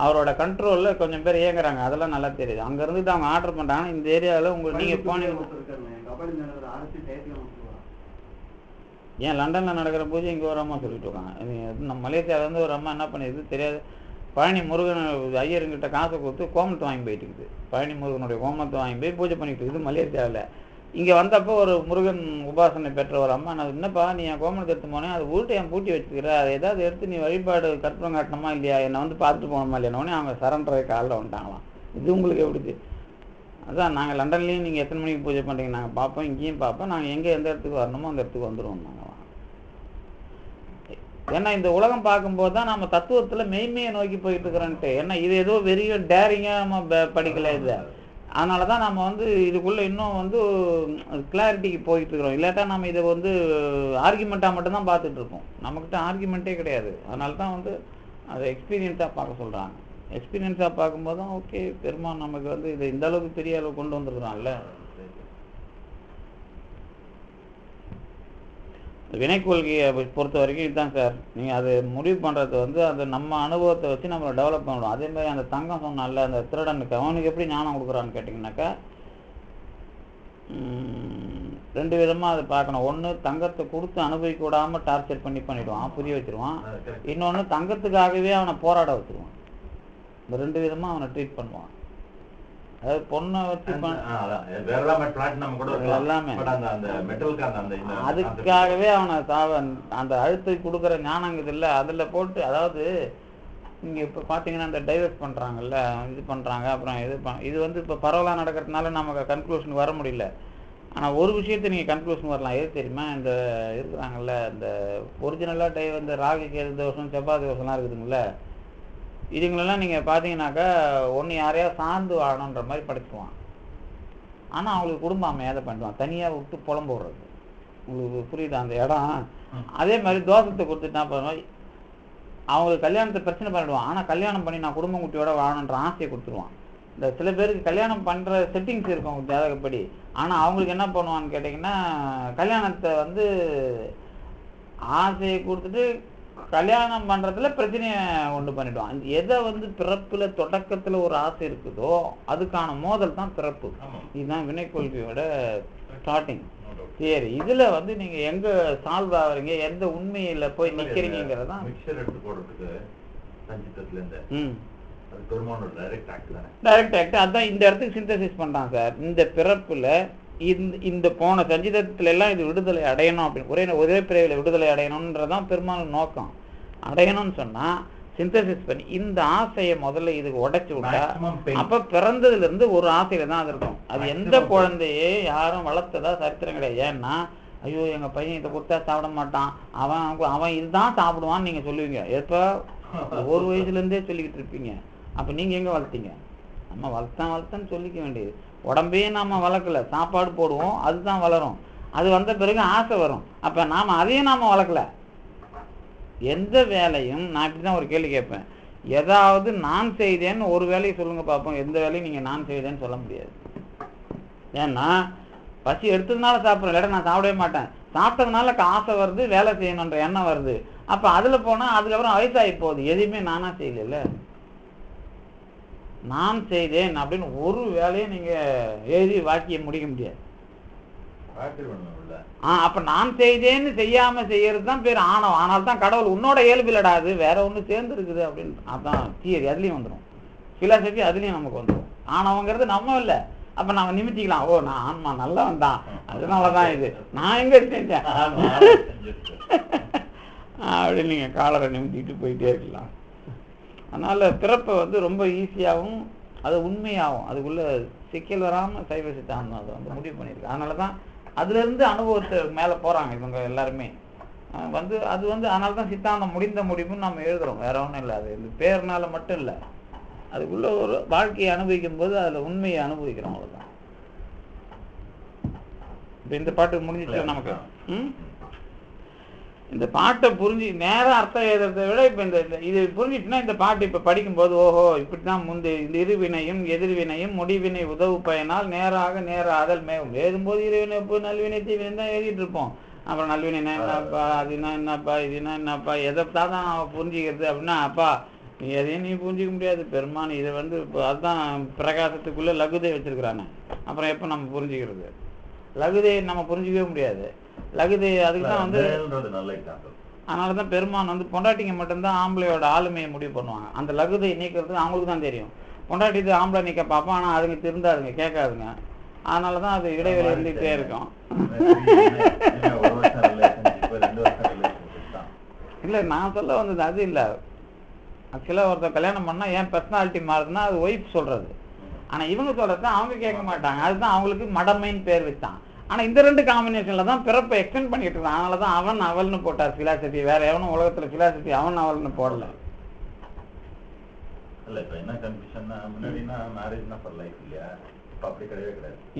அவரோட கண்ட்ரோல்ல கொஞ்சம் பேர் இயங்குறாங்க, அதெல்லாம் நல்லா தெரியுது. அங்க இருந்துட்டு அவங்க ஆர்டர் பண்றாங்க, இந்த ஏரியாவில் உங்களுக்கு நீங்க போனீங்க. ஏன் லண்டன்ல நடக்கிற பூஜை இங்க ஒரு அம்மா சொல்லிட்டு இருக்காங்க. நம்ம மலேசியால இருந்து ஒரு அம்மா என்ன பண்ணிடுது தெரியாது, பழனி முருகன் ஐயருங்கிட்ட காசை கொடுத்து கோமத்தை வாங்கி போயிட்டு இருக்குது. பழனி முருகனுடைய கோமத்தை வாங்கி போய் பூஜை பண்ணிட்டு இருக்குது மலேசியாவில். இங்க வந்தப்போ ஒரு முருகன் உபாசனை பெற்ற ஒரு அம்மா, நான் என்னப்பா நீ என் கோமத்தை எடுத்து போனேன், அது ஊட்ட என் பூட்டி வச்சுக்கிற, அதை ஏதாவது எடுத்து நீ வழிபாடு கற்பனை காட்டணுமா இல்லையா, என்னை வந்து பார்த்துட்டு போகணுமா இல்லையா. அவங்க சரண்டரை காலில் வந்துட்டாங்களாம். இது உங்களுக்கு எப்படி? அதான் நாங்கள் லண்டன்லேயும் நீங்கள் எத்தனை மணிக்கு பூஜை பண்ணுறீங்க நாங்கள் பார்ப்போம், இங்கேயும் பார்ப்போம், நாங்கள் எங்கே எந்த இடத்துக்கு வரணுமோ அந்த இடத்துக்கு வந்துடுவோம் நாங்களாம். ஏன்னா இந்த உலகம் பார்க்கும்போது தான் நம்ம தத்துவத்தில் மெய்மையை நோக்கி போயிட்டு இருக்கிறோன்ட்டு. ஏன்னா இது ஏதோ வெறிய டேரிங்காக நம்ம படிக்கல இது. அதனால தான் நம்ம வந்து இதுக்குள்ளே இன்னும் வந்து கிளாரிட்டிக்கு போயிட்டு இருக்கிறோம். இல்லாட்டா நம்ம இதை வந்து ஆர்குமெண்ட்டாக மட்டும்தான் பார்த்துட்டு இருக்கோம். நம்மக்கிட்ட ஆர்குமெண்ட்டே கிடையாது. அதனால தான் வந்து அதை எக்ஸ்பீரியன்ஸாக பார்க்க சொல்கிறாங்க. எக்ஸ்பீரியன்ஸாக பார்க்கும்போது தான் ஓகே, பெருமான் நமக்கு வந்து இதை இந்த அளவுக்கு பெரிய அளவு கொண்டு வந்துருக்குறான்ல. வினை கொள்கையை பொறுத்த வரைக்கும் இதுதான் சார். நீங்கள் அது முடிவு பண்ணுறது வந்து அது நம்ம அனுபவத்தை வச்சு நம்மளை டெவலப் பண்ணணும். அதே மாதிரி அந்த தங்கம் சொன்னால அந்த திருடனுக்கு அவனுக்கு எப்படி ஞானம் கொடுக்குறான்னு கேட்டிங்கனாக்கா 2 விதமாக அதை பார்க்கணும். ஒன்று தங்கத்தை கொடுத்து அனுபவிக்க விடாமல் டார்ச்சர் பண்ணிடுவான், புரிய வச்சிருவான். இன்னொன்று தங்கத்துக்காகவே அவனை போராட வச்சிருவான். இந்த 2 விதமாக அவனை ட்ரீட் பண்ணுவான். அதாவது பொண்ணை வச்சு அதுக்காகவே அவனை அந்த அழுத்தை கொடுக்குற ஞானங்குது இல்லை அதில் போட்டு. அதாவது இங்கே இப்போ பார்த்தீங்கன்னா இந்த டைவர்ஸ் பண்ணுறாங்கல்ல, இது பண்ணுறாங்க, அப்புறம் இது வந்து இப்போ பரவலாக நடக்கிறதுனால நமக்கு கன்க்ளூஷனுக்கு வர முடியல. ஆனால் ஒரு விஷயத்தை நீங்கள் கன்க்ளூஷன் வரலாம். எது தெரியுமா, இந்த இருக்கிறாங்கல்ல இந்த ஒரிஜினலாக இந்த ராகு கேது தோஷம் செவ்வாய் தோஷம்லாம் இருக்குதுங்கள, இதுங்களெல்லாம் நீங்கள் பார்த்தீங்கன்னாக்கா ஒன்று யாரையாவது சார்ந்து வாழணுன்ற மாதிரி படைச்சுக்குவான். ஆனால் அவங்களுக்கு குடும்பம் அமையாத பண்ணிடுவான், தனியாக விட்டு புலம்பு விடுறது. உங்களுக்கு புரியுதா அந்த இடம்? அதே மாதிரி தோஷத்தை கொடுத்துட்டா பண்ணுவான், அவங்களுக்கு கல்யாணத்தை பிரச்சனை பண்ணிடுவான். ஆனால் கல்யாணம் பண்ணி நான் குடும்பம் குட்டியோட வாழணுன்ற ஆசையை கொடுத்துருவான். இந்த சில பேருக்கு கல்யாணம் பண்ணுற செட்டிங்ஸ் இருக்கும் ஜாதகப்படி. ஆனால் அவங்களுக்கு என்ன பண்ணுவான்னு கேட்டிங்கன்னா, கல்யாணத்தை வந்து ஆசையை கொடுத்துட்டு கல்யாணம் பண்ணுறதுல பிரச்சனையை உண்டு பண்ணிவிடுவான். அந்த எதை வந்து பிறப்பில் தொடக்கத்தில் ஒரு ஆசை இருக்குதோ அதுக்கான மோதல் தான் பிறப்பு. இதுதான் வினைக்கொள்கையோட ஸ்டார்டிங். சரி, இதில் வந்து நீங்கள் எங்கே சால்வ் ஆகுறீங்க, எந்த உண்மையில் போய் நிற்கிறீங்கிறது தான். மிக்சர் எடுத்து போடுறதுக்கு சஞ்சிதத்துலேருந்து அது பெருமானோட டைரக்ட் ஆக்ட் தானே. டைரக்ட் ஆக்ட் அதான் இந்த இடத்துக்கு சிந்தசிஸ் பண்ணுறான் சார். இந்த பிறப்பில் இந்த போன சஞ்சிதத்துல எல்லாம் இது விடுதலை அடையணும் அப்படின்னு ஒரே பிறவில விடுதலை அடையணும்ன்றதான் பெருமாள் நோக்கம். அடையணும்னு சொன்னா சிந்தசிஸ் பண்ணி இந்த ஆசையை முதல்ல இதுக்கு உடைச்சு விட்டா அப்ப பிறந்ததுல இருந்து ஒரு ஆசையில தான் அது இருக்கும். அது எந்த குழந்தையே யாரும் வளர்த்ததா சரித்திரம் கிடையாது. ஏன்னா ஐயோ எங்க பையன் இதை கொடுத்தா சாப்பிட மாட்டான், அவன் இதுதான் சாப்பிடுவான்னு நீங்க சொல்லுவீங்க. எப்ப ஒரு வயசுல இருந்தே சொல்லிக்கிட்டு இருப்பீங்க. அப்ப நீங்க எங்க வளர்த்தீங்க? நம்ம வளர்த்தேன்னு சொல்லிக்க வேண்டியது. உடம்பையே நாம வளர்க்கல, சாப்பாடு போடுவோம், அதுதான் வளரும். அது வந்த பிறகு ஆசை வரும். அப்ப நாம அதையும் நாம வளர்க்கல. எந்த வேலையும் நான் இப்படிதான் ஒரு கேள்வி கேட்பேன், ஏதாவது நான் செய்தேன்னு ஒரு வேலையை சொல்லுங்க பார்ப்போம். எந்த வேலையும் நீங்க நான் செய்தேன்னு சொல்ல முடியாது. ஏன்னா பசி எடுத்ததுனால சாப்பிட்றேன், இல்லாட்ட நான் சாப்பிடவே மாட்டேன். சாப்பிட்டதுனால ஆசை வருது, வேலை செய்யணுன்ற எண்ணம் வருது. அப்ப அதுல போனா அதுக்கப்புறம் வயசாகி போகுது. எதையுமே நானா செய்யல, நான் செய்தேன் அப்படின்னு ஒரு வேலையை நீங்க எழுதி வாக்கியம் முடிக்க முடியாது. அப்ப நான் செய்தேன்னு செய்யாம செய்யறது தான் பேர் ஆணவம். ஆனால் தான் கடவுள் உன்னோட இயல்பிலடாது வேற ஒண்ணு சேர்ந்து இருக்குது அப்படின்னு. அதான் தியரி அதுலயும் வந்துடும், பிலாசபி அதுலயும் நமக்கு வந்துடும். ஆணவங்கிறது நம்ம இல்லை. அப்ப நாம நிமித்திக்கலாம், ஓ நான் ஆன்மா நல்லவன் தான், அதனாலதான் இது நான் எங்க செஞ்சேன் அப்படின்னு நீங்க காலரை நிமித்திட்டு போயிட்டே இருக்கலாம். அதனால பிறப்பை வந்து ரொம்ப ஈஸியாகவும் அது உண்மையாகவும் அதுக்குள்ள சிக்கல் வராம சைவ சித்தாந்தம் அதை வந்து முடிவு பண்ணியிருக்கு. அதனாலதான் அதுல இருந்து அனுபவத்தை மேல போறாங்க இவங்க எல்லாருமே வந்து. அது வந்து அதனாலதான் சித்தாந்தம் முடிந்த முடிவுன்னு நம்ம எழுதுறோம், வேற ஒன்றும் இல்லை. அது இந்த பேர்னால மட்டும் இல்லை, அதுக்குள்ள ஒரு வாழ்க்கையை அனுபவிக்கும் போது அதுல உண்மையை அனுபவிக்கிறோம், அவ்வளவுதான். இப்ப இந்த பாட்டு முடிஞ்சிச்சு நமக்கு. இந்த பாட்டை புரிஞ்சு நேரம் அர்த்தம் எழுதுறதை விட இப்ப இந்த இது புரிஞ்சிச்சுன்னா இந்த பாட்டு இப்ப படிக்கும்போது ஓஹோ இப்படித்தான் இந்த இருவினையும் எதிர்வினையும் முடிவினை உதவு பயனால் நேராக அதல் மேவும். எழுதும்போது இருவினை நல்வினை தீவினை தான் எழுதிட்டு இருப்போம். அப்புறம் நல்வினைனா என்னப்பா, அதுனா என்னப்பா, இதுனா என்னப்பா, எதைத்தான் தான் புரிஞ்சுக்கிறது அப்படின்னா, அப்பா நீ எதையும் நீ புரிஞ்சிக்க முடியாது. பெருமான் இதை வந்து இப்போ அதுதான் பிரகாசத்துக்குள்ள லகுதை வச்சிருக்கிறானே. அப்புறம் எப்போ நம்ம புரிஞ்சுக்கிறது? லகுதையை நம்ம புரிஞ்சிக்கவே முடியாது. லகுதை அதுக்கு தான் வந்து அதனாலதான் பெருமான் வந்து பொண்டாட்டிங்க மட்டும்தான் ஆம்பளையோட ஆளுமையை முடிவு பண்ணுவாங்க. அந்த லகுதை நீக்கிறது அவங்களுக்கு தான் தெரியும். பொண்டாட்டி ஆம்பளை நீக்க பார்ப்போம், ஆனா அதுங்க திருந்தாதுங்க, கேட்காதுங்க. அதனாலதான் அது இடைவெளி இருந்துகிட்டே இருக்கும். இல்ல நான் சொல்ல வந்தது அது இல்ல. ஆக்சுவலா ஒருத்தர் கல்யாணம் பண்ணா ஏன் பர்சனாலிட்டி மாறுதுன்னா அது ஒய்ஃப் சொல்றது. ஆனா இவங்க சொல்றது அவங்க கேட்க மாட்டாங்க. அதுதான் அவங்களுக்கு மடமைன்னு பேர் வச்சான். ஆனா இந்த ரெண்டு காம்பினேஷன்ல தான் பிறப்பை எக்ஸ்டெண்ட் பண்ணிட்டு இருக்கான். அதனாலதான் அவன் அவள்னு போட்டார் பிலாசபி. வேற எவனும் உலகத்துல பிலாசபி அவன் அவள்னு போடல.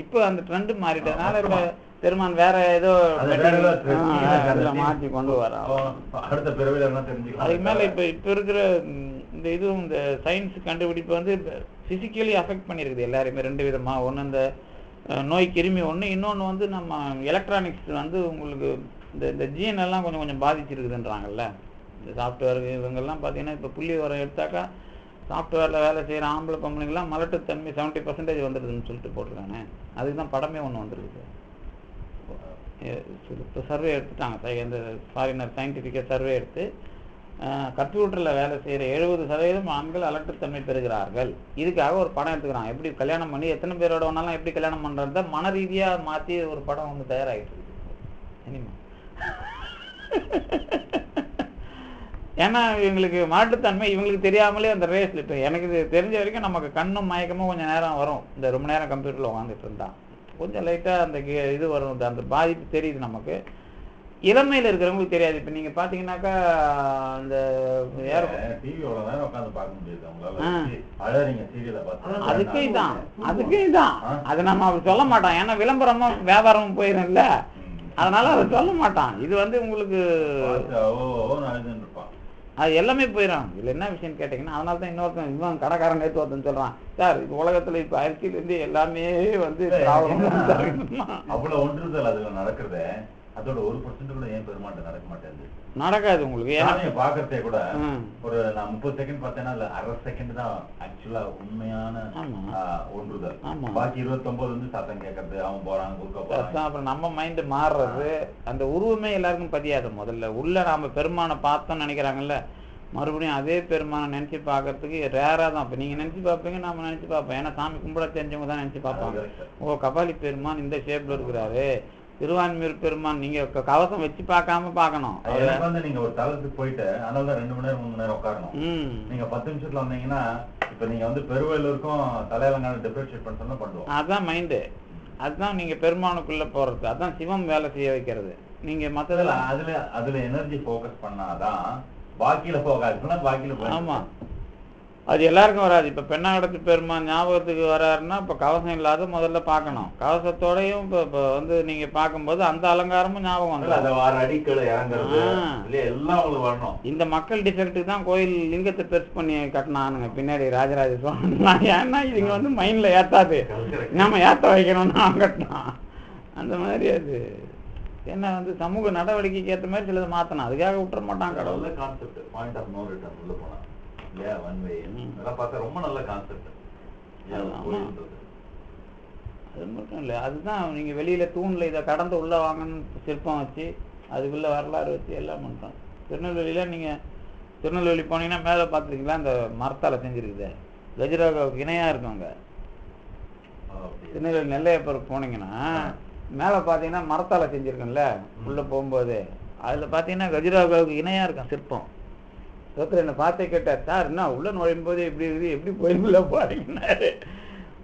இப்ப அந்த ட்ரெண்ட் மாறிட்டதுனால இப்ப பெருமான் வேற ஏதோ மாற்றி கொண்டு வர. அதுக்கு மேல இப்ப இருக்கிற இந்த இதுவும் இந்த சயின்ஸ் கண்டுபிடிப்பு வந்து பிசிக்கலி அஃபெக்ட் பண்ணிருக்குது எல்லாருமே ரெண்டு விதமா. ஒண்ணு இந்த நோய் கிருமி ஒண்ணு, இன்னொன்னு வந்து நம்ம எலக்ட்ரானிக்ஸ் வந்து உங்களுக்கு இந்த ஜீன் எல்லாம் கொஞ்சம் கொஞ்சம் பாதிச்சிருக்குதுன்றாங்கல்ல. இந்த சாஃப்ட்வேர் இவங்கெல்லாம் பாத்தீங்கன்னா இப்ப புள்ளி வர எடுத்தாக்கா சாஃப்ட்வேர்ல வேலை செய்யற ஆம்பளை பொம்பளைங்கெல்லாம் மலட்டுத்தன்மை 70% வந்துருதுன்னு சொல்லிட்டு போட்டிருக்காங்க. அதுக்கு தான் படமே ஒண்ணு வந்துருக்குது. இப்போ சர்வே எடுத்துட்டாங்க, இந்த ஃபாரினர் சயின்டிஃபிக்கா சர்வே எடுத்து கம்ப்யூட்டர்ல வேலை செய்யற 70% ஆண்கள் அலட்டுத்தன்மை பெறுகிறார்கள். இதுக்காக ஒரு படம் எடுத்துக்கிறான். எப்படி கல்யாணம் பண்ணி எத்தனை பேரோட வேணாலும் எப்படி கல்யாணம் பண்றத மன ரீதியா மாத்தி ஒரு படம் வந்து தயாராகிட்டு இருக்கு. ஏன்னா இவங்களுக்கு மாட்டுத்தன்மை இவங்களுக்கு தெரியாமலே அந்த ரேஸ்ல இப்போ எனக்கு தெரிஞ்ச வரைக்கும் நமக்கு கண்ணும் மயக்கமும் கொஞ்சம் நேரம் வரும். இந்த ரொம்ப நேரம் கம்ப்யூட்டர்ல உட்காந்துட்டு இருந்தா கொஞ்சம் லைட்டா அந்த இது வரும், அந்த பாதிப்பு தெரியுது நமக்கு. இளமையில இருக்கிறவங்களுக்கு தெரியாது. இப்ப நீங்க பாத்தீங்கன்னாக்கா அந்த அதுக்கும் தான் அது நம்ம அப்படி சொல்ல மாட்டோம். ஏன்னா விளம்பரமும் வியாபாரமும் போயிடும் இல்ல, அதனால அதை சொல்ல மாட்டான். இது வந்து உங்களுக்கு அது எல்லாமே போயிடும். இதில் என்ன விஷயம்னு கேட்டிங்கன்னா, அதனால தான் இன்னொருத்தன் இவன் கடைக்காரன் நேற்று ஒருத்தன் சொல்கிறான், சார் இப்போ உலகத்தில் இப்போ அரசியலேருந்து எல்லாமே வந்து அவ்வளோ ஒன்றுதல் அதில் நடக்கிறத அதோட 1% கூட ஏன் பெருமாட்ட நடக்க மாட்டேங்குது? நடக்காது உங்களுக்கு. ஏன்னா பாக்குறதே கூட ஒரு நான் 30 செகண்ட் பார்த்தேன்னா இல்ல 1/2 செகண்ட் தான் ஆக்சுவலா உண்மையான ஒன்றுதல். பாக்கி 29 வந்து சத்தம் கேட்கறது, அவன் போறான் குறுக்க போறான். அப்புறம் நம்ம மைண்ட் மாறுறது, அந்த உருவமே எல்லாருக்கும் பதியாது. முதல்ல உள்ள நாம பெருமானை பார்த்தோம்னு நினைக்கிறாங்கல்ல, மறுபடியும் அதே பெருமானை நினைச்சு பார்க்கறதுக்கு ரேரா தான். இப்போ நீங்க நினைச்சு பார்ப்பீங்க, நாம நினைச்சு பார்ப்போம். ஏன்னா சாமி கும்பிட தெரிஞ்சவங்க தான் நினைச்சு பார்ப்பாங்க. ஓ கபாலி பெருமான் இந்த ஷேப்ல இருக்கிறாரு, திருவான்மியூர் பெருமான் நீங்க கவசம் வச்சு பார்க்காம பார்க்கணும். நீங்க ஒரு தளத்துக்கு போயிட்டு அதனால 2 மணி நேரம் 3 மணி நேரம் உட்காரணும். நீங்க 10 நிமிஷத்துல வந்தீங்கன்னா இப்ப நீங்க வந்து பெருவேலூருக்கும் தலையாலங்கான டிஃபரன்ஷியேட் பண்ண சொன்னா பண்ணுவோம். அதான் மைண்டு, அதுதான் நீங்க பெருமானுக்குள்ள போறது, அதான் சிவம் வேலை செய்ய வைக்கிறது. நீங்க மத்ததுல அதுல எனர்ஜி ஃபோக்கஸ் பண்ணாதான் பாக்கியில போகாதுன்னா பாக்கியில போகாது. ஆமா, அது எல்லாருக்கும் வராது. இப்ப பெண்ணாகடத்து பெருமான் ஞாபகத்துக்கு வராருன்னா இப்ப கவசம் இல்லாத முதல்ல பார்க்கணும். கவசத்தோடையும் இப்ப வந்து நீங்க பார்க்கும்போது அந்த அலங்காரமும் ஞாபகம் வரணும். இந்த மக்கள் டிஃபெக்ட்டுக்கு தான் கோயில் லிங்கத்தை பெருசு பண்ணி கட்டினானுங்க பின்னாடி ராஜராஜ சோழன். ஏன்னா இதுங்க வந்து மைண்ட்ல ஏத்தாது, நம்ம ஏத்த வைக்கணும்னு கட்டினான். அந்த மாதிரி அது என்ன வந்து சமூக நடவடிக்கைக்கு ஏற்ற மாதிரி சிலதை மாத்தணும், அதுக்காக விட்டுற மாட்டான் கடவுள். Concept point of no return உள்ள போனா அதெல்லாம் பார்த்தா ரொம்ப நல்ல கான்செப்ட். அது மட்டும் இல்லை, அதுதான் நீங்க வெளியில தூண்ல இதை கடந்து உள்ள வாங்கன்னு சிற்பம் வச்சு அதுக்குள்ள வரலாறு வச்சு எல்லாம் பண்றோம். திருநெல்வேலியில நீங்க திருநெல்வேலி போனீங்கன்னா மேலே பார்த்துருக்கீங்களா, அந்த மரத்தால செஞ்சிருக்குது கஜுராஹோவுக்கு இணையா இருக்குங்க. திருநெல்வேலி நெல்லையப்பருக்கு போனீங்கன்னா மேலே பார்த்தீங்கன்னா மரத்தால செஞ்சிருக்கேன்ல உள்ள போகும்போது, அதுல பார்த்தீங்கன்னா கஜுராஹோவுக்கு இணையா இருக்கும் சிற்பம். ஒருத்தர் என்னை பார்த்தே கேட்டார், சார் என்ன உள்ள நுழையும் போது எப்படி இருக்குது, எப்படி கோயிலுக்குள்ள போறீங்கன்னாரு.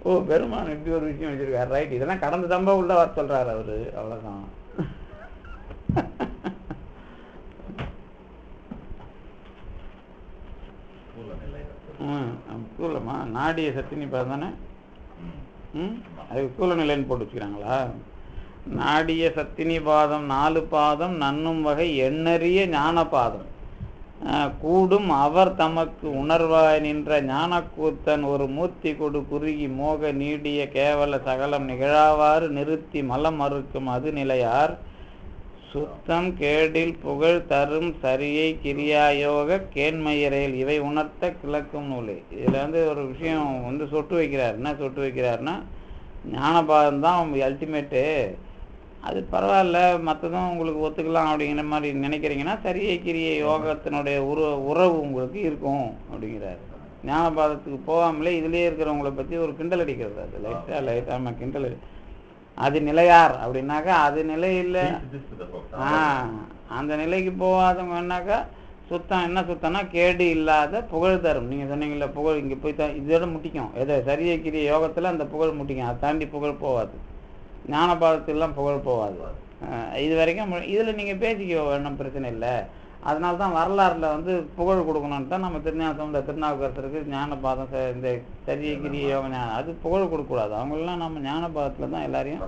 ஓ பெருமான் இப்படி ஒரு விஷயம் வச்சிருக்காரு, ரைட், இதெல்லாம் கடந்து தம்பா உள்ள வர சொல்றாரு அவரு, அவ்வளவுதான். ஸ்கூலமா நாடிய சத்தினி பாதம் தானே, அதுக்கு ஸ்கூல நிலைன்னு போட்டு வச்சுக்கிறாங்களா? நாடிய சத்தினி பாதம் 4 பாதம் நன்னும் வகை எண்ணறிய ஞான பாதம் கூடும் அவர் தமக்கு உணர்வாய் நின்ற ஞானக்கூத்தன் ஒரு மூர்த்தி கொடு குறுகி மோக நீடிய கேவல சகலம் நிகழாவாறு நிறுத்தி மலம் மறுக்கும் அது நிலையார் சுத்தம் கேடில் புகழ் தரும் சரியை கிரியாயோக கேண்மையரையில் இவை உணர்த்த கிழக்கும் நூலே. இதுல வந்து ஒரு விஷயம் வந்து சொட்டு வைக்கிறார். என்ன சொட்டு வைக்கிறாருன்னா, ஞானபாதம் தான் அல்டிமேட்டு, அது பரவாயில்ல மற்றதும் உங்களுக்கு ஒத்துக்கலாம் அப்படிங்கிற மாதிரி நினைக்கிறீங்கன்னா சரியை கிரியை யோகத்தினுடைய உறவு உங்களுக்கு இருக்கும் அப்படிங்கிறாரு. ஞானபாதத்துக்கு போகாமலே இதுலேயே இருக்கிறவங்களை பற்றி ஒரு கிண்டல் அடிக்கிறது. அது லைட்டாக கிண்டல். அது நிலையார் அப்படின்னாக்கா அது நிலையில் அந்த நிலைக்கு போகாதவங்க என்னாக்கா சுத்தம். என்ன சுத்தம்னா கேடு இல்லாத புகழ் தரும். நீங்கள் சொன்னீங்கல்ல புகழ் இங்கே போய் இதோட முட்டிக்கும், எதை சரியை கிரியை யோகத்தில் அந்த புகழ் முட்டிக்கும், அதை தாண்டி புகழ் போகாது. ஞானபாதத்துக்கெல்லாம் புகழ் போகாது. இது வரைக்கும் இதில் நீங்கள் பேசிக்க வேணும், பிரச்சனை இல்லை. அதனால தான் வரலாறுல வந்து புகழ் கொடுக்கணும்னு தான் நம்ம திருஞான திருநாவுக்கரசருக்கு ஞானபாதம் இந்த சரியை கிரிய யோக ஞானம் அது புகழ் கொடுக்கக்கூடாது. அவங்களெலாம் நம்ம ஞானபாதத்தில் தான் எல்லாரையும்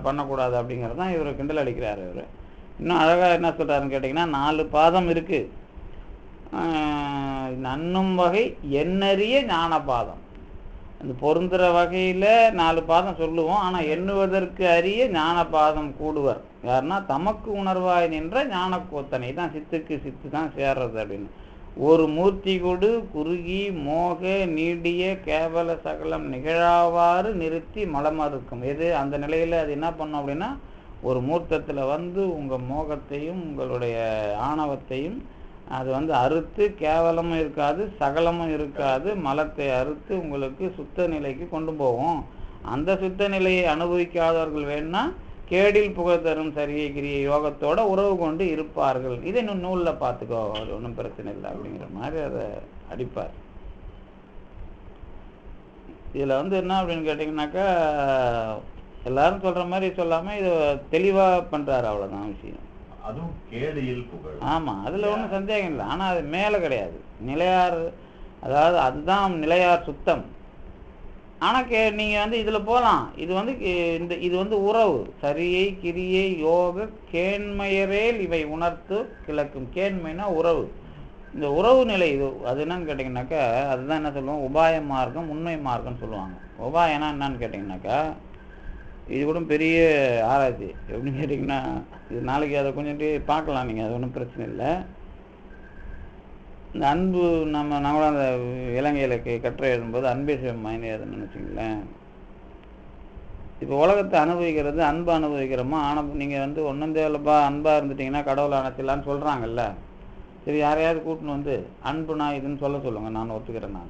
பண்ணக்கூடாது அப்படிங்கிறது தான் இவர் கிண்டல் அடிக்கிறார். இவர் இன்னும் அழகாக என்ன சொல்கிறாருன்னு கேட்டிங்கன்னா, 4 பாதம் இருக்குது. நன்னும் வகை எண்ணறிய ஞானபாதம். அந்த பொருந்துற வகையில் 4 பாதம் சொல்லுவோம். ஆனால் எண்ணுவதற்கு அறிய ஞானபாதம் கூடுவர் யாருன்னா தமக்கு உணர்வாய் நின்ற ஞானக்கூத்தனை தான். சித்துக்கு சித்து தான் சேர்றது அப்படின்னு. ஒரு மூர்த்தி கொடு குறுகி மோக நீடிய கேவல சகலம் நிகழாவாறு நிறுத்தி மலமறுக்கும். எது அந்த நிலையில் அது என்ன பண்ணும் அப்படின்னா, ஒரு மூர்த்தத்தில் வந்து உங்கள் மோகத்தையும் உங்களுடைய ஆணவத்தையும் அது வந்து அறுத்து கேவலமும் இருக்காது சகலமும் இருக்காது, மலத்தை அறுத்து உங்களுக்கு சுத்த நிலைக்கு கொண்டு போவோம். அந்த சுத்த நிலையை அனுபவிக்காதவர்கள் வேணா கேடில் புகழ் தரும் சரியை கிரிய யோகத்தோட உறவு கொண்டு இருப்பார்கள். இதை இன்னும் நூலில் பார்த்துக்கோ, ஒன்றும் பிரச்சனை இல்லை அப்படிங்கிற மாதிரி அதை அடிப்பார். இதில் வந்து என்ன அப்படின்னு கேட்டிங்கனாக்கா, எல்லாரும் சொல்கிற மாதிரி சொல்லாமல் இதை தெளிவாக பண்ணுறாரு, அவ்வளோதான் விஷயம். அதுவும் கேடில் புகழ். ஆமாம், அதில் ஒன்றும் சந்தேகம் இல்லை. ஆனால் அது மேலே கிடையாது. நிலையார், அதாவது அதுதான் நிலையார் சுத்தம். ஆனால் நீங்கள் வந்து இதில் போகலாம். இது வந்து இது வந்து உறவு. சரியை கிரியை யோக கேண்மையரேல் இவை உணர்த்து கிழக்கும். கேண்மைனா உறவு. இந்த உறவு நிலை இது அது என்னன்னு கேட்டிங்கனாக்கா, அதுதான் என்ன சொல்லுவோம், உபாய மார்க்கம் உண்மை மார்க்கம்னு சொல்லுவாங்க. உபாயம்னா என்னன்னு கேட்டிங்கனாக்கா, இது கூட பெரிய ஆராய்ச்சி. எப்படின்னு கேட்டிங்கன்னா, இது நாளைக்கு அதை கொஞ்சம் பார்க்கலாம் நீங்கள், அது ஒன்றும் பிரச்சனை இல்லை. இந்த அன்பு நம்மளும் அந்த இலங்கையில் கட்டுரை எழுதும்போது அன்பே சிவமாயின்னு எழுதுன்னு வச்சுங்களேன். இப்போ உலகத்தை அனுபவிக்கிறது அன்பு அனுபவிக்கிறோமோ நீங்கள் வந்து ஒன்றும் தேவையில்லப்பா அன்பாக இருந்துட்டிங்கன்னா கடவுளை அணைச்சிடலான்னு சொல்கிறாங்கல்ல. சரி, யாரையாவது கூட்டின்னு வந்து அன்புனா இதுன்னு சொல்லுங்கள், நான் ஒத்துக்கிறேன். நான்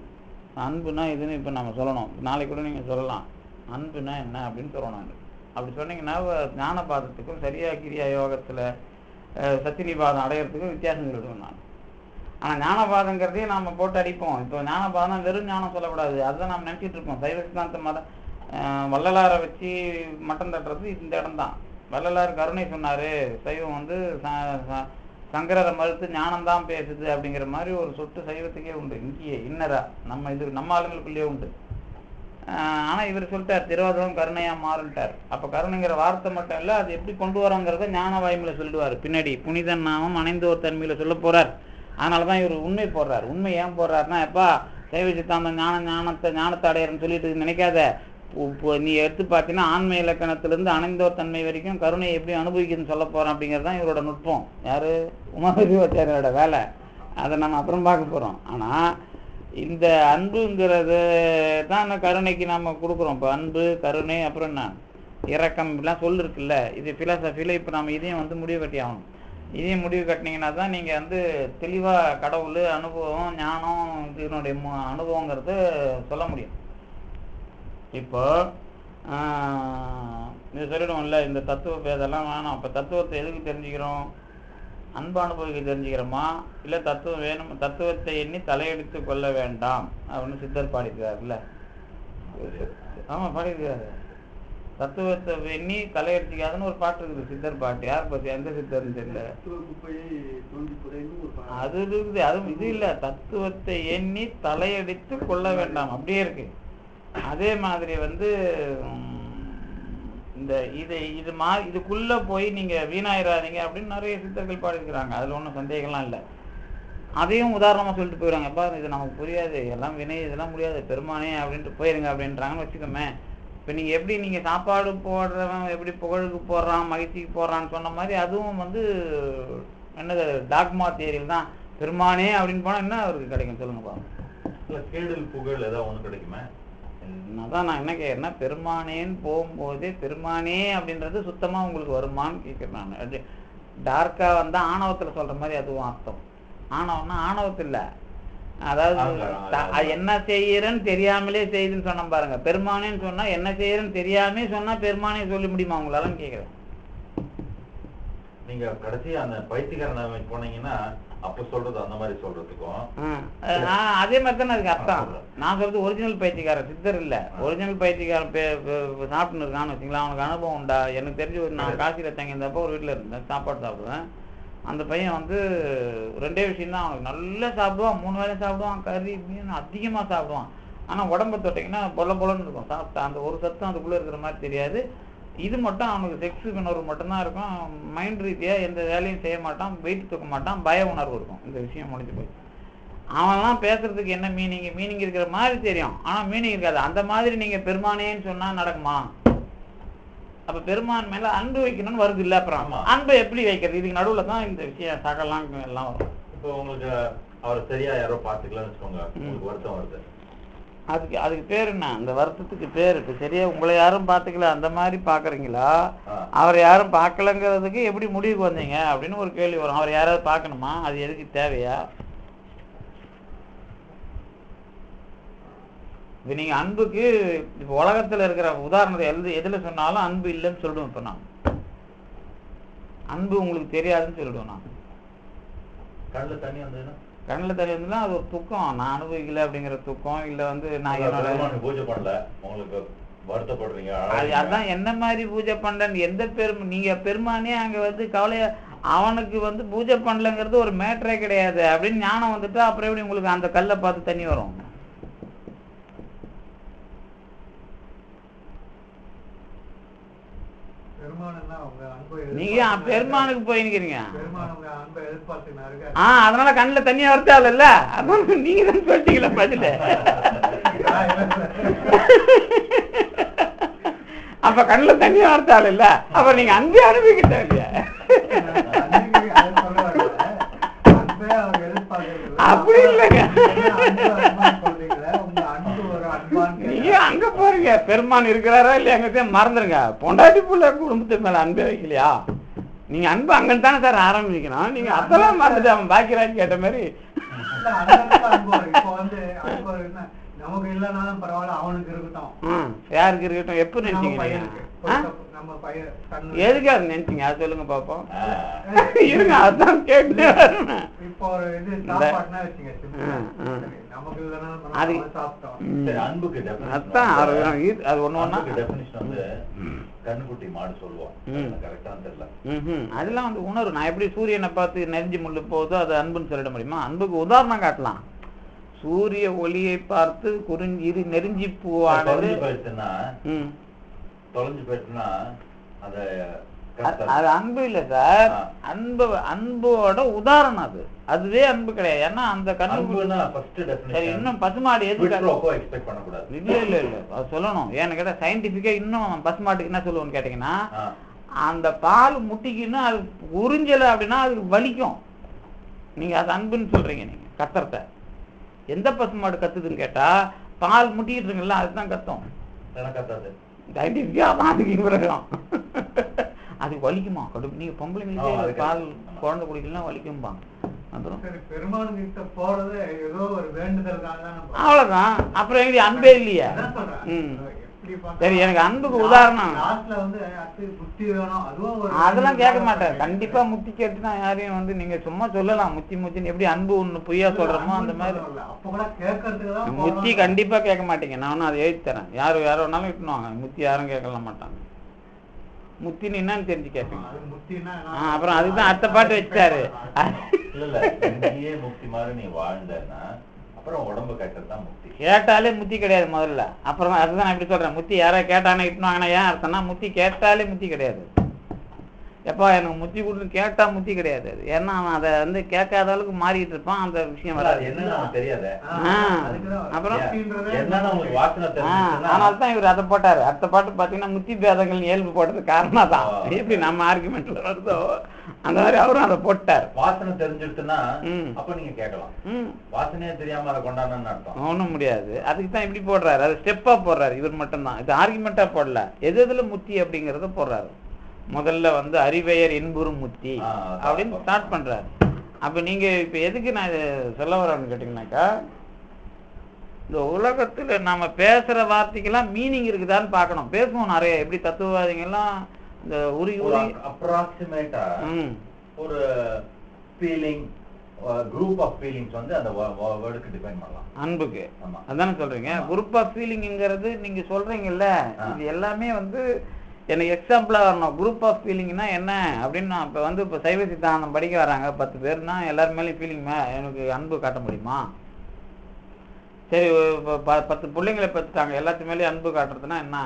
அன்புனா இதுன்னு இப்போ நம்ம சொல்லணும். நாளைக்கு கூட நீங்கள் சொல்லலாம் அன்புனா என்ன அப்படின்னு சொல்லணும். அப்படி சொன்னீங்கன்னா ஞானபாதத்துக்கும் சரியா கிரியா யோகத்தில் சத்தினிபாதம் அடையிறதுக்கும் வித்தியாசம் சொல்லுவேன் நான். ஆனால் ஞானபாதங்கிறதையும் நம்ம போட்டு அடிப்போம். இப்போ ஞானபாதம் வெறும் ஞானம் சொல்லக்கூடாது, அதுதான் நம்ம நினச்சிட்டு இருப்போம். சைவ சித்தாந்த மதம் வள்ளலாரை வச்சு மட்டம் தட்டுறது இந்த இடம் தான். வள்ளலார் கருணை சொன்னார், சைவம் வந்து சங்கரரை மறுத்து ஞானம்தான் பேசுது அப்படிங்கிற மாதிரி ஒரு சொட்டு சைவத்துக்கே உண்டு. இங்கேயே இன்னரா நம்ம ஆளுங்களுக்குள்ளேயே உண்டு. ஆனால் இவர் சொல்லிட்டார் திருவாதகம் கருணையாக மாறுன்ட்டார். அப்போ கருணைங்கிற வார்த்தை மட்டும் இல்லை, அது எப்படி கொண்டு வரோங்கிறத ஞான வாய்மையில் சொல்லிடுவார். பின்னாடி புனித நாமம் அணைந்தோர் தன்மையில் சொல்ல போகிறார். அதனால தான் இவர் உண்மை போடுறார். உண்மை ஏன் போடுறாருன்னா, எப்பா சைவ சித்தாந்தம் ஞானத்தை அடையிறன்னு சொல்லிட்டு நினைக்காத. நீ எடுத்து பார்த்தீங்கன்னா ஆன்ம இலக்கணத்திலிருந்து அணைந்தோர் தன்மை வரைக்கும் கருணை எப்படி அனுபவிக்குதுன்னு சொல்ல போகிறோம். அப்படிங்கிறது தான் இவரோட நுட்பம். யார் உமாபதிவாச்சாரியோட வேலை. அதை நம்ம அப்புறம் பார்க்க போகிறோம். ஆனால் இந்த அன்புங்கிறது தான் கருணைக்கு நம்ம கொடுக்குறோம். இப்போ அன்பு கருணை அப்புறம் என்ன இரக்கம் இப்படிலாம் சொல்லிருக்குல்ல. இது ஃபிலாசபியில் இப்போ நம்ம இதையும் வந்து முடிவு கட்டி ஆகணும். இதையும் முடிவு கட்டினீங்கன்னா தான் நீங்கள் வந்து தெளிவாக கடவுள் அனுபவம் ஞானம் இதனுடைய அனுபவங்கிறது சொல்ல முடியும். இப்போ இது சொல்லிடுவோம்ல, இந்த தத்துவ பேதெல்லாம் வேணும். அப்போ தத்துவத்தை எதுக்கு தெரிஞ்சுக்கிறோம்? அன்பு அனுபவிக்க தெரிஞ்சுக்கிறோமா, இல்லை தத்துவம் வேணும், தத்துவத்தை எண்ணி தலையெடுத்து கொள்ள வேண்டாம் அப்படின்னு சித்தர் பாடிக்கிறாருல்ல. ஆமாம், பாடிக்கிறாரு. தத்துவத்தை எண்ணி தலையெடுத்துக்காதுன்னு ஒரு பாட்டு இருக்குது, சித்தர் பாட்டு. யார் பற்றி, எந்த சித்தர்னு தெரியல. அது இருக்குது. அதுவும் இது இல்லை, தத்துவத்தை எண்ணி தலையெடுத்து கொள்ள வேண்டாம் அப்படியே இருக்கு. அதே மாதிரி வந்து இந்த இதுக்குள்ள போய் நீங்க வீணாயிராதீங்க அப்படின்னு நிறைய சித்தர்கள் பாடிக்கிறாங்க. அதுல ஒன்றும் சந்தேகம்லாம் இல்லை. அதையும் உதாரணமா சொல்லிட்டு போயிடுறாங்க. எப்பா இது நமக்கு புரியாது, எல்லாம் வினை, இதெல்லாம் முடியாது, பெருமானே அப்படின்ட்டு போயிருங்க அப்படின்றாங்கன்னு வச்சுக்கோமே. இப்போ நீங்க எப்படி நீங்க சாப்பாடு போடுறவன் எப்படி புகழுக்கு போடுறான் மகிழ்ச்சிக்கு போடுறான்னு சொன்ன மாதிரி அதுவும் வந்து என்னது டாக்மா தியரியில் தான். பெருமானே அப்படின்னு போனா என்ன அவருக்கு கிடைக்கும் சொல்லுங்கப்பா? கேடல் புகழ் ஏதாவது ஒண்ணு கிடைக்குமா? அதான் நான் என்ன கேட்குறேன்னா, பெருமானேன்னு போகும்போதே பெருமானே அப்படின்றது சுத்தமா உங்களுக்கு வருமானு கேட்குறேன் நான். டார்க்கா வந்தா ஆணவத்துல சொல்ற மாதிரி அதுவும் அர்த்தம். ஆணவம்னா ஆணவத்தில் இல்லை, அதாவது என்ன செய்யறேன்னு தெரியாமலே செய்யுதுன்னு சொன்ன பாருங்க. பெருமானேன்னு சொன்னா என்ன செய்யறேன்னு தெரியாமே சொன்னா பெருமானே சொல்லி முடியுமா உங்களாலும் கேட்குறேன். நீங்க கடைசி அந்த பைத்தியக்காரன் போனீங்கன்னா அப்ப சொல்றது அந்த மாதிரி சொல்றதுக்கும் அதே மாதிரி தானே அதுக்கு அர்த்தம். நான் சொல்றது ஒரிஜினல் பைத்தியக்காரன், சித்தர் இல்ல. ஒரிஜினல் பைத்தியக்காரன் சாப்பிட்டுன்னு இருக்கான்னு வச்சுங்களா, அவனுக்கு அனுபவம் உண்டா? எனக்கு தெரிஞ்சு நான் காசியில தங்கி இருந்தப்போ ஒரு வீட்டுல இருந்தேன், சாப்பாடு சாப்பிடுவேன். அந்த பையன் வந்து ரெண்டே விஷயம் தான், அவனுக்கு நல்லா சாப்பிடுவான், 3 வேளையும் சாப்பிடுவான், கறி மீன் அதிகமா சாப்பிடுவான். ஆனா உடம்ப தொட்டிங்கன்னா பொல்லன்னு இருக்கும். சாப்பிட்டா அந்த ஒரு சத்தம் அதுக்குள்ள இருக்கிற மாதிரி தெரியாது. இது மட்டும் அவனுக்கு செக்ஸ் உணர்வு மட்டும்தான் இருக்கும். மைண்ட் ரீதியாக எந்த வேலையும் செய்ய மாட்டான், வெயிட் தூக்க மாட்டான், பய உணர்வு இருக்கும். இந்த விஷயம் முடிஞ்சு போய் அவன்லாம் பேசுறதுக்கு என்ன மீனிங் இருக்கிற மாதிரி தெரியும், ஆனால் மீனிங் இருக்காது. அந்த மாதிரி நீங்கள் பெருமானேன்னு சொன்னால் நடக்குமா? அப்போ பெருமான் மேலே அன்பு வைக்கணும்னு வருது இல்லை. அப்புறம் அன்பை எப்படி வைக்கிறது? இதுக்கு நடுவில் தான் இந்த விஷயம் சகலாம் எல்லாம் வரும். இப்போ உங்களுக்கு அவரை சரியா யாரோ பார்த்துக்கலாம்னு வச்சுக்கோங்க, உங்களுக்கு வருத்தம் வருது, அதுக்கு பேர் என்ன? அந்த வருத்தத்துக்கு பேர் இப்போ சரியா உங்களை யாரும் பார்த்துக்கல அந்த மாதிரி பார்க்குறீங்களா, அவரை யாரும் பார்க்கலங்கிறதுக்கு எப்படி முடிவுக்கு வந்தீங்க அப்படின்னு ஒரு கேள்வி வரும். அவர் யாராவது பார்க்கணுமா? அது எதுக்கு தேவையா? இப்போ நீங்கள் அன்புக்கு இப்போ உலகத்தில் இருக்கிற உதாரணத்தை எதில் சொன்னாலும் அன்பு இல்லைன்னு சொல்லிடுவோம். இப்போ நான் அன்பு உங்களுக்கு தெரியாதுன்னு சொல்லிடுவோம். நான் கண்ணில் தண்ணி வந்ததுன்னா கண்ணில் தண்ணி வந்துன்னா அது ஒரு துக்கம், நான் அனுபவிக்கல அப்படிங்கிற துக்கம். இல்லை வந்து நான் என்னோட பூஜை பண்ணல உங்களுக்கு வருத்தப்படுறீங்க, அதான் என்ன மாதிரி பூஜை பண்ணலன்னு எந்த நீங்க பெருமானே அங்க வந்து கவலைய அவனுக்கு வந்து பூஜை பண்ணலங்கிறது ஒரு மேட்டரே கிடையாது அப்படின்னு ஞானம் வந்துட்டு அப்புறம் எப்படி உங்களுக்கு அந்த கல்லை பார்த்து தண்ணி வரும்? பெருமானம்னா உங்க அன்பை நீங்க பெருமானுக்கு போய் நிக்கிறீங்க. பெருமான் உங்க அன்பை எதிர்பார்த்துனாரு. அதனால கண்ணுல தண்ணி வரத்தால இல்ல, அதனால நீங்க தான் சொல்லிட்டீங்களா பதில. அப்ப கண்ணுல தண்ணி வரத்தால இல்ல, அப்ப நீங்க அன்பே அனுபவிக்கிட்டா இல்லையா? அப்படி இல்லைங்க, நீங்க அங்க போறீங்க. பெருமான் இருக்கிறாரா இல்லையா அங்க மறந்துருங்க. பொண்டாட்டி புள்ள குடும்பத்து மேல அன்பே வைக்கலையா? நீங்க அன்பு அங்கன்னு தானே சார் ஆரம்பிக்கணும். நீங்க அதெல்லாம் மறந்துட்டு அவன் பாக்கிறான்னு கேட்ட மாதிரி நமக்கு இல்லைனாலும் பரவாயில்ல, அவனுக்கு இருக்கட்டும். யாருக்கு இருக்கட்டும்? எப்ப நினைச்சீங்க? எதுக்கு அது நினைச்சீங்க? அது சொல்லுங்க பாப்போம். இருங்க, அதான் கேட்டு இப்போ ஒரு இது சாப்பாடுனா வச்சுங்க, நமக்கு இல்லைனாலும் சாப்பிட்டோம். அதான் அது ஒண்ணு ஒண்ணா கண்ணுக்குட்டி மாடு சொல்லுவோம். கரெக்டான தெரியல. அதெல்லாம் வந்து உணர்வு. நான் எப்படி சூரியனை பார்த்து நெறிஞ்சு முள்ளு போகுதோ அது அன்புன்னு சொல்லிட முடியுமா? அன்புக்கு உதாரணம் காட்டலாம். சூரிய ஒளியை பார்த்து குறிஞ்சி நெருஞ்சி பூவானது தொலைஞ்சு போயிட்டுனா அது அன்பு இல்ல சார். அன்போட உதாரணம் அது. அதுவே அன்பு கிடையாது. ஏன்னா அந்த கண்ணு இன்னும் பசுமாடு எதுக்கு இல்ல இல்ல இல்ல அது சொல்லணும். ஏன்னு கேட்டா சயின்டிபிக்கா இன்னும் பசுமாட்டுக்கு என்ன சொல்லுவோம்னு கேட்டீங்கன்னா, அந்த பால் முட்டிக்குன்னு அது உறிஞ்சல அப்படின்னா அது வலிக்கும். நீங்க அது அன்புன்னு சொல்றீங்க. நீங்க கத்துறத எந்த பசுமாடு கத்துதுன்னு கேட்டா, பால் முட்டிக்கிட்டு இருக்குல்ல அதுதான் கத்தும். சயின்டிபிக்கா தான் அதுக்கு விரகம். அது வலிக்குமா கடுப்பு? நீங்க பொம்பளைங்களுக்கு பால் குழந்தை குடிக்கலாம் வலிக்கும்பாங்க. அப்புறம் பெருமானுக்கு போறது ஏதோ ஒரு வேண்டுதல், அவ்வளவுதான். அப்புறம் எங்க அன்பே இல்லையா? சரி, எனக்கு அன்புக்கு உதாரணம் அதெல்லாம் கேட்க மாட்டேன். கண்டிப்பா முத்தி கேட்டுனா யாரையும் வந்து நீங்க சும்மா சொல்லலாம் முத்தின்னு. எப்படி அன்பு ஒண்ணு பொய்யா சொல்றோமோ அந்த மாதிரி முத்தி கண்டிப்பா கேட்க மாட்டீங்க. நானும் அதை எழுதி தரேன். யாரு வேணாலும் இட்டுனுவாங்க. முத்தி யாரும் கேட்கல மாட்டாங்க. முத்தின்னு என்னன்னு தெரிஞ்சு கேட்பீங்க. அப்புறம் அதுதான் அடுத்த பாட்டு வச்சாரு. முக்தி மாதிரி நீ வாழ்ந்தன்னா அப்புறம் உடம்பு கேட்டதுதான் முக்தி. கேட்டாலே முத்தி கிடையாது முதல்ல. அப்புறம் அதுதான் நான் இப்படி சொல்றேன். முத்தி யாராவது கேட்டானே இட்டுனாங்கன்னா ஏன் அர்த்தம்னா முத்தி கேட்டாலே முத்தி கிடையாது. எப்பா எனக்கு முத்தி கொடுத்து கேட்டா முத்தி கிடையாது. அது ஏன்னா அவன் அதை வந்து கேட்காத அளவுக்கு மாறிட்டு இருப்பான். அந்த விஷயம் வராது. தெரியாது. அப்புறம் அதனால்தான் இவர் அதை போட்டாரு. அடுத்த பாட்டு பாத்தீங்கன்னா முத்தி பேதங்கள் இயல்பு போட்டது காரணம் தான். எப்படி நம்ம ஆர்குமெண்ட்ல வருதோ அந்த மாதிரி அவரும் அதை போட்டார். வாசனை தெரிஞ்சிருச்சுன்னா அப்ப நீங்க கேட்கலாம். வாசனையே தெரியாம அதை கொண்டாடணும்னு அர்த்தம் ஒண்ணும் முடியாது. அதுக்கு தான் இப்படி போடுறாரு. அது ஸ்டெப்பா போடுறாரு. இவர் மட்டும்தான் இது ஆர்குமெண்டா போடல. எதுல முத்தி அப்படிங்கறத போடுறாரு. முதல்ல வந்து அறிவையர் இன்புறும் முத்தி அப்படின்னு ஸ்டார்ட் பண்றாரு. அப்ப நீங்க இப்ப எதுக்கு நான் இதை சொல்ல வரேன்னு கேட்டீங்கன்னாக்கா, இந்த உலகத்துல நாம பேசுற வார்த்தைக்கெல்லாம் மீனிங் இருக்குதான்னு பார்க்கணும். பேசுவோம் நிறைய. எப்படி தத்துவவாதிங்க எல்லாம் இந்த அப்ராக்சிமேட்டா ஒரு ஃபீலிங் குரூப் ஆஃப் ஃபீலிங்ஸ் வந்து அந்த வேர்டுக்கு டிஃபைன் பண்ணலாம். அன்புக்கு அதானே சொல்றீங்க. குரூப் ஆஃப் ஃபீலிங்ங்கிறது நீங்க சொல்றீங்கல்ல, இது எல்லாமே வந்து எனக்கு எக்ஸாம்பிளா வரணும். குரூப் ஆஃப் ஃபீலிங்னா என்ன அப்படின்னு நான் இப்போ வந்து இப்போ சைவ சித்தாந்தம் படிக்க வராங்க 10 பேர்னா எல்லாருமேலையும் ஃபீலிங் எனக்கு அன்பு காட்ட முடியுமா? சரி, இப்போ 10 பிள்ளைங்களை பெற்றுட்டாங்க, எல்லாத்து மேலேயும் அன்பு காட்டுறதுன்னா என்ன?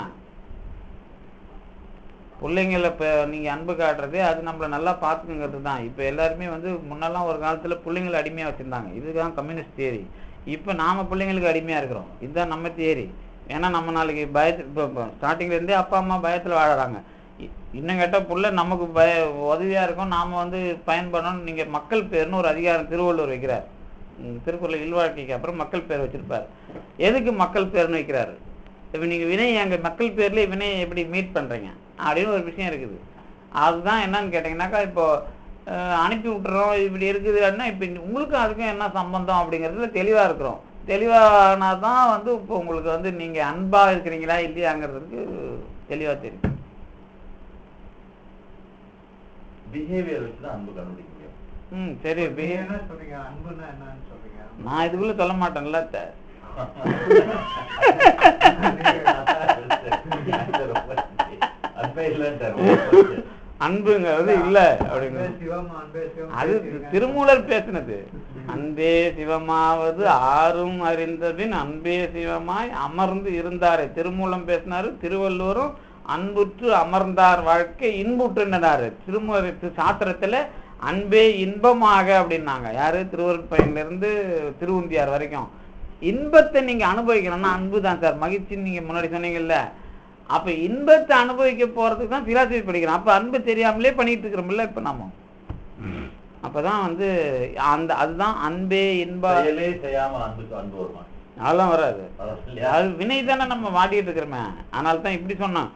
பிள்ளைங்களை இப்போ நீங்கள் அன்பு காட்டுறது அது நம்மளை நல்லா பார்த்துக்குங்கிறது தான். இப்போ எல்லாருமே வந்து முன்னெல்லாம் ஒரு காலத்தில் பிள்ளைங்களை அடிமையாக வச்சுருந்தாங்க. இதுதான் கம்யூனிஸ்ட் தியரி. இப்போ நாம் பிள்ளைங்களுக்கு அடிமையாக இருக்கிறோம். இதுதான் நம்ம தியரி. ஏன்னா நம்ம நாளைக்கு பயத்து இப்போ ஸ்டார்டிங்லேருந்தே அப்பா அம்மா பயத்தில் வாழறாங்க. இன்னும் கேட்டால் புள்ள நமக்கு உதவியாக இருக்கும், நாம் வந்து பயன்படணும்னு. நீங்கள் மக்கள் பேர்னு ஒரு அதிகாரம் திருவள்ளுவர் வைக்கிறார். திருக்குறள் இல்வாழ்க்கைக்கு அப்புறம் மக்கள் பேர் வச்சிருப்பார். எதுக்கு மக்கள் பேர்னு வைக்கிறாரு? இப்போ நீங்கள் வினை எங்கள் மக்கள் பேர்லேயே வினையை எப்படி மீட் பண்ணுறீங்க அப்படின்னு ஒரு விஷயம் இருக்குது. அதுதான் என்னன்னு கேட்டிங்கனாக்கா, இப்போ அனுப்பி விட்டுறோம் இப்படி இருக்குது அப்படின்னா இப்போ உங்களுக்கும் அதுக்கும் என்ன சம்பந்தம் அப்படிங்கிறதுல தெளிவாக இருக்கிறோம். தெளிவானா தான் வந்து இப்போ உங்களுக்கு வந்து நீங்கள் அன்பாக இருக்கிறீங்களா இல்லையாங்கிறதுக்கு தெளிவாக தெரியும். பிஹேவியர் வச்சு தான் அன்பு கண்டுபிடிக்க முடியும். சரி, நான் இதுக்குள்ள சொல்ல மாட்டேன்ல. அன்புங்கிறது இல்ல அப்படிங்கிறது அது திருமூலர் பேசினது. அன்பே சிவமாவது ஆறும் அறிந்தபின் அன்பே சிவமாய் அமர்ந்து இருந்தாரு. திருமூலம் பேசினாரு, திருவள்ளுவரும் அன்புற்று அமர்ந்தார் வாழ்க்கை இன்புற்றுனாரு. திருமுறை சாத்திரத்துல அன்பே இன்பமாக அப்படின்னாங்க. யாரு? திருவருட்பயனிலிருந்து திருவுந்தியார் வரைக்கும். இன்பத்தை நீங்க அனுபவிக்கணும்னா அன்பு தான் சார். மகிழ்ச்சின்னு நீங்க முன்னாடி சொன்னீங்கல்ல. அப்ப இன்பத்தை அனுபவிக்க போறதுக்கு தான் பிலாசபி படிக்கிறோம். அப்ப அன்பு தெரியாமலே பண்ணிட்டு இருக்கிறோம்ல இப்ப நாம. அப்பதான் வந்து அந்த அதுதான் அன்பே இன்ப செய்யாம அன்பு வருமா? அதெல்லாம் வராது. அது வினை தானே நம்ம வாடிட்டு இருக்கிறோமே. அதனால தான் இப்படி சொன்னோம்.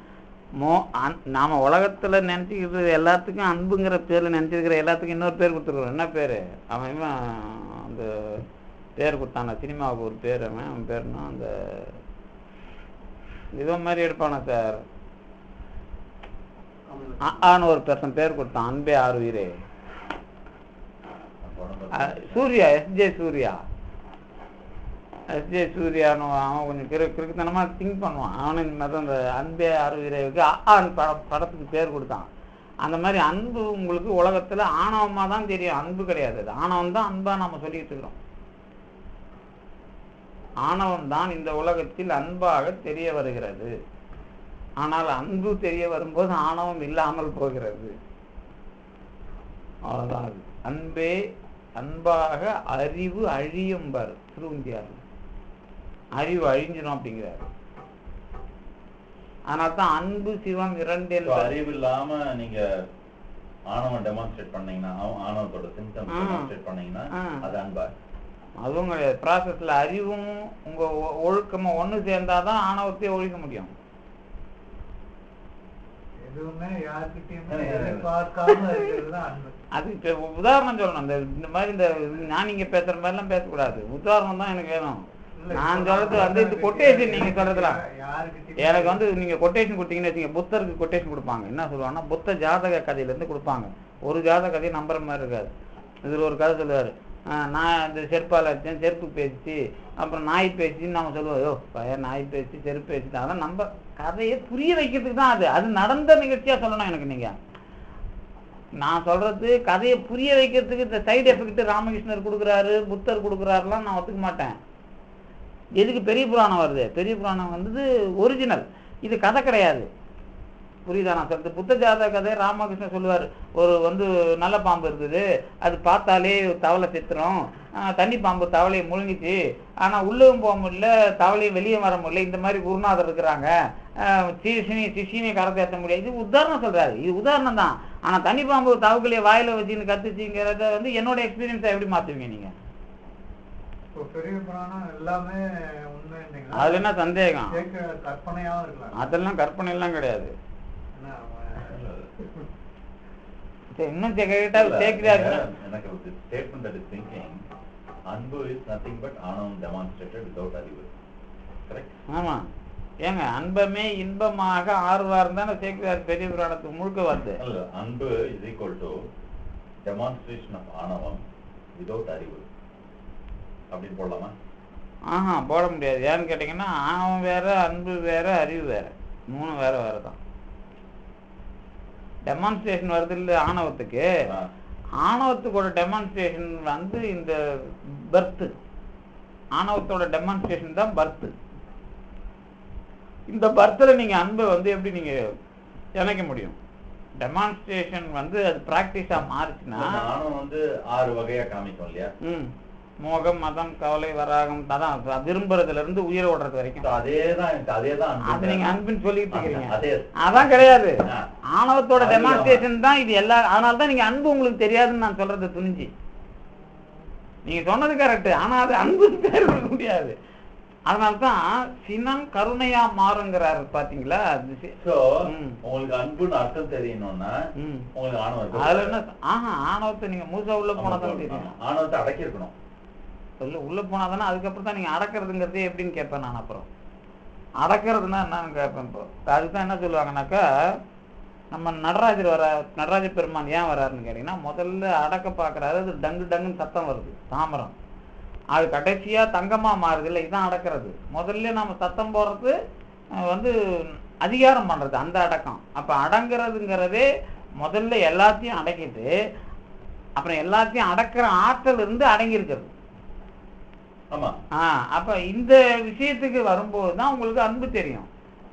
நாம உலகத்துல நினைச்சுக்கிறது எல்லாத்துக்கும் அன்புங்கிற பேர்ல நினைச்சிருக்கிற எல்லாத்துக்கும் இன்னொரு பேர் கொடுத்துருக்கோம். என்ன பேரு? அவன் அந்த பேர் கொடுத்தான சினிமாவுக்கு ஒரு பேர். அவன் பேருனா அந்த இதோ மாதிரி எடுப்பானா சார். ஆன்னு ஒரு பெர்சன் பேர் கொடுத்தான். அன்பே ஆறு உயிரே. சூர்யா, எஸ்ஜே சூர்யா. எஸ்ஜே சூர்யான்னு அவன் கொஞ்சம் கிறுக்குத்தனமா திங்க் பண்ணுவான். அவனு இந்த மாதிரி அந்த அன்பே ஆறு உயிரேவுக்கு படத்துக்கு பேர் கொடுத்தான். அந்த மாதிரி அன்பு உங்களுக்கு உலகத்துல ஆணவமா தான் தெரியும், அன்பு கிடையாது. அது ஆணவம் தான் அன்பா நம்ம சொல்லிட்டு இருக்கிறோம். ஆணவம் தான் இந்த உலகத்தில் அன்பாக தெரிய வருகிறது. ஆனால் அன்பு தெரிய வரும்போது ஆணவம் இல்லாமல் போகிறது. அவ்வளவுதான். அது அன்பே அன்பாக அறிவு அழியும் பார் திருவுந்தியார். அறிவு அழிஞ்சிடும் அப்படிங்கிறாரு. அதனால்தான் அன்பு சிவம் இரண்டு. அறிவு இல்லாம நீங்க ஆணவம் டெமான்ஸ்ட்ரேட் பண்ணீங்கன்னா, ஆணவத்தோட சிம்டம் டெமான்ஸ்ட்ரேட் பண்ணீங்கன்னா அது அன்பா? அதுவும் கிடையாது. ப்ராசஸ்ல அறிவும் உங்க ஒழுக்கமா ஒண்ணு சேர்ந்தாதான் ஆணவத்தை ஒழிக்க முடியும். அது இப்ப உதாரணம் சொல்லணும். இந்த மாதிரி நான் நீங்க பேசுற மாதிரி எல்லாம் பேசக்கூடாது. உதாரணம் தான் எனக்கு வேணும். நான் சொல்றது வந்து இது கொட்டேஷன். நீங்க சொல்றதுலாம் எனக்கு வந்து நீங்க கொட்டேஷன் கொடுத்தீங்கன்னு வச்சுங்க. புத்தருக்கு கொட்டேஷன் கொடுப்பாங்க. என்ன சொல்லுவாங்கன்னா புத்த ஜாதக கதையில இருந்து கொடுப்பாங்க. ஒரு ஜாதக கதையை நம்புற மாதிரி இருக்காது. இதுல ஒரு கதை சொல்லுவாரு. நான் இந்த செருப்பால் வச்சேன், செருப்பு பேசிச்சு, அப்புறம் நாய் பேசின்னு நம்ம சொல்லுவோம். ஐயோ பையன் நாய் பேசி செருப்பு பேசிட்டு. அதான் நம்ம கதையை புரிய வைக்கிறதுக்கு தான் அது. அது நடந்த நிகழ்ச்சியா சொல்லணும் எனக்கு. நீங்க நான் சொல்றது கதையை புரிய வைக்கிறதுக்கு இந்த சைடு எஃபெக்ட் ராமகிருஷ்ணர் கொடுக்குறாரு, புத்தர் கொடுக்குறாருலாம் நான் ஒத்துக்க மாட்டேன். எதுக்கு பெரிய புராணம் வருது? பெரிய புராணம் வந்தது ஒரிஜினல். இது கதை கிடையாது. புரியுதா நான் சொல்றது? புத்த ஜாதக கதை ராமகிருஷ்ணன் சொல்லுவார். ஒரு வந்து நல்ல பாம்பு இருந்தது, அது பார்த்தாலே தவளை செத்துரும். தண்ணி பாம்பு தவளையை முழுங்கிச்சு, ஆனா உள்ளவும் போக முடியல, தவளையும் வெளியே வர முடியல. இந்த மாதிரி குருநாதர் இருக்கிறாங்க, சிஷினை கரை ஏற்ற முடியாது. இது உதாரணம் சொல்றாரு. இது உதாரணம் தான். ஆனா தண்ணி பாம்பு தவக்கலையை வாயில வச்சுன்னு கத்துச்சுங்கிறத வந்து என்னோட எக்ஸ்பீரியன்ஸை எப்படி மாத்துவீங்க நீங்க? பெரிய புராணம் எல்லாமே உண்மை. அதுல என்ன சந்தேகம்? கற்பனையாவும் இருக்கலாம். அதெல்லாம் கற்பனை எல்லாம் கிடையாது. இன்னும் எனக்கு ஒரு ஸ்டேட்மெண்ட் தட் இஸ் திங்கிங் அன்பு இஸ் நதிங் பட் ஆணவம் டெமான்ஸ்ட்ரேட்டட் வித்அவுட் அறிவு. கரெக்ட்? ஆமா. ஏங்க அன்பமே இன்பமாக ஆர்வார் தானே சேக்கிரார் பெரிய புராணத்துக்கு முழுக்க வருது. அன்பு is equal to demonstration of ஆணவம் வித்அவுட் அறிவு அப்படின்னு போடலாமா? போட முடியாது. ஏன்னு கேட்டீங்கன்னா ஆணவம் வேற, அன்பு வேற, அறிவு வேற. மூணு வேற வேற தான். டெமான்ஸ்ட்ரேஷன் வருது இல்லை ஆணவத்துக்கு. ஆணவத்துக்கோட டெமான்ஸ்ட்ரேஷன் வந்து இந்த பர்த். ஆணவத்தோட டெமான்ஸ்ட்ரேஷன் தான் பர்த். இந்த பர்த்தில் நீங்க அன்பை வந்து எப்படி நீங்க இணைக்க முடியும்? டெமான்ஸ்ட்ரேஷன் வந்து அது பிராக்டிஸா மாறுச்சுன்னா ஆணவம் வந்து 6 வகையா காமிக்கும் இல்லையா? மோகம், மதம், கவலை, வராகம், அதான் விரும்புறதுல இருந்து உயிரை ஓடுறது வரைக்கும். அதேதான் அது நீங்க அன்புன்னு சொல்லிட்டு இருக்கீங்க. அதான் கிடையாது. ஆணவத்தோட டெமான்ஸ்ட்ரேஷன் தான் இது எல்லா. அதனாலதான் நீங்க அன்பு உங்களுக்கு தெரியாதுன்னு நான் சொல்றது துணிஞ்சு. நீங்க சொன்னது கரெக்ட். ஆனா அது அன்புன்னு பேர் கொடுக்க முடியாது. அதனால்தான் சினம் கருணையா மாறுங்கிறாரு. பாத்தீங்களா? உங்களுக்கு அன்புன்னு அர்த்தம் தெரியணும்னா உங்களுக்கு ஆணவம். அதுல என்ன? ஆணவத்தை நீங்க முழுசா உள்ள போனாதான் தெரியும். ஆணவத்தை அடக்கி இருக்கணும். உள்ள போனாதானே அதுக்கப்புறம் தான் நீங்க அடக்கிறதுங்கிறதே எப்படின்னு கேட்பேன் நான். அப்புறம் அடக்கிறதுனா என்னன்னு கேட்பேன். இப்போ அதுதான் என்ன சொல்லுவாங்கன்னாக்கா, நம்ம நடராஜ பெருமான் ஏன் வர்றாருன்னு கேட்டீங்கன்னா, முதல்ல அடக்க பாக்குறாரு. அது டங்கு டங்குன்னு சத்தம் வருது, தாமரம். அது கடைசியா தங்கமா மாறுது இல்லை, இதுதான் அடக்கிறது. முதல்ல நம்ம சத்தம் போடுறது வந்து அதிகாரம் பண்றது, அந்த அடக்கம். அப்ப அடங்குறதுங்கிறதே முதல்ல எல்லாத்தையும் அடக்கிட்டு அப்புறம் எல்லாத்தையும் அடக்கிற ஆற்றல் இருந்து அடங்கி இருக்கிறது. அப்ப இந்த விஷயத்துக்கு வரும்போதுதான் உங்களுக்கு அன்பு தெரியும்.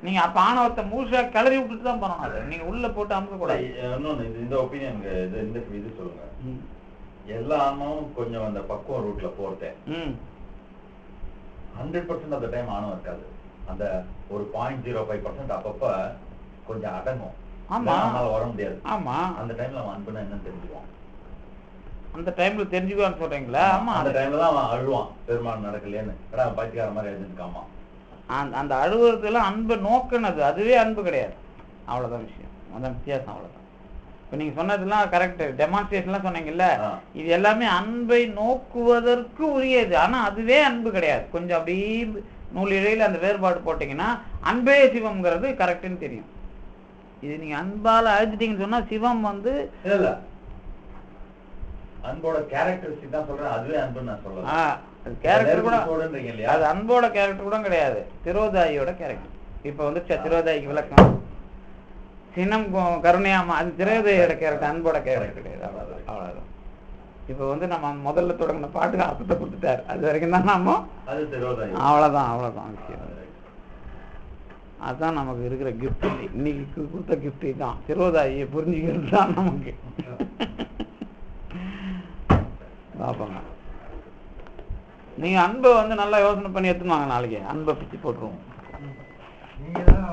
நீங்க அப்ப ஆணவத்தை முழுசா கிளறி விட்டுட்டு தான் பண்ணணும். அதை நீங்க உள்ள போட்டு அமுக்க கூடாது. இன்னொன்னு இந்த ஒப்பீனியன் இது சொல்லுங்க. எல்லா ஆன்மாவும் கொஞ்சம் அந்த பக்குவம் ரூட்ல போறேன் 100% ஆஃப் த டைம் ஆணவம் இருக்காது. அந்த ஒரு 0.05% அப்பப்ப கொஞ்சம் அடங்கும். ஆமா, வர முடியாது. ஆமா, அந்த டைம்ல அவன் அன்புனா என்னன்னு தெரிஞ்சுக்குவான். அந்த டைம்ல தெரிஞ்சுக்குவான்னு சொல்றீங்களா? ஆமா, அந்த டைம்ல தான் அவன் அழுவான், பெருமாள் நடக்கலையேன்னு. அவன் பைத்தியக்கார மாதிரி எழுதிருக்காமா. அந்த அழுகுறதுலாம் அன்பை நோக்கினது, அதுவே அன்பு கிடையாது. அவ்வளவுதான் விஷயம், அதான் வித்தியாசம். அவ்வளவுதான். இப்ப நீங்க சொன்னதெல்லாம் கரெக்ட், டெமான்ஸ்ட்ரேஷன்லாம் சொன்னீங்கல்ல, இது எல்லாமே அன்பை நோக்குவதற்கு உரியது. ஆனா அதுவே அன்பு கிடையாது. கொஞ்சம் அப்படியே நூல் இழையில அந்த வேறுபாடு போட்டீங்கன்னா அன்பே சிவம்ங்கிறது கரெக்டுன்னு தெரியும். இது நீங்க அன்பால அழுத்திட்டீங்கன்னு சொன்னா சிவம் வந்து இல்ல, அன்போட கேரக்டரிஸ்டிக் தான் சொல்றேன். அதுவே அன்புன்னு நான் சொல்றேன். கேரக்டர் கூட அது அன்போட கேரக்டர் கூட கிடையாது, திரோதாயியோட கேரக்டர். இப்ப வந்து திரோதாயிக்கு விளக்கம் சினம் கருணையாமா, அது திரோதாயோட கேரக்டர், அன்போட கேரக்டர் கிடையாது. அவ்வளவுதான். இப்ப வந்து நம்ம முதல்ல தொடங்கின பாட்டுக்கு அர்த்தத்தை கொடுத்துட்டாரு. அது வரைக்கும் தான் நாம அவ்வளவுதான் விஷயம். அதுதான் நமக்கு இருக்கிற கிஃப்ட். இன்னைக்கு கொடுத்த கிஃப்ட் தான், திரோதாயியை புரிஞ்சுக்கிறது தான் நமக்கு. பாப்பாங்க, நீங்க அன்பை வந்து நல்லா யோசனை பண்ணி எடுத்துவாங்க. நாளைக்கு அன்பை பிச்சு போட்டுருவோம். நீங்க தான்